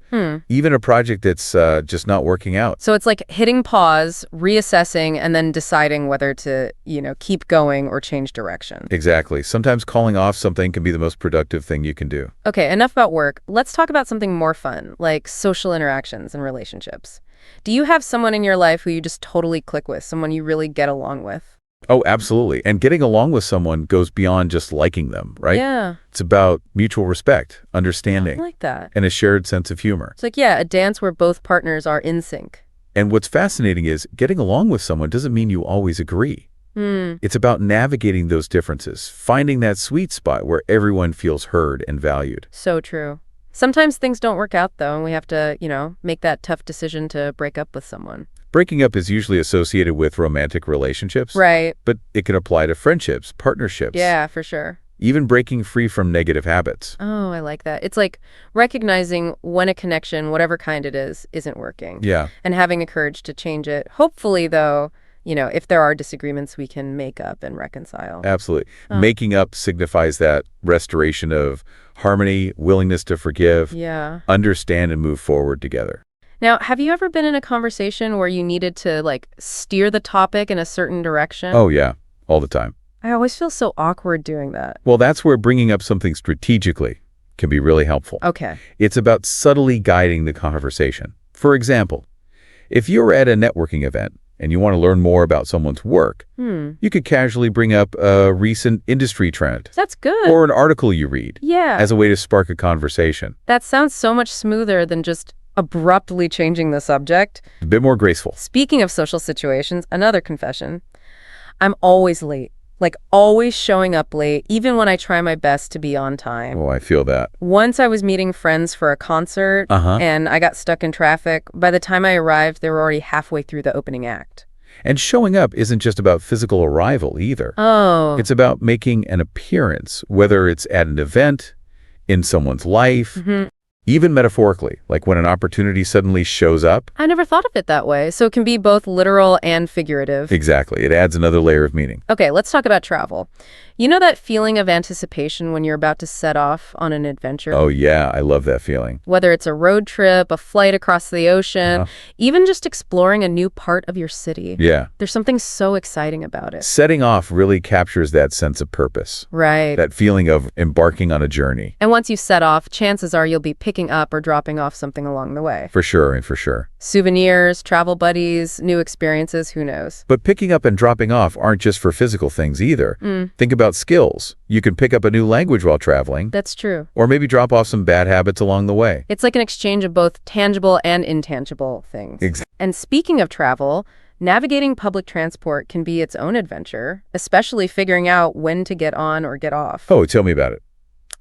[SPEAKER 2] even a project that's just not working out.
[SPEAKER 1] So it's like hitting pause, reassessing, and then deciding whether to, keep going or change direction.
[SPEAKER 2] Exactly. Sometimes calling off something can be the most productive thing you can do.
[SPEAKER 1] Okay, enough about work. Let's talk about something more fun, like social interactions and relationships. Do you have someone in your life who you just totally click with, someone you really get along with?
[SPEAKER 2] Oh, absolutely. And getting along with someone goes beyond just liking them, right?
[SPEAKER 1] Yeah.
[SPEAKER 2] It's about mutual respect,
[SPEAKER 1] I
[SPEAKER 2] understanding,
[SPEAKER 1] like that.
[SPEAKER 2] and a shared sense of humor.
[SPEAKER 1] It's like, yeah, a dance where both partners are in sync.
[SPEAKER 2] And what's fascinating is getting along with someone doesn't mean you always agree. It's about navigating those differences, finding that sweet spot where everyone feels heard and valued.
[SPEAKER 1] So true. Sometimes things don't work out, though, and we have to, make that tough decision to break up with someone.
[SPEAKER 2] Breaking up is usually associated with romantic relationships.
[SPEAKER 1] Right.
[SPEAKER 2] But it can apply to friendships, partnerships.
[SPEAKER 1] Yeah, for sure.
[SPEAKER 2] Even breaking free from negative habits.
[SPEAKER 1] Oh, I like that. It's like recognizing when a connection, whatever kind it is, isn't working.
[SPEAKER 2] Yeah.
[SPEAKER 1] And having the courage to change it. Hopefully, though, if there are disagreements, we can make up and reconcile.
[SPEAKER 2] Absolutely. Making up signifies that restoration of harmony, willingness to forgive, understand, and move forward together.
[SPEAKER 1] Now, have you ever been in a conversation where you needed to, steer the topic in a certain direction?
[SPEAKER 2] Oh, yeah. All the time.
[SPEAKER 1] I always feel so awkward doing that.
[SPEAKER 2] Well, that's where bringing up something strategically can be really helpful.
[SPEAKER 1] Okay.
[SPEAKER 2] It's about subtly guiding the conversation. For example, if you're at a networking event and you want to learn more about someone's work, you could casually bring up a recent industry trend.
[SPEAKER 1] That's good.
[SPEAKER 2] Or an article you read.
[SPEAKER 1] Yeah.
[SPEAKER 2] As a way to spark a conversation.
[SPEAKER 1] That sounds so much smoother than just abruptly changing the subject.
[SPEAKER 2] A bit more graceful.
[SPEAKER 1] Speaking of social situations, another confession. I'm always late. Always showing up late, even when I try my best to be on time.
[SPEAKER 2] Oh, I feel that.
[SPEAKER 1] Once I was meeting friends for a concert, and I got stuck in traffic. By the time I arrived, they were already halfway through the opening act.
[SPEAKER 2] And showing up isn't just about physical arrival either.
[SPEAKER 1] Oh.
[SPEAKER 2] It's about making an appearance, whether it's at an event, in someone's life, even metaphorically, like when an opportunity suddenly shows up.
[SPEAKER 1] I never thought of it that way. So it can be both literal and figurative.
[SPEAKER 2] Exactly. It adds another layer of meaning.
[SPEAKER 1] Okay, let's talk about travel. You know that feeling of anticipation when you're about to set off on an adventure?
[SPEAKER 2] Oh, yeah. I love that feeling.
[SPEAKER 1] Whether it's a road trip, a flight across the ocean, even just exploring a new part of your city.
[SPEAKER 2] Yeah.
[SPEAKER 1] There's something so exciting about it.
[SPEAKER 2] Setting off really captures that sense of purpose.
[SPEAKER 1] Right.
[SPEAKER 2] That feeling of embarking on a journey.
[SPEAKER 1] And once you set off, chances are you'll be picking up or dropping off something along the way.
[SPEAKER 2] For sure, for sure.
[SPEAKER 1] Souvenirs, travel buddies, new experiences, who knows?
[SPEAKER 2] But picking up and dropping off aren't just for physical things either. Think about skills. You can pick up a new language while traveling.
[SPEAKER 1] That's true.
[SPEAKER 2] Or maybe drop off some bad habits along the way.
[SPEAKER 1] It's like an exchange of both tangible and intangible things.
[SPEAKER 2] Exactly.
[SPEAKER 1] And speaking of travel, navigating public transport can be its own adventure, especially figuring out when to get on or get off.
[SPEAKER 2] Oh, tell me about it.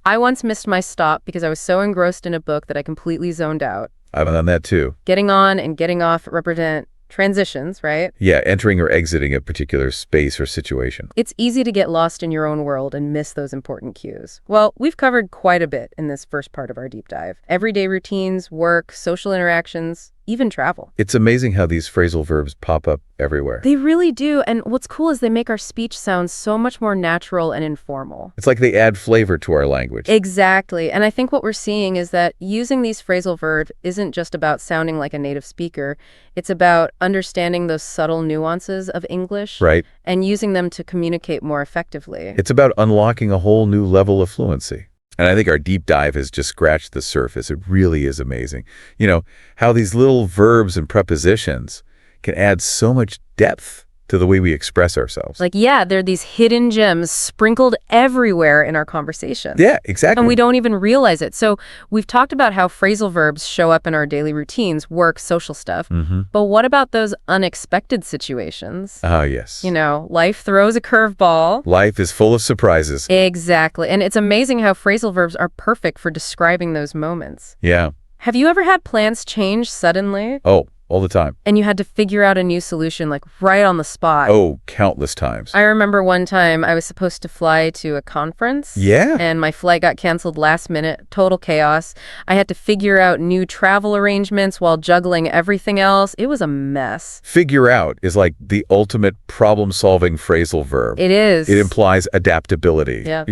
[SPEAKER 1] I once missed my stop because I was so engrossed in a book that I completely zoned out.
[SPEAKER 2] I've done that too.
[SPEAKER 1] Getting on and getting off represent transitions, right?
[SPEAKER 2] Yeah, entering or exiting a particular space or situation.
[SPEAKER 1] It's easy to get lost in your own world and miss those important cues. Well, we've covered quite a bit in this first part of our deep dive. Everyday routines, work, social interactions, even travel.
[SPEAKER 2] It's amazing how these phrasal verbs pop up everywhere.
[SPEAKER 1] They really do. And what's cool is they make our speech sound so much more natural and informal.
[SPEAKER 2] It's like they add flavor to our language.
[SPEAKER 1] Exactly. And I think what we're seeing is that using these phrasal verbs isn't just about sounding like a native speaker. It's about understanding those subtle nuances of English.
[SPEAKER 2] Right.
[SPEAKER 1] And using them to communicate more effectively.
[SPEAKER 2] It's about unlocking a whole new level of fluency. And I think our deep dive has just scratched the surface. It really is amazing. You know, how these little verbs and prepositions can add so much depth to the way we express ourselves.
[SPEAKER 1] They're these hidden gems sprinkled everywhere in our conversation.
[SPEAKER 2] Yeah, exactly.
[SPEAKER 1] And we don't even realize it. So we've talked about how phrasal verbs show up in our daily routines, work, social stuff. But what about those unexpected situations?
[SPEAKER 2] Oh, yes.
[SPEAKER 1] You know, life throws a curveball.
[SPEAKER 2] Life is full of surprises.
[SPEAKER 1] Exactly. And it's amazing how phrasal verbs are perfect for describing those moments.
[SPEAKER 2] Yeah.
[SPEAKER 1] Have you ever had plans change suddenly?
[SPEAKER 2] Oh, all the time.
[SPEAKER 1] And you had to figure out a new solution, like right on the spot.
[SPEAKER 2] Oh, countless times.
[SPEAKER 1] I remember one time I was supposed to fly to a conference.
[SPEAKER 2] Yeah.
[SPEAKER 1] And my flight got canceled last minute, total chaos. I had to figure out new travel arrangements while juggling everything else. It was a mess.
[SPEAKER 2] Figure out is like the ultimate problem-solving phrasal verb.
[SPEAKER 1] It is.
[SPEAKER 2] It implies adaptability.
[SPEAKER 1] Yeah.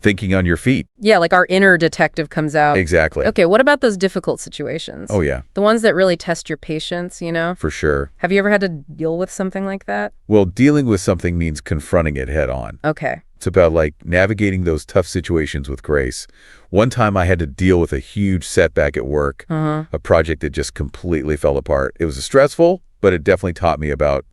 [SPEAKER 2] Thinking on your feet.
[SPEAKER 1] Yeah, like our inner detective comes out.
[SPEAKER 2] Exactly.
[SPEAKER 1] Okay, what about those difficult situations?
[SPEAKER 2] Oh, yeah.
[SPEAKER 1] The ones that really test your patience,
[SPEAKER 2] For sure.
[SPEAKER 1] Have you ever had to deal with something like that?
[SPEAKER 2] Well, dealing with something means confronting it head on.
[SPEAKER 1] Okay.
[SPEAKER 2] It's about like navigating those tough situations with grace. One time I had to deal with a huge setback at work, a project that just completely fell apart. It was stressful, but it definitely taught me about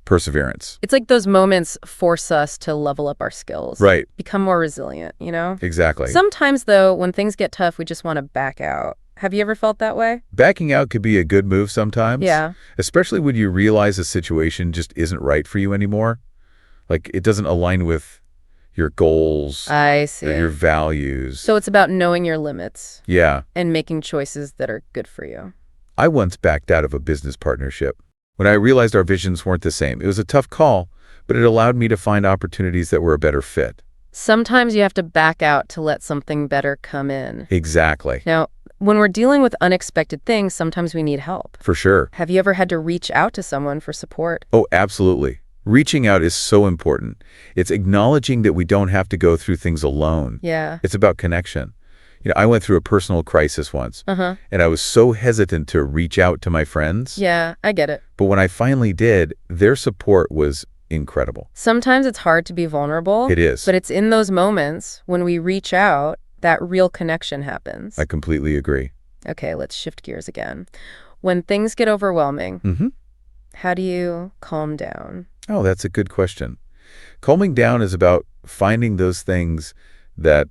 [SPEAKER 2] perseverance.
[SPEAKER 1] It's like those moments force us to level up our skills.
[SPEAKER 2] Right.
[SPEAKER 1] Become more resilient,
[SPEAKER 2] Exactly.
[SPEAKER 1] Sometimes, though, when things get tough, we just want to back out. Have you ever felt that way?
[SPEAKER 2] Backing out could be a good move sometimes.
[SPEAKER 1] Yeah.
[SPEAKER 2] Especially when you realize a situation just isn't right for you anymore. Like it doesn't align with your goals,
[SPEAKER 1] I see.
[SPEAKER 2] or your values.
[SPEAKER 1] So it's about knowing your limits.
[SPEAKER 2] Yeah.
[SPEAKER 1] And making choices that are good for you.
[SPEAKER 2] I once backed out of a business partnership when I realized our visions weren't the same. It was a tough call, but it allowed me to find opportunities that were a better fit.
[SPEAKER 1] Sometimes you have to back out to let something better come in.
[SPEAKER 2] Exactly.
[SPEAKER 1] Now, when we're dealing with unexpected things, sometimes we need help.
[SPEAKER 2] For sure.
[SPEAKER 1] Have you ever had to reach out to someone for support?
[SPEAKER 2] Oh, absolutely. Reaching out is so important. It's acknowledging that we don't have to go through things alone.
[SPEAKER 1] Yeah.
[SPEAKER 2] It's about connection. I went through a personal crisis once,
[SPEAKER 1] Uh-huh.
[SPEAKER 2] and I was so hesitant to reach out to my friends.
[SPEAKER 1] Yeah, I get it.
[SPEAKER 2] But when I finally did, their support was incredible.
[SPEAKER 1] Sometimes it's hard to be vulnerable.
[SPEAKER 2] It is.
[SPEAKER 1] But it's in those moments when we reach out that real connection happens.
[SPEAKER 2] I completely agree.
[SPEAKER 1] Okay, let's shift gears again. When things get overwhelming, how do you calm down?
[SPEAKER 2] Oh, that's a good question. Calming down is about finding those things that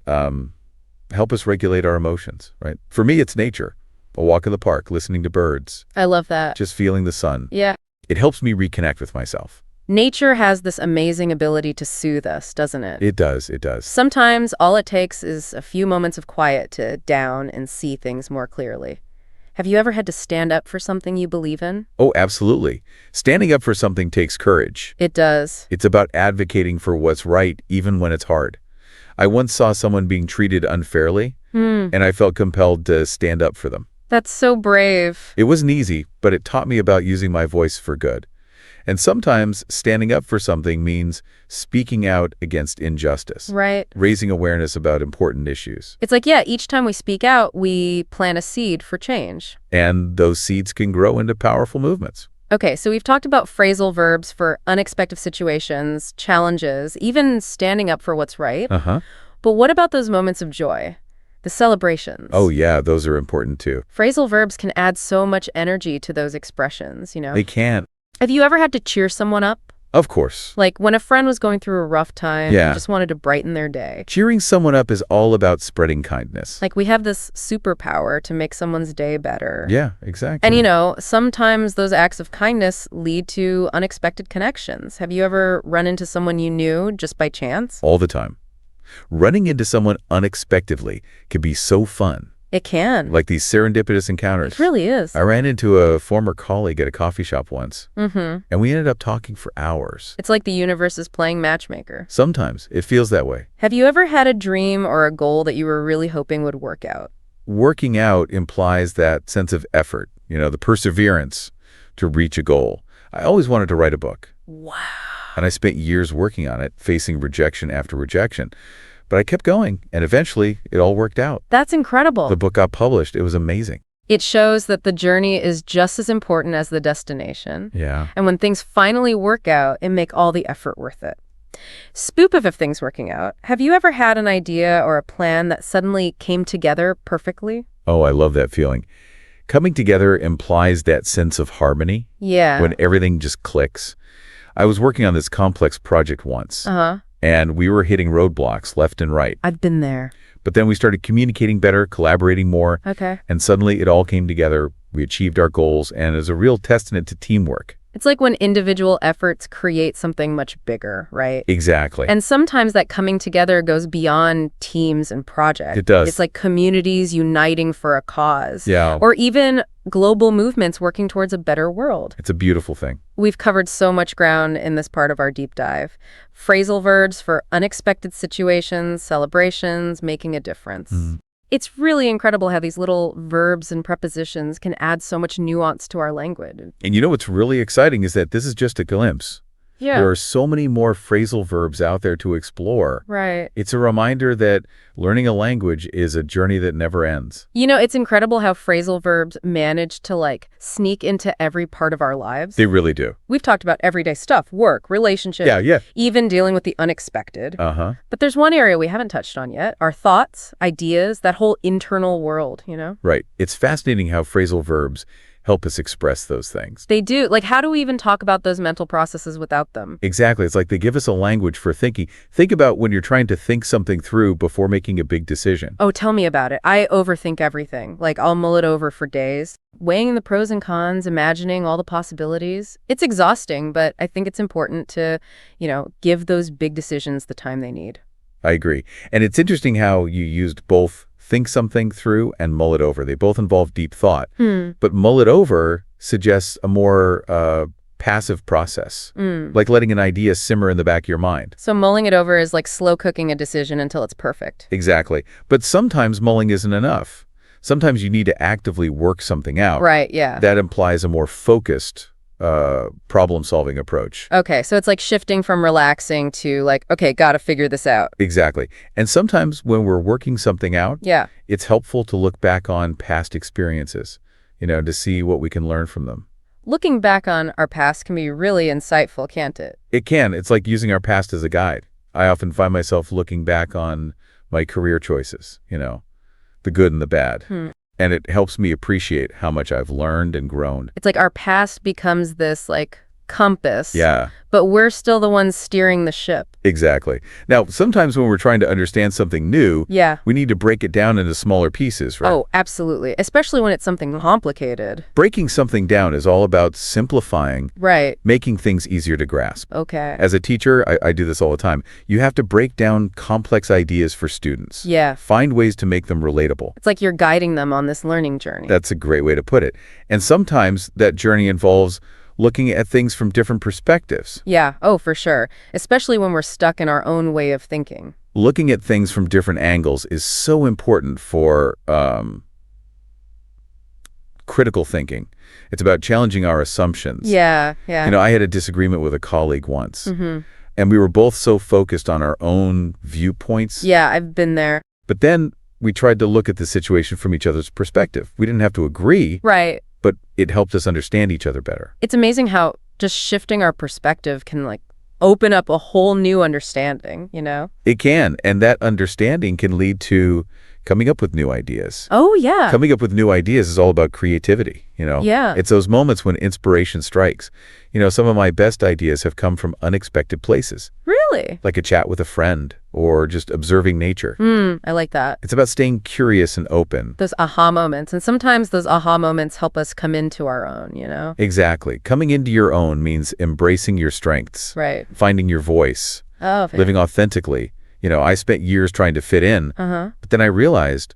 [SPEAKER 2] help us regulate our emotions, right? For me, it's nature. A walk in the park, listening to birds,
[SPEAKER 1] I love that.
[SPEAKER 2] just feeling the sun.
[SPEAKER 1] Yeah.
[SPEAKER 2] It helps me reconnect with myself.
[SPEAKER 1] Nature has this amazing ability to soothe us, doesn't it?
[SPEAKER 2] It does. It does.
[SPEAKER 1] Sometimes all it takes is a few moments of quiet to down and see things more clearly. Have you ever had to stand up for something you believe in?
[SPEAKER 2] Oh, absolutely. Standing up for something takes courage.
[SPEAKER 1] It does.
[SPEAKER 2] It's about advocating for what's right, even when it's hard. I once saw someone being treated unfairly, and I felt compelled to stand up for them.
[SPEAKER 1] That's so brave.
[SPEAKER 2] It wasn't easy, but it taught me about using my voice for good. And sometimes standing up for something means speaking out against injustice,
[SPEAKER 1] Right.
[SPEAKER 2] raising awareness about important issues.
[SPEAKER 1] It's like, yeah, each time we speak out, we plant a seed for change.
[SPEAKER 2] And those seeds can grow into powerful movements.
[SPEAKER 1] Okay, so we've talked about phrasal verbs for unexpected situations, challenges, even standing up for what's right.
[SPEAKER 2] Uh-huh.
[SPEAKER 1] But what about those moments of joy? The celebrations?
[SPEAKER 2] Oh, yeah, those are important too.
[SPEAKER 1] Phrasal verbs can add so much energy to those expressions,
[SPEAKER 2] They can.
[SPEAKER 1] Have you ever had to cheer someone up?
[SPEAKER 2] Of course.
[SPEAKER 1] Like when a friend was going through a rough time,
[SPEAKER 2] Yeah.
[SPEAKER 1] and just wanted to brighten their day.
[SPEAKER 2] Cheering someone up is all about spreading kindness.
[SPEAKER 1] Like we have this superpower to make someone's day better.
[SPEAKER 2] Yeah, exactly.
[SPEAKER 1] And sometimes those acts of kindness lead to unexpected connections. Have you ever run into someone you knew just by chance?
[SPEAKER 2] All the time. Running into someone unexpectedly can be so fun.
[SPEAKER 1] It can.
[SPEAKER 2] Like these serendipitous encounters.
[SPEAKER 1] It really is.
[SPEAKER 2] I ran into a former colleague at a coffee shop once,
[SPEAKER 1] Mm-hmm.
[SPEAKER 2] and we ended up talking for hours.
[SPEAKER 1] It's like the universe is playing matchmaker.
[SPEAKER 2] Sometimes it feels that way.
[SPEAKER 1] Have you ever had a dream or a goal that you were really hoping would work out?
[SPEAKER 2] Working out implies that sense of effort, the perseverance to reach a goal. I always wanted to write a book.
[SPEAKER 1] Wow.
[SPEAKER 2] And I spent years working on it, facing rejection after rejection. But I kept going, and eventually it all worked out.
[SPEAKER 1] That's incredible.
[SPEAKER 2] The book got published. It was amazing.
[SPEAKER 1] It shows that the journey is just as important as the destination.
[SPEAKER 2] Yeah.
[SPEAKER 1] And when things finally work out, it make all the effort worth it. Spoop of things working out. Have you ever had an idea or a plan that suddenly came together perfectly?
[SPEAKER 2] Oh, I love that feeling. Coming together implies that sense of harmony.
[SPEAKER 1] Yeah.
[SPEAKER 2] When everything just clicks. I was working on this complex project once, and we were hitting roadblocks left and right.
[SPEAKER 1] I've been there.
[SPEAKER 2] But then we started communicating better, collaborating more,
[SPEAKER 1] Okay.
[SPEAKER 2] and suddenly it all came together. We achieved our goals, and it was a real testament to teamwork.
[SPEAKER 1] It's like when individual efforts create something much bigger, right?
[SPEAKER 2] Exactly.
[SPEAKER 1] And sometimes that coming together goes beyond teams and projects.
[SPEAKER 2] It does.
[SPEAKER 1] It's like communities uniting for a cause.
[SPEAKER 2] Yeah.
[SPEAKER 1] Or even global movements working towards a better world.
[SPEAKER 2] It's a beautiful thing.
[SPEAKER 1] We've covered so much ground in this part of our deep dive. Phrasal verbs for unexpected situations, celebrations, making a difference. It's really incredible how these little verbs and prepositions can add so much nuance to our language.
[SPEAKER 2] And you know what's really exciting is that this is just a glimpse.
[SPEAKER 1] Yeah.
[SPEAKER 2] There are so many more phrasal verbs out there to explore.
[SPEAKER 1] Right.
[SPEAKER 2] It's a reminder that learning a language is a journey that never ends.
[SPEAKER 1] You know, it's incredible how phrasal verbs manage to sneak into every part of our lives.
[SPEAKER 2] They really do.
[SPEAKER 1] We've talked about everyday stuff, work, relationships,
[SPEAKER 2] Yeah.
[SPEAKER 1] even dealing with the unexpected.
[SPEAKER 2] Uh-huh.
[SPEAKER 1] But there's one area we haven't touched on yet, our thoughts, ideas, that whole internal world, you know?
[SPEAKER 2] Right. It's fascinating how phrasal verbs help us express those things.
[SPEAKER 1] They do. How do we even talk about those mental processes without them?
[SPEAKER 2] Exactly. It's like they give us a language for thinking. Think about when you're trying to think something through before making a big decision.
[SPEAKER 1] Oh, tell me about it. I overthink everything. I'll mull it over for days, weighing the pros and cons, imagining all the possibilities. It's exhausting, but I think it's important to, give those big decisions the time they need.
[SPEAKER 2] I agree. And it's interesting how you used both think something through and mull it over. They both involve deep thought. But mull it over suggests a more passive process, like letting an idea simmer in the back of your mind.
[SPEAKER 1] So mulling it over is like slow cooking a decision until it's perfect.
[SPEAKER 2] Exactly. But sometimes mulling isn't enough. Sometimes you need to actively work something out.
[SPEAKER 1] Right, yeah.
[SPEAKER 2] That implies a more focused problem-solving approach.
[SPEAKER 1] Okay, so it's like shifting from relaxing to okay, gotta figure this out.
[SPEAKER 2] Exactly. And sometimes when we're working something out,
[SPEAKER 1] Yeah.
[SPEAKER 2] it's helpful to look back on past experiences, to see what we can learn from them.
[SPEAKER 1] Looking back on our past can be really insightful, can't it?
[SPEAKER 2] It can. It's like using our past as a guide. I often find myself looking back on my career choices, the good and the bad. And it helps me appreciate how much I've learned and grown.
[SPEAKER 1] It's like our past becomes this compass.
[SPEAKER 2] Yeah.
[SPEAKER 1] But we're still the ones steering the ship.
[SPEAKER 2] Exactly. Now, sometimes when we're trying to understand something new,
[SPEAKER 1] Yeah.
[SPEAKER 2] we need to break it down into smaller pieces, right?
[SPEAKER 1] Oh, absolutely. Especially when it's something complicated.
[SPEAKER 2] Breaking something down is all about simplifying,
[SPEAKER 1] Right.
[SPEAKER 2] making things easier to grasp.
[SPEAKER 1] Okay.
[SPEAKER 2] As a teacher, I do this all the time. You have to break down complex ideas for students.
[SPEAKER 1] Yeah.
[SPEAKER 2] Find ways to make them relatable.
[SPEAKER 1] It's like you're guiding them on this learning journey.
[SPEAKER 2] That's a great way to put it. And sometimes that journey involves looking at things from different perspectives.
[SPEAKER 1] Yeah. Oh, for sure. Especially when we're stuck in our own way of thinking.
[SPEAKER 2] Looking at things from different angles is so important for critical thinking. It's about challenging our assumptions.
[SPEAKER 1] Yeah. Yeah.
[SPEAKER 2] I had a disagreement with a colleague once,
[SPEAKER 1] Mm-hmm.
[SPEAKER 2] and we were both so focused on our own viewpoints.
[SPEAKER 1] Yeah, I've been there.
[SPEAKER 2] But then we tried to look at the situation from each other's perspective. We didn't have to agree,
[SPEAKER 1] Right.
[SPEAKER 2] but it helped us understand each other better.
[SPEAKER 1] It's amazing how just shifting our perspective can open up a whole new understanding,
[SPEAKER 2] It can, and that understanding can lead to coming up with new ideas.
[SPEAKER 1] Oh, yeah.
[SPEAKER 2] Coming up with new ideas is all about creativity,
[SPEAKER 1] Yeah.
[SPEAKER 2] It's those moments when inspiration strikes. Some of my best ideas have come from unexpected places,
[SPEAKER 1] Really?
[SPEAKER 2] like a chat with a friend or just observing nature.
[SPEAKER 1] I like that.
[SPEAKER 2] It's about staying curious and open.
[SPEAKER 1] Those aha moments. And sometimes those aha moments help us come into our own,
[SPEAKER 2] Exactly. Coming into your own means embracing your strengths,
[SPEAKER 1] Right.
[SPEAKER 2] finding your voice,
[SPEAKER 1] Oh,
[SPEAKER 2] living authentically. I spent years trying to fit in, but then I realized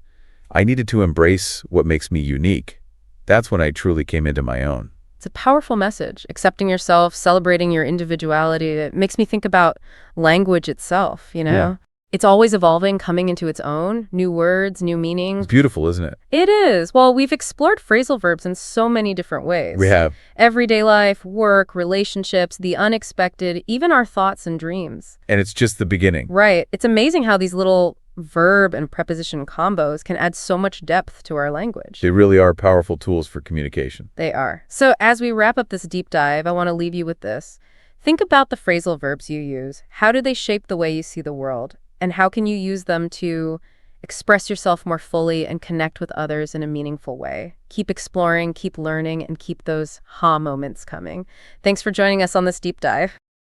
[SPEAKER 2] I needed to embrace what makes me unique. That's when I truly came into my own.
[SPEAKER 1] It's a powerful message. Accepting yourself, celebrating your individuality. It makes me think about language itself,
[SPEAKER 2] Yeah.
[SPEAKER 1] It's always evolving, coming into its own. New words, new meanings.
[SPEAKER 2] It's beautiful, isn't it?
[SPEAKER 1] It is. Well, we've explored phrasal verbs in so many different ways.
[SPEAKER 2] We have.
[SPEAKER 1] Everyday life, work, relationships, the unexpected, even our thoughts and dreams.
[SPEAKER 2] And it's just the beginning.
[SPEAKER 1] Right. It's amazing how these little verb and preposition combos can add so much depth to our language.
[SPEAKER 2] They really are powerful tools for communication.
[SPEAKER 1] They are. So as we wrap up this deep dive, I want to leave you with this. Think about the phrasal verbs you use. How do they shape the way you see the world? And how can you use them to express yourself more fully and connect with others in a meaningful way? Keep exploring, keep learning, and keep those ha moments coming. Thanks for joining us on this deep dive.